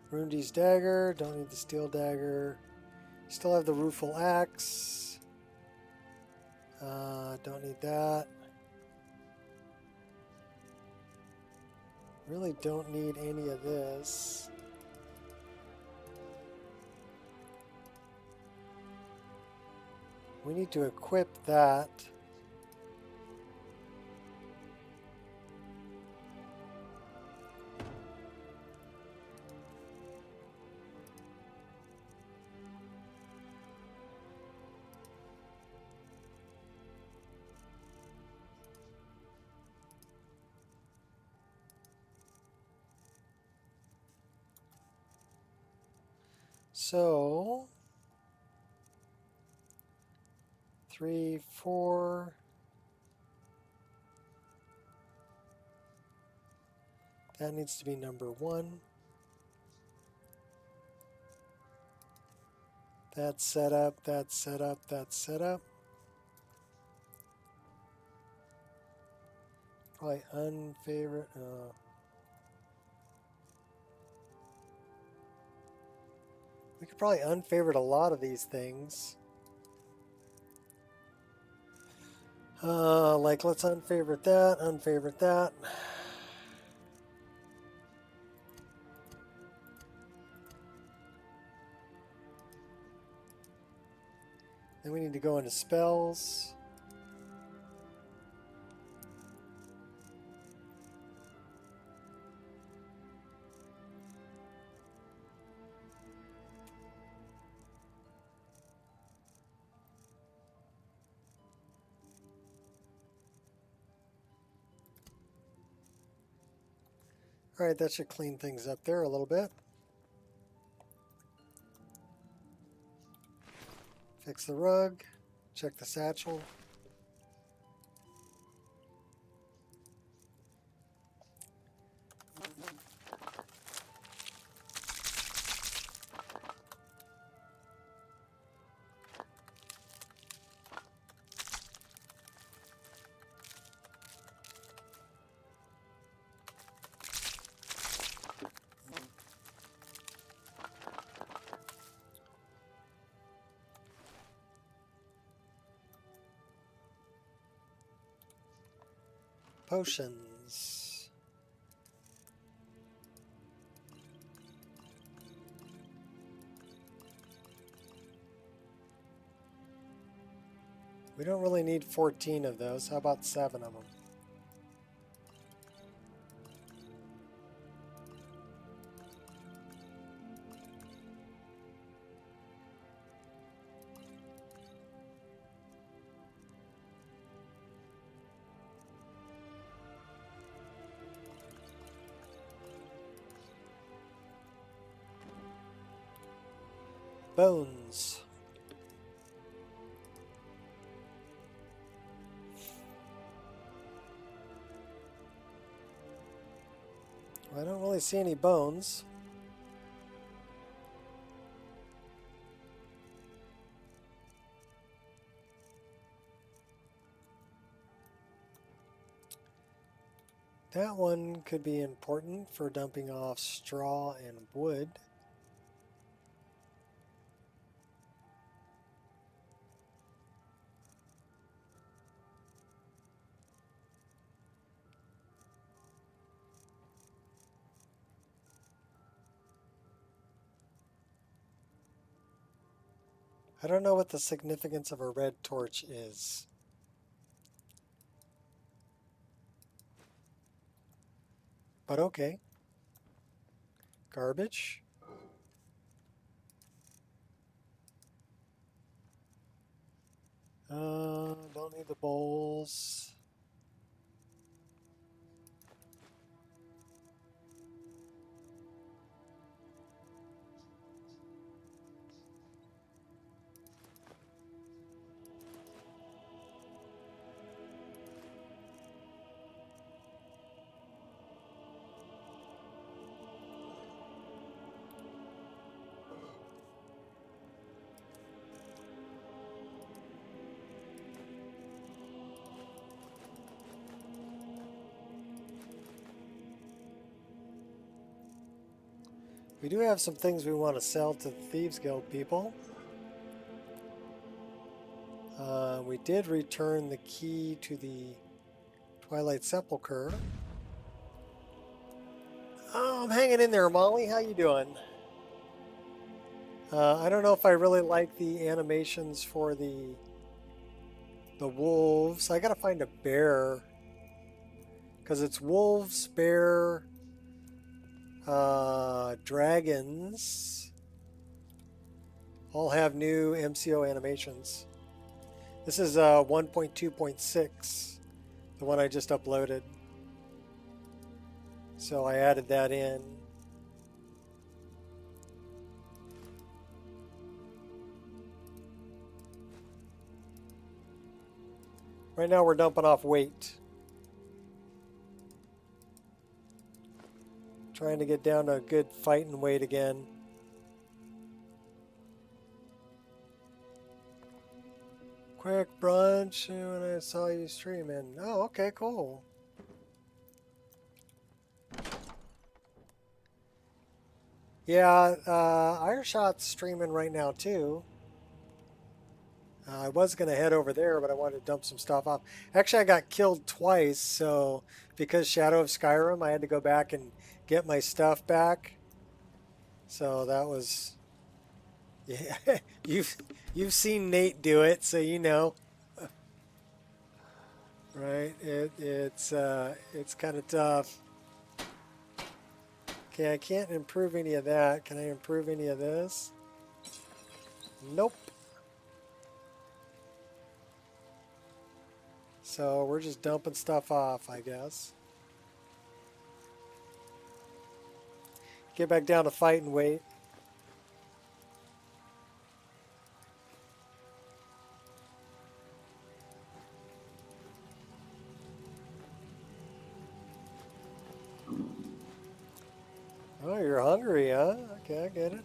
Rundi's dagger. Don't need the steel dagger. Still have the rueful axe. Don't need that. Really don't need any of this. We need to equip that. So 3, 4. That needs to be number 1. That's set up, that's set up, that's set up. Probably unfavorite. We could probably unfavorite a lot of these things. Like let's unfavorite that, unfavorite that. Then we need to go into spells. All right, that should clean things up there a little bit. Fix the rug, check the satchel. Potions. We don't really need 14 of those. How about 7 of them? Bones. I don't really see any bones. That one could be important for dumping off straw and wood. I don't know what the significance of a red torch is. But okay. Garbage. Don't need the bowls. We do have some things we want to sell to the Thieves Guild people. We did return the key to the Twilight Sepulchre. Oh, I'm hanging in there, Molly. How you doing? I don't know if I really like the animations for the wolves. I gotta find a bear. Because it's wolves, bear, dragons. All have new MCO animations. This is 1.2.6, the one I just uploaded. So I added that in. Right now we're dumping off weight. Trying to get down to a good fighting weight again. Quick brunch when I saw you streaming. Oh, okay, cool. Yeah, Ireshot's streaming right now too. I was going to head over there, but I wanted to dump some stuff off. Actually, I got killed twice, so because Shadow of Skyrim, I had to go back and get my stuff back. So that was... Yeah, you've seen Nate do it, so you know. Right? It's kind of tough. Okay, I can't improve any of that. Can I improve any of this? Nope. So we're just dumping stuff off, I guess. Get back down to fighting weight. Oh, you're hungry, huh? Okay, I get it.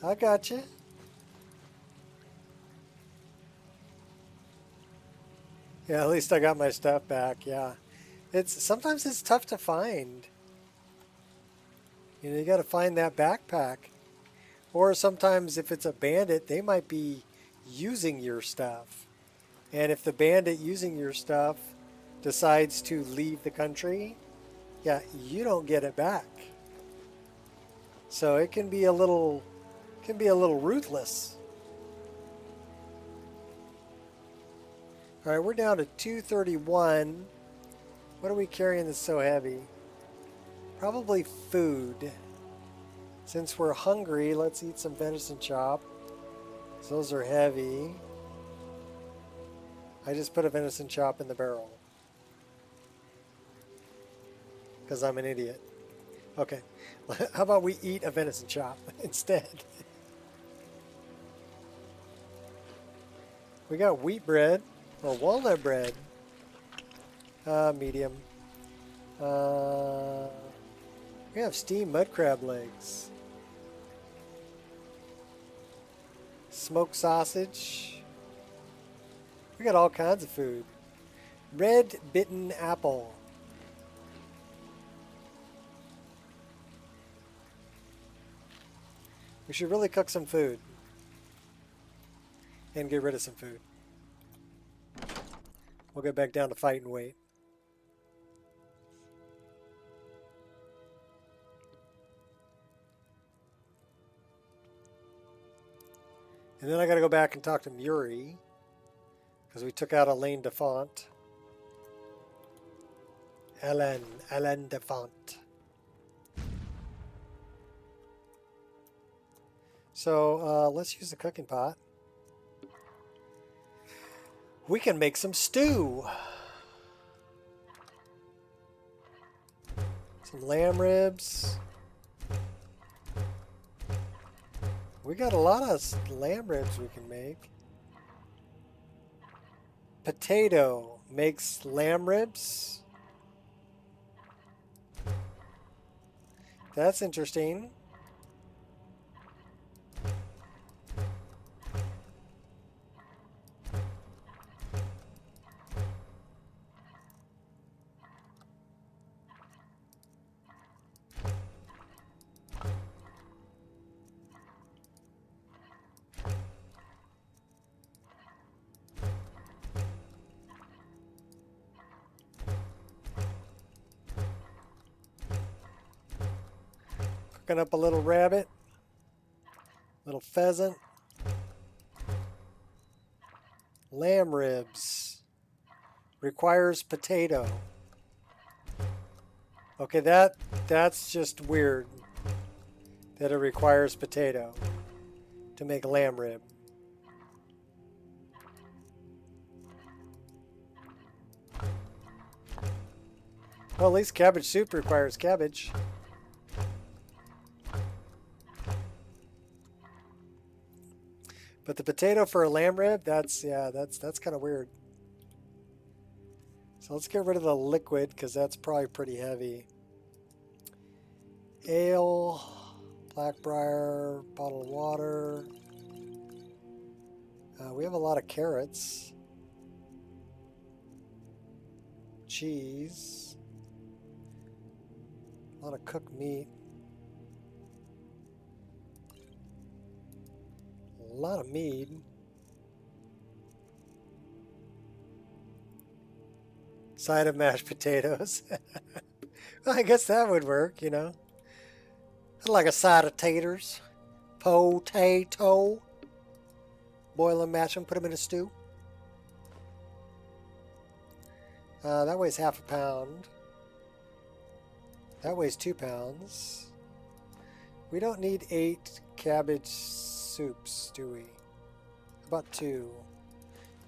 I got you. Yeah, at least I got my stuff back, yeah. Sometimes it's tough to find. You know, you got to find that backpack. Or sometimes if it's a bandit, they might be using your stuff. And if the bandit using your stuff decides to leave the country, yeah, you don't get it back. So it can be a little ruthless. All right, we're down to 231. What are we carrying that's so heavy? Probably food. Since we're hungry, let's eat some venison chop. So those are heavy. I just put a venison chop in the barrel. Because I'm an idiot. Okay. How about we eat a venison chop instead? We got wheat bread. Or walnut bread. Medium. We have steamed mud crab legs. Smoked sausage. We got all kinds of food. Red bitten apple. We should really cook some food. And get rid of some food. We'll get back down to fight and wait. And then I got to go back and talk to Muri, because we took out Elaine Defont. Ellen Defont. So let's use the cooking pot. We can make some stew. Some lamb ribs. We got a lot of lamb ribs we can make. Potato makes lamb ribs. That's interesting. Cooking up a little rabbit, little pheasant, lamb ribs, requires potato. Okay, that's just weird that it requires potato to make lamb rib. Well, at least cabbage soup requires cabbage. But the potato for a lamb rib, that's kind of weird. So let's get rid of the liquid because that's probably pretty heavy. Ale, blackbriar, bottle of water. We have a lot of carrots. Cheese. A lot of cooked meat. A lot of mead. Side of mashed potatoes. Well, I guess that would work, you know. I'd like a side of taters. Potato. Boil them, mash them, put them in a stew. That weighs half a pound. That weighs 2 pounds. We don't need 8 cabbage soups, do we? About 2.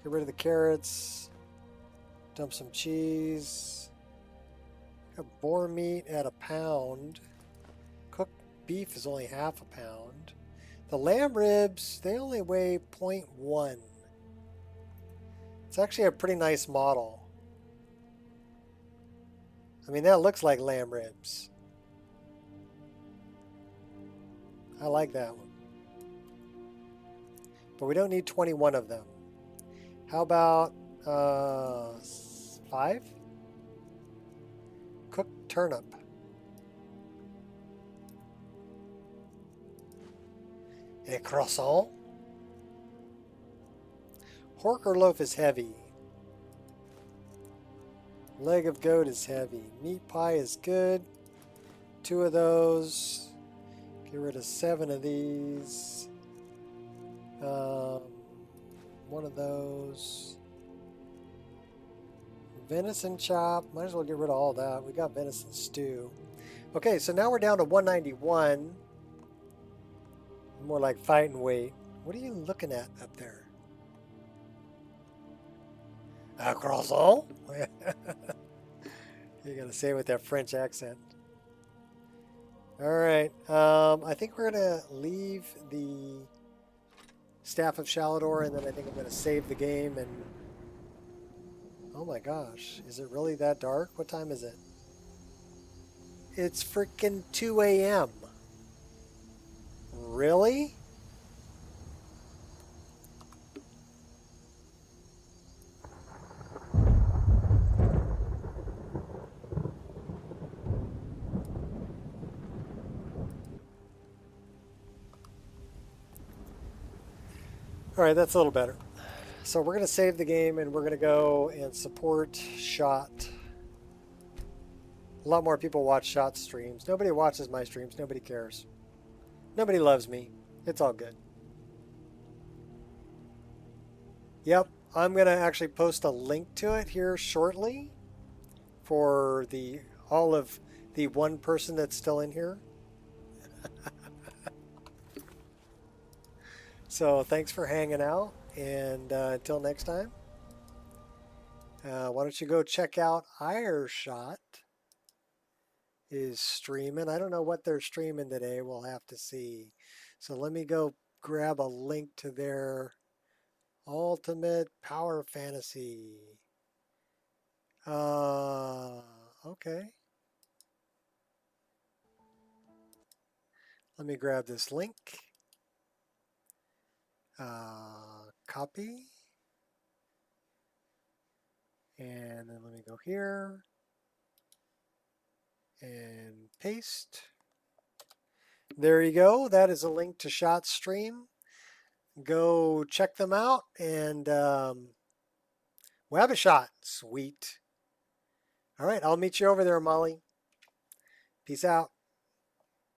Get rid of the carrots. Dump some cheese. Got boar meat at a pound. Cooked beef is only half a pound. The lamb ribs, they only weigh 0.1. It's actually a pretty nice model. I mean, that looks like lamb ribs. I like that one. But we don't need 21 of them. How about 5? Cooked turnip. A croissant. Horker loaf is heavy. Leg of goat is heavy. Meat pie is good. 2 of those. Get rid of 7 of these. 1 of those. Venison chop. Might as well get rid of all that. We got venison stew. Okay, so now we're down to 191. More like fighting weight. What are you looking at up there? A croissant? You gotta say it with that French accent. Alright, I think we're gonna leave the Staff of Shalador, and then I think I'm gonna save the game and... Oh my gosh, is it really that dark? What time is it? It's freaking 2 a.m. Really? All right, that's a little better. So we're going to save the game and we're going to go and support Shot. A lot more people watch Shot streams. Nobody watches my streams. Nobody cares. Nobody loves me. It's all good. Yep, I'm going to actually post a link to it here shortly for all of the one person that's still in here. So thanks for hanging out, and until next time, why don't you go check out Ireshot is streaming. I don't know what they're streaming today. We'll have to see. So let me go grab a link to their Ultimate Power Fantasy. Okay. Let me grab this link. Copy. And then let me go here and paste. There you go. That is a link to Shot Stream. Go check them out and Wabbajack. Sweet. All right, I'll meet you over there, Molly. Peace out.